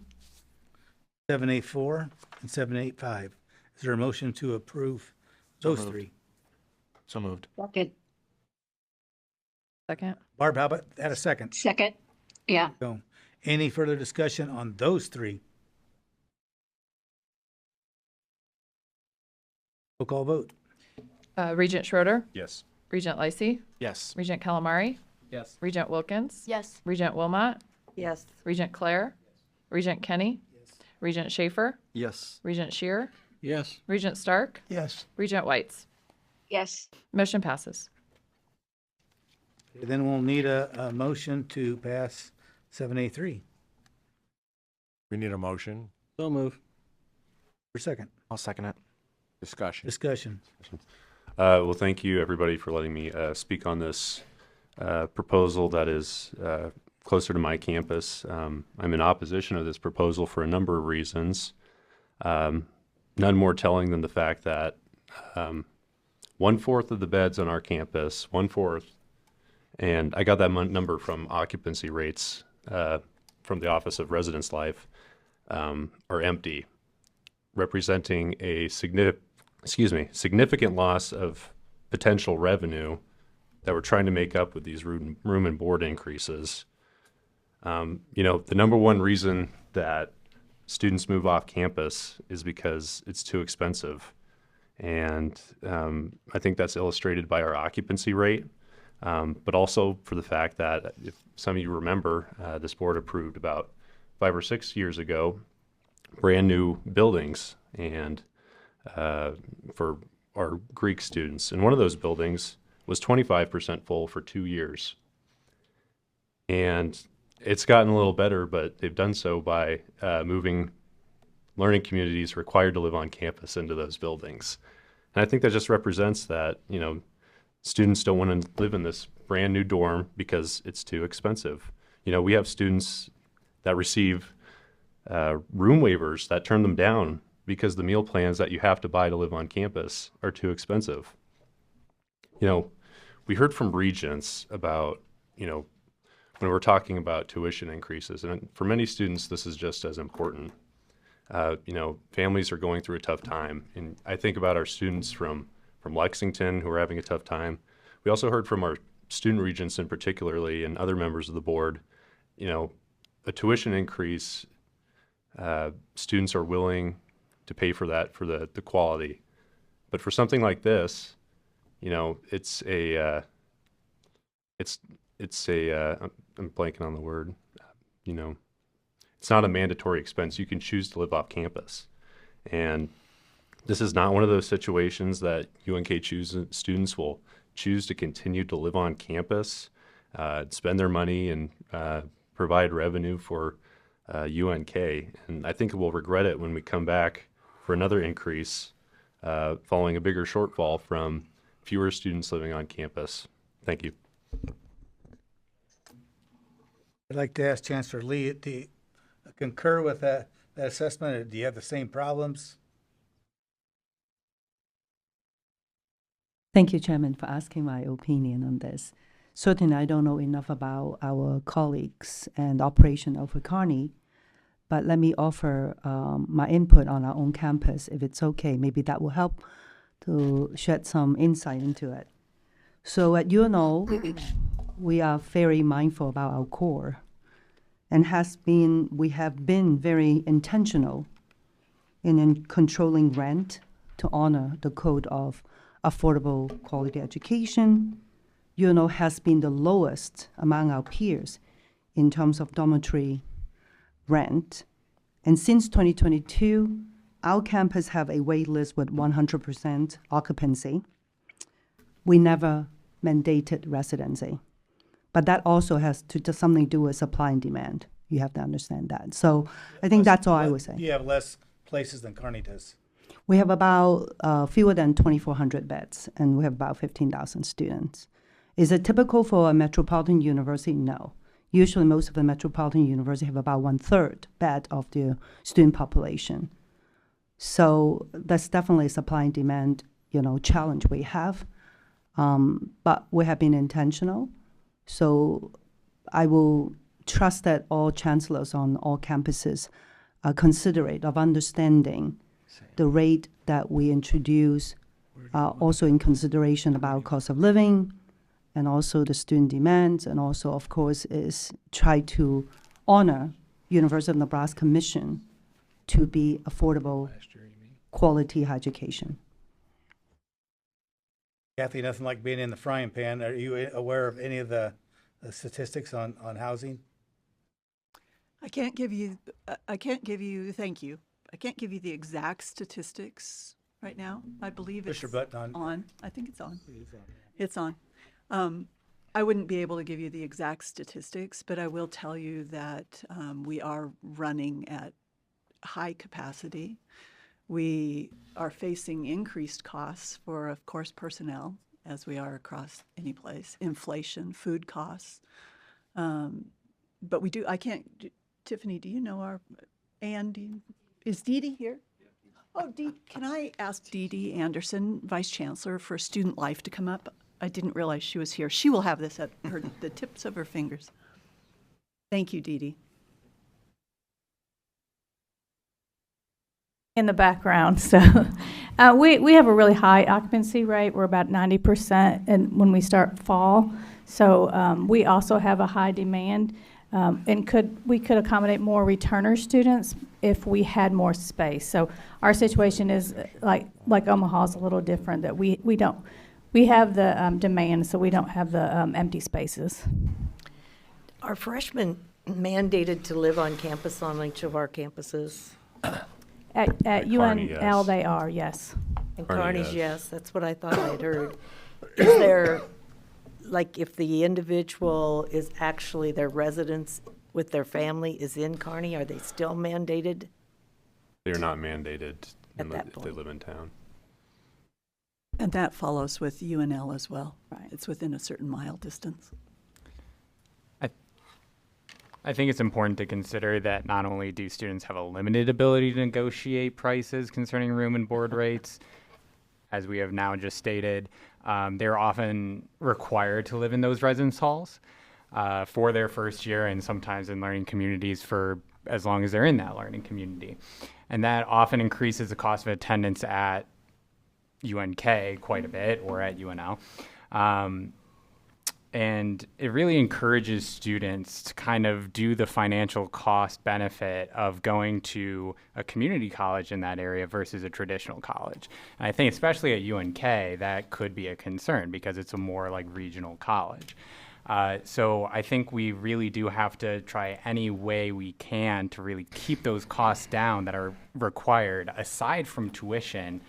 7A4, and 7A5. Is there a motion to approve those moved. three? So moved. Second. Second. Barb, how about that, a second? Second. Yeah. So, any further discussion on those three? Roll call vote. Regent Schroeder? Yes. Regent Lacey? Yes. Regent Calamari? Yes. Regent Wilkins? Yes. Regent Wilmot? Yes. Regent Clare? Regent Kenny? Regent Schaefer? Yes. Regent Shear? Yes. Regent Stark? Yes. Regent Whites? Yes. Motion passes. Okay, then we'll need a motion to pass 7A3. We need a motion. So move. For second. I'll second it. Discussion. Well, thank you, everybody, for letting me speak on this proposal that is closer to my campus. I'm in opposition to this proposal for a number of reasons. None more telling than the fact that 1/4 of the beds on our campus, 1/4, and I got that number from occupancy rates from the Office of Residence Life, are empty, representing a significant loss of potential revenue that we're trying to make up with these room and board increases. The number one reason that students move off campus is because it's too expensive. And I think that's illustrated by our occupancy rate, but also for the fact that, if some of you remember, this board approved about 5 or 6 years ago brand new buildings and for our Greek students. And one of those buildings was 25% full for 2 years. And it's gotten a little better, but they've done so by moving learning communities required to live on campus into those buildings. And I think that just represents that, students don't want to live in this brand new dorm because it's too expensive. We have students that receive room waivers that turn them down because the meal plans that you have to buy to live on campus are too expensive. We heard from Regents about, when we're talking about tuition increases, and for many students, this is just as important. Families are going through a tough time. And I think about our students from Lexington who are having a tough time. We also heard from our student regents in particularly and other members of the board, a tuition increase, students are willing to pay for that for the quality. But for something like this, it's a I'm blanking on the word, it's not a mandatory expense. You can choose to live off campus. And this is not one of those situations that UNK students will choose to continue to live on campus, spend their money and provide revenue for UNK. And I think we'll regret it when we come back for another increase following a bigger shortfall from fewer students living on campus. Thank you. I'd like to ask Chancellor Lee, do you concur with that assessment, or do you have the same problems? Thank you, Chairman, for asking my opinion on this. Certainly, I don't know enough about our colleagues and operation over Kearney, but let me offer my input on our own campus, if it's okay. Maybe that will help to shed some insight into it. So at UNO, we are very mindful about our core, and we have been very intentional in controlling rent to honor the code of affordable quality education. UNO has been the lowest among our peers in terms of dormitory rent. And since 2022, our campus have a wait list with 100% occupancy. We never mandated residency. But that also has to something to do with supply and demand. You have to understand that. So I think that's all I would say. You have less places than Kearney does. We have about fewer than 2,400 beds, and we have about 15,000 students. Is it typical for a metropolitan university? No. Usually most of the metropolitan universities have about 1/3 bed of the student population. So that's definitely a supply and demand, challenge we have. But we have been intentional. So I will trust that all chancellors on all campuses are considerate of understanding the rate that we introduce, also in consideration about cost of living, and also the student demands, and also, of course, is try to honor University of Nebraska mission to be affordable, quality higher education. Kathy, nothing like being in the frying pan. Are you aware of any of the statistics on housing? I can't give you, thank you. I can't give you the exact statistics right now. I believe Push your button on. I think it's on. It's on. I wouldn't be able to give you the exact statistics, but I will tell you that we are running at high capacity. We are facing increased costs for, of course, personnel, as we are across any place, inflation, food costs. But we do, Tiffany, do you know is Dee Dee here? Oh, can I ask Dee Dee Anderson, Vice Chancellor for Student Life, to come up? I didn't realize she was here. She will have this at the tips of her fingers. Thank you, Dee Dee. In the background, so we have a really high occupancy rate. We're about 90% and when we start fall. So we also have a high demand, and we could accommodate more returner students if we had more space. So our situation is like Omaha's a little different, that we have the demand, so we don't have the empty spaces. Are freshmen mandated to live on campus on each of our campuses? At Kearney, UNL, yes. they are, yes. And Kearney, Kearney's, yes. yes, that's what I thought I'd heard. Is there, like, if the individual is actually their residence with their family is in Kearney, are they still mandated? They're not mandated At that if they point. live in town. And that follows with UNL as well. Right. It's within a certain mile distance. I think it's important to consider that not only do students have a limited ability to negotiate prices concerning room and board rates, as we have now just stated, they're often required to live in those residence halls for their first year, and sometimes in learning communities for as long as they're in that learning community. And that often increases the cost of attendance at UNK quite a bit, or at UNL. And it really encourages students to kind of do the financial cost benefit of going to a community college in that area versus a traditional college. And I think especially at UNK, that could be a concern because it's a more like regional college. So I think we really do have to try any way we can to really keep those costs down that are required aside from tuition,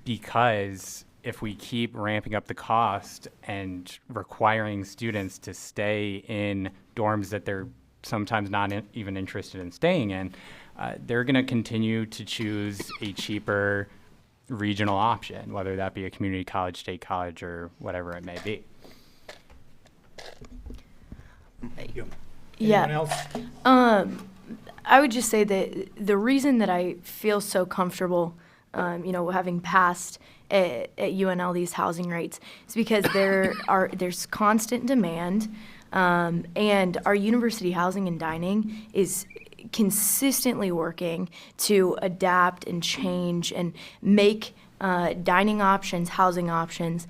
because if we keep ramping up the cost and requiring students to stay in dorms that they're sometimes not even interested in staying in, they're going to continue to choose a cheaper regional option, whether that be a community college, state college, or whatever it may be. Thank you. Yeah. Anyone else? I would just say that the reason that I feel so comfortable, having passed at UNL these housing rates is because there's constant demand, and our university housing and dining is consistently working to adapt and change and make dining options, housing options,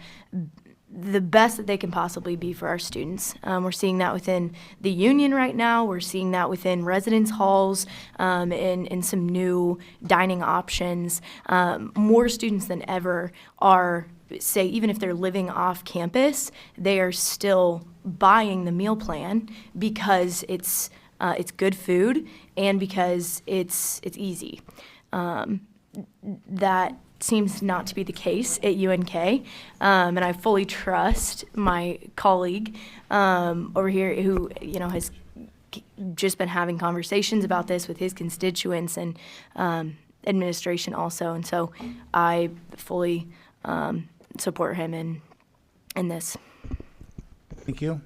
the best that they can possibly be for our students. We're seeing that within the union right now. We're seeing that within residence halls and some new dining options. More students than ever are, say, even if they're living off campus, they are still buying the meal plan because it's good food and because it's easy. That seems not to be the case at UNK, and I fully trust my colleague over here who has just been having conversations about this with his constituents and administration also, and so I fully support him in this. Thank you.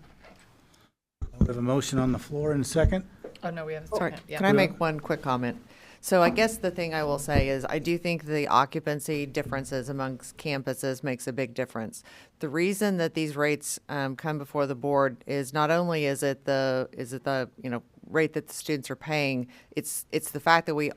We have a motion on the floor in a second. Oh, no, we have a Sorry, second. Yeah. can I make one quick comment? So I guess the thing I will say is I do think the occupancy differences amongst campuses makes a big difference. The reason that these rates come before the board is not only is it the rate that the students are paying, it's the fact that we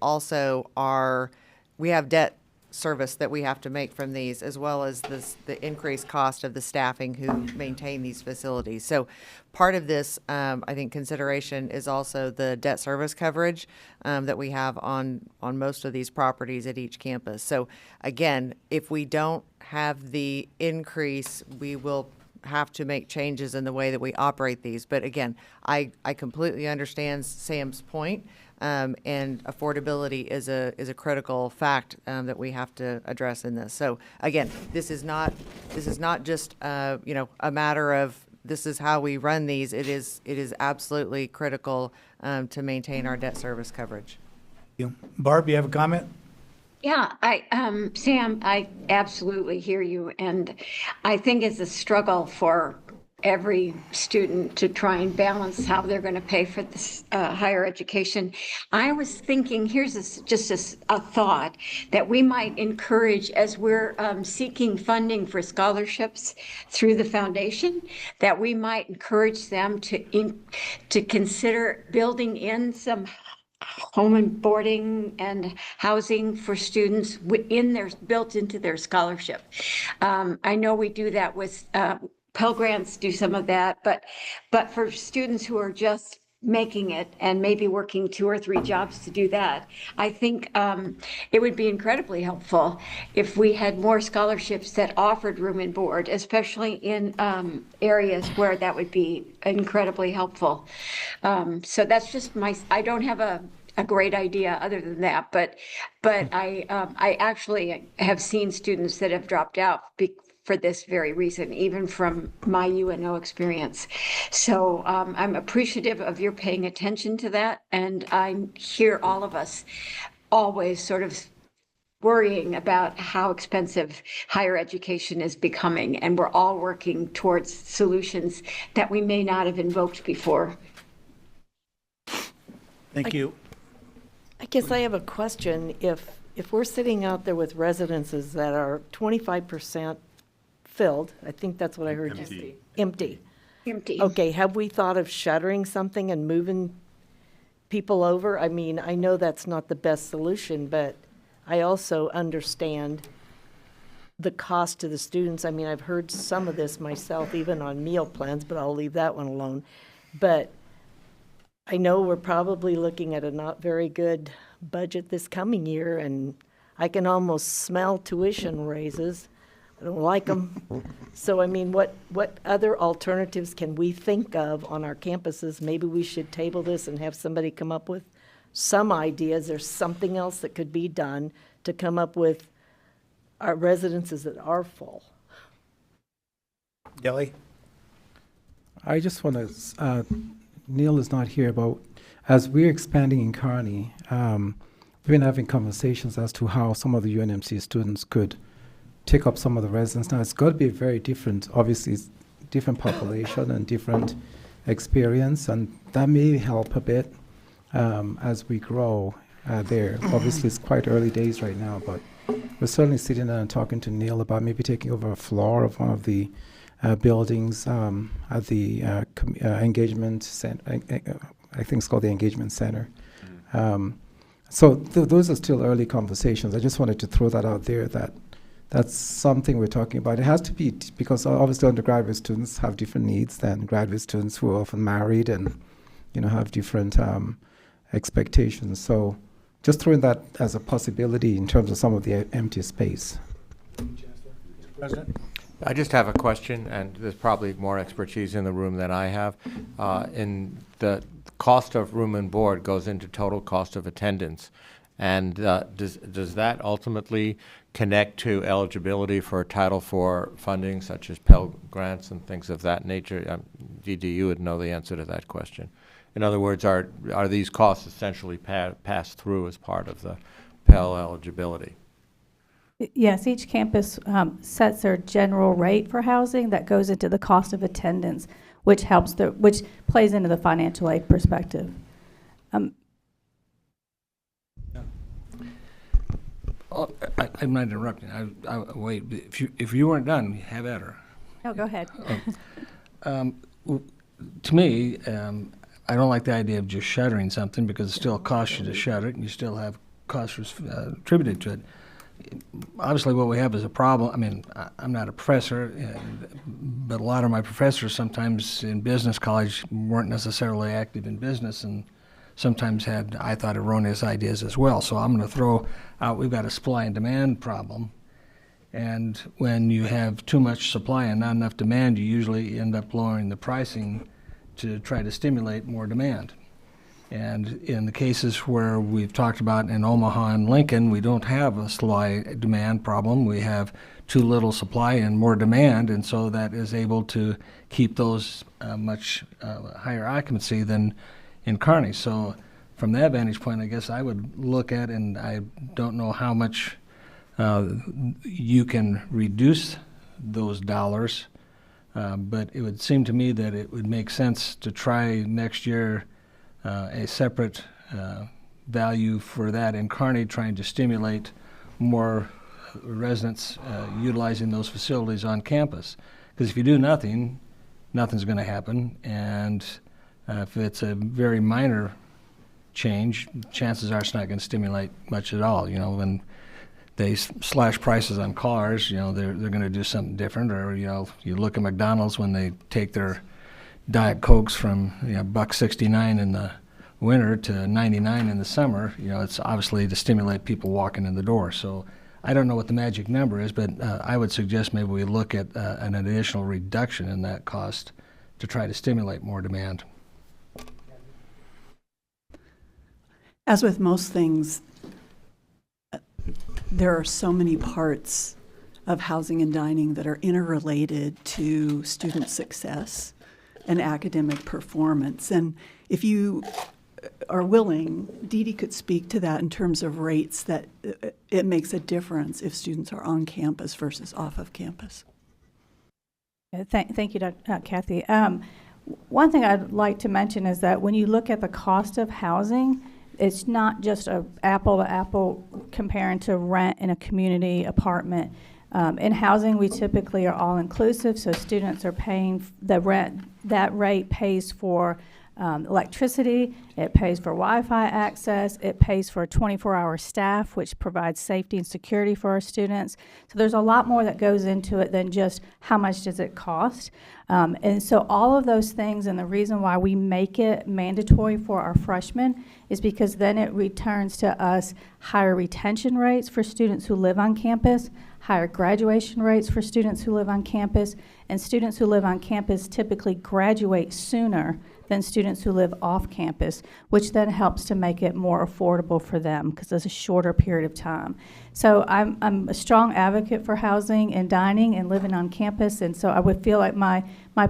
have debt service that we have to make from these, as well as the increased cost of the staffing who maintain these facilities. So part of this, I think, consideration is also the debt service coverage that we have on most of these properties at each campus. So again, if we don't have the increase, we will have to make changes in the way that we operate these. But again, I completely understand Sam's point. And affordability is a critical fact that we have to address in this. So again, this is not just a matter of this is how we run these. It is absolutely critical to maintain our debt service coverage. Thank you. Barb, you have a comment? Yeah, Sam, I absolutely hear you. And I think it's a struggle for every student to try and balance how they're going to pay for this higher education. I was thinking, here's just a thought that we might encourage as we're seeking funding for scholarships through the foundation, that we might encourage them to consider building in some home and boarding and housing for students built into their scholarship. I know we do that with Pell Grants, do some of that, but for students who are just making it and maybe working 2 or 3 jobs to do that, I think it would be incredibly helpful if we had more scholarships that offered room and board, especially in areas where that would be incredibly helpful. So that's just I don't have a great idea other than that, but I actually have seen students that have dropped out for this very reason, even from my UNO experience. So I'm appreciative of your paying attention to that. And I hear all of us always sort of worrying about how expensive higher education is becoming. And we're all working towards solutions that we may not have invoked before. Thank you. I guess I have a question. If we're sitting out there with residences that are 25% filled, I think that's what I heard you say. Empty. Empty. Okay, have we thought of shuttering something and moving people over. I mean, I know that's not the best solution, but I also understand the cost to the students. I mean, I've heard some of this myself, even on meal plans, but I'll leave that one alone. But I know we're probably looking at a not very good budget this coming year, and I can almost smell tuition raises. I don't like them. So, I mean, what other alternatives can we think of on our campuses? Maybe we should table this and have somebody come up with some ideas. There's something else that could be done to come up with our residences that are full. Kelly? I just want to, Neil is not here, but as we're expanding in Kearney, we've been having conversations as to how some of the UNMC students could take up some of the residents. Now, it's got to be very different, obviously, it's different population and different experience, and that may help a bit as we grow there. Obviously, it's quite early days right now, but we're certainly sitting down and talking to Neil about maybe taking over a floor of one of the buildings at the engagement center. I think it's called the Engagement Center. So those are still early conversations. I just wanted to throw that out there, that that's something we're talking about. It has to be, because obviously undergraduate students have different needs than graduate students who are often married and, have different expectations. So just throwing that as a possibility in terms of some of the empty space. President? I just have a question, and there's probably more expertise in the room than I have. In the cost of room and board goes into total cost of attendance. And does that ultimately connect to eligibility for Title IV funding, such as Pell Grants and things of that nature? DD, would know the answer to that question. In other words, are these costs essentially passed through as part of the Pell eligibility? Yes, each campus sets their general rate for housing that goes into the cost of attendance, which plays into the financial aid perspective. I'm not interrupting. Wait, if you weren't done, have at her. No, go ahead. To me, I don't like the idea of just shuttering something, because it still costs you to shutter it, and you still have costs attributed to it. Obviously, what we have is a problem. I mean, I'm not a professor, but a lot of my professors sometimes in business college weren't necessarily active in business, and sometimes had, I thought, erroneous ideas as well. So I'm going to throw out, we've got a supply and demand problem. And when you have too much supply and not enough demand, you usually end up lowering the pricing to try to stimulate more demand. And in the cases where we've talked about in Omaha and Lincoln, we don't have a supply-demand problem. We have too little supply and more demand, and so that is able to keep those much higher occupancy than in Kearney. So from that vantage point, I guess I would look at, and I don't know how much you can reduce those dollars, but it would seem to me that it would make sense to try next year a separate value for that in Kearney, trying to stimulate more residents utilizing those facilities on campus. Because if you do nothing, nothing's going to happen, and if it's a very minor change, chances are it's not going to stimulate much at all. When they slash prices on cars, they're going to do something different. Or you look at McDonald's when they take their Diet Cokes from $1.69 in the winter to 99 in the summer. It's obviously to stimulate people walking in the door. So I don't know what the magic number is, but I would suggest maybe we look at an additional reduction in that cost to try to stimulate more demand. As with most things, there are so many parts of housing and dining that are interrelated to student success and academic performance. And if you are willing, Dee Dee could speak to that in terms of rates, that it makes a difference if students are on campus versus off of campus. Thank you, Kathy. One thing I'd like to mention is that when you look at the cost of housing, it's not just a apple-to-apple comparing to rent in a community apartment. In housing, we typically are all-inclusive, so students are paying the rent. That rate pays for electricity, it pays for Wi-Fi access, it pays for 24-hour staff, which provides safety and security for our students. So there's a lot more that goes into it than just how much does it cost. And so all of those things, and the reason why we make it mandatory for our freshmen is because then it returns to us higher retention rates for students who live on campus, higher graduation rates for students who live on campus, and students who live on campus typically graduate sooner than students who live off campus, which then helps to make it more affordable for them because it's a shorter period of time. So I'm a strong advocate for housing and dining and living on campus, and so I would feel like my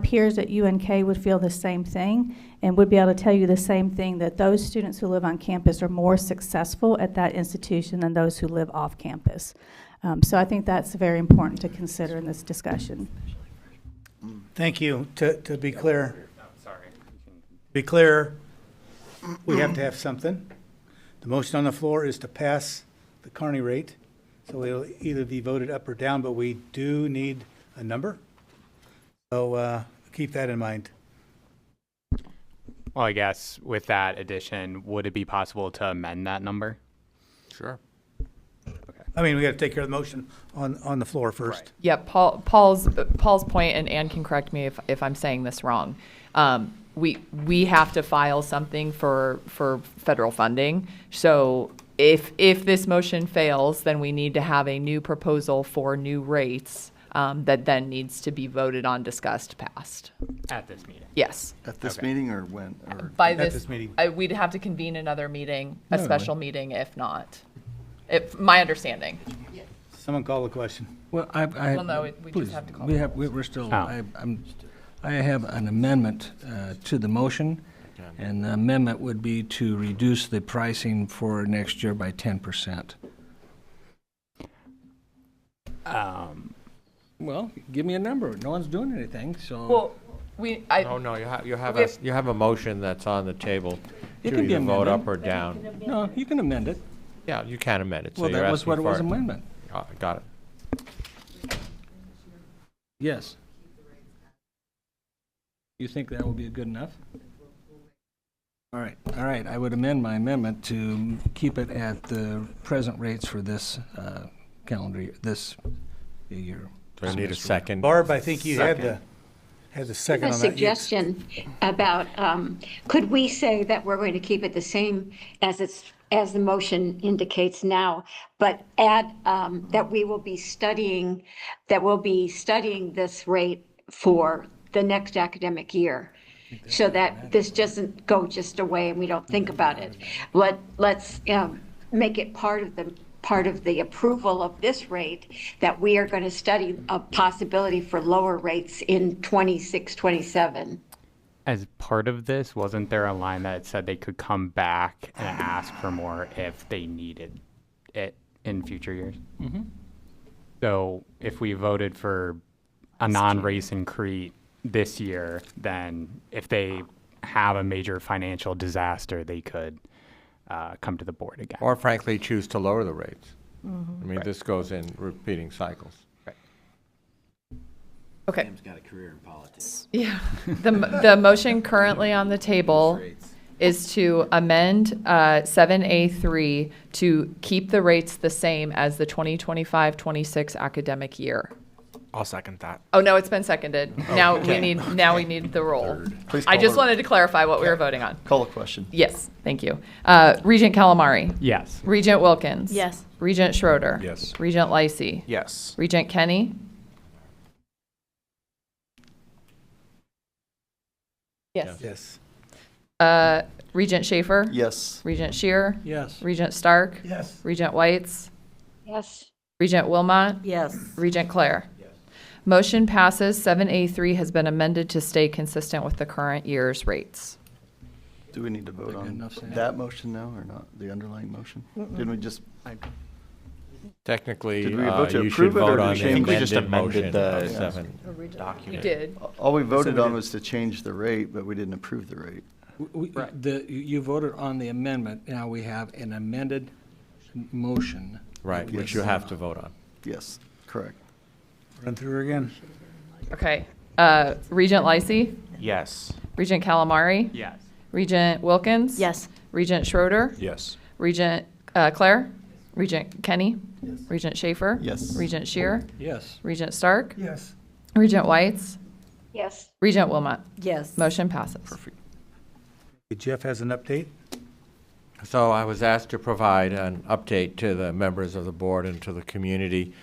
peers at UNK would feel the same thing and would be able to tell you the same thing, that those students who live on campus are more successful at that institution than those who live off campus. So I think that's very important to consider in this discussion. Thank you. To be clear, we have to have something. The motion on the floor is to pass the Kearney rate. So it'll either be voted up or down, but we do need a number. So keep that in mind. Well, I guess with that addition, would it be possible to amend that number? Sure. I mean, we got to take care of the motion on the floor first. Right. Yeah, Paul's point, and Ann can correct me if I'm saying this wrong. We have to file something for federal funding. So if this motion fails, then we need to have a new proposal for new rates that then needs to be voted on, discussed, passed. At this meeting? Yes. At this Okay. meeting or when? Or By At this meeting. we'd have to convene another meeting, a No, special meeting, if not. My understanding. Someone call the question. Well, Well, no, we just please, have to call we the have, we're still, Oh. I have an amendment to the motion, and the amendment would be to reduce the pricing for next year by 10%. Well, give me a number. No one's doing anything, so. Well, No, you have a motion that's on the table It to can be either vote amended. up or down. No, you can amend it. Yeah, you can amend it. So Well, you're that was asking what it for was, amendment. Got it. Yes. You think that will be good enough? All right, I would amend my amendment to keep it at the present rates for this calendar year, this year. Do I need a second? Barb, I think you had the second A on that. suggestion about, could we say that we're going to keep it the same as the motion indicates now, but add that we'll be studying this rate for the next academic year, so that this doesn't go just away and we don't think about it. Let's make it part of the approval of this rate, that we are going to study a possibility for lower rates in 26, 27. As part of this, wasn't there a line that said they could come back and ask for more if they needed it in future years? Mm-hmm. So if we voted for a non-race increase this year, then if they have a major financial disaster, they could come to the board again. Or frankly, choose to lower the rates. Mm-hmm. I mean, this goes in repeating cycles. Okay. Sam's got a career in politics. Yeah. The motion currently on the table is to amend 7A3 to keep the rates the same as the 2025-26 academic year. I'll second that. Oh, no, it's been seconded. Now we need the roll. Please I call just the- wanted to clarify what we were voting on. Call the question. Yes, thank you. Regent Calamari. Yes. Regent Wilkins. Yes. Regent Schroeder. Yes. Regent Lacey. Yes. Regent Kenny. Yes. Yes. Regent Schaefer. Yes. Regent Shear. Yes. Regent Stark. Yes. Regent Whites. Yes. Regent Wilmot. Yes. Regent Clare. Motion passes. 7A3 has been amended to stay consistent with the current year's rates. Do we need to vote Good on enough, Sam. that motion now or not? The underlying motion? Didn't we just? Technically, Did we vote to you should approve it, or vote did on we the change- I think we just amended motion amended of the- 7. You Document. did. All we voted we on did- was to change the rate, but we didn't approve the rate. You voted on the amendment, now we have an amended motion. Right, which you have to vote on. Yes, correct. Run through her again. Okay. Regent Lacey. Yes. Regent Calamari. Yes. Regent Wilkins? Yes. Regent Schroeder? Yes. Regent Claire? Regent Kenny? Regent Schaefer? Yes. Regent Shear? Yes. Regent Stark? Yes. Regent Whites? Yes. Regent Wilmot? Yes. Motion passes. Jeff has an update. So I was asked to provide an update to the members of the board and to the community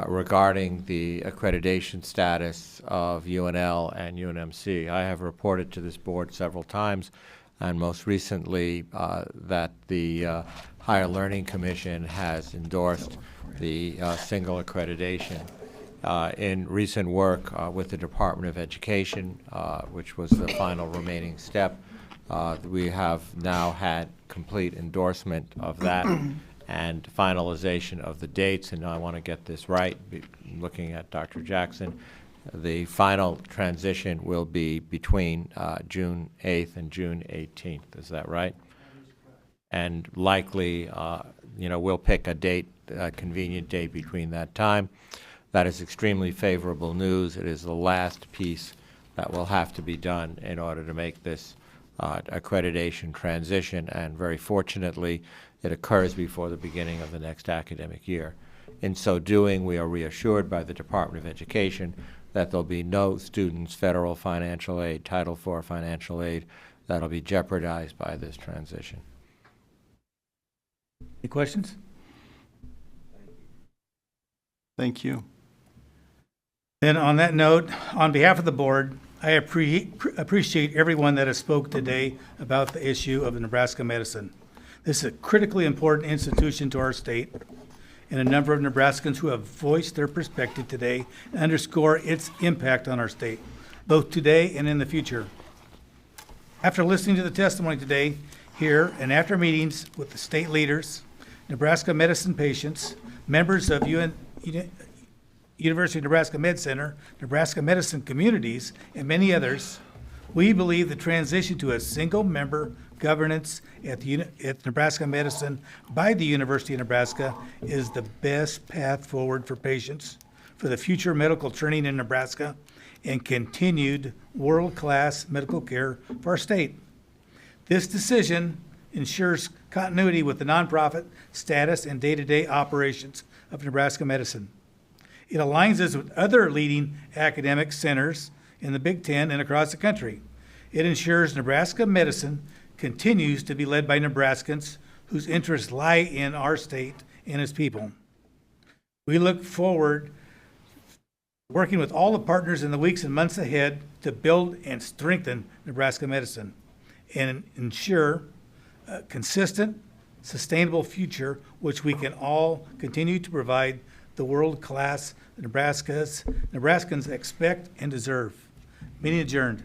regarding the accreditation status of UNL and UNMC. I have reported to this board several times, and most recently that the Higher Learning Commission has endorsed the single accreditation. In recent work with the Department of Education, which was the final remaining step, we have now had complete endorsement of that and finalization of the dates, and I want to get this right, looking at Dr. Jackson. The final transition will be between June 8th and June 18th. Is that right? And likely, we'll pick a date, a convenient date between that time. That is extremely favorable news. It is the last piece that will have to be done in order to make this accreditation transition, and very fortunately, it occurs before the beginning of the next academic year. In so doing, we are reassured by the Department of Education that there'll be no students' federal financial aid, Title IV financial aid, that'll be jeopardized by this transition. Any questions? Thank you. Then on that note, on behalf of the board, I appreciate everyone that has spoke today about the issue of Nebraska medicine. This is a critically important institution to our state, and a number of Nebraskans who have voiced their perspective today underscore its impact on our state, both today and in the future. After listening to the testimony today, here, and after meetings with the state leaders, Nebraska medicine patients, members of University of Nebraska Med Center, Nebraska medicine communities, and many others, we believe the transition to a single-member governance at Nebraska Medicine by the University of Nebraska is the best path forward for patients, for the future medical training in Nebraska, and continued world-class medical care for our state. This decision ensures continuity with the nonprofit status and day-to-day operations of Nebraska Medicine. It aligns us with other leading academic centers in the Big Ten and across the country. It ensures Nebraska medicine continues to be led by Nebraskans whose interests lie in our state and its people. We look forward working with all the partners in the weeks and months ahead to build and strengthen Nebraska medicine and ensure a consistent, sustainable future which we can all continue to provide the world-class Nebraskans expect and deserve. Meeting adjourned.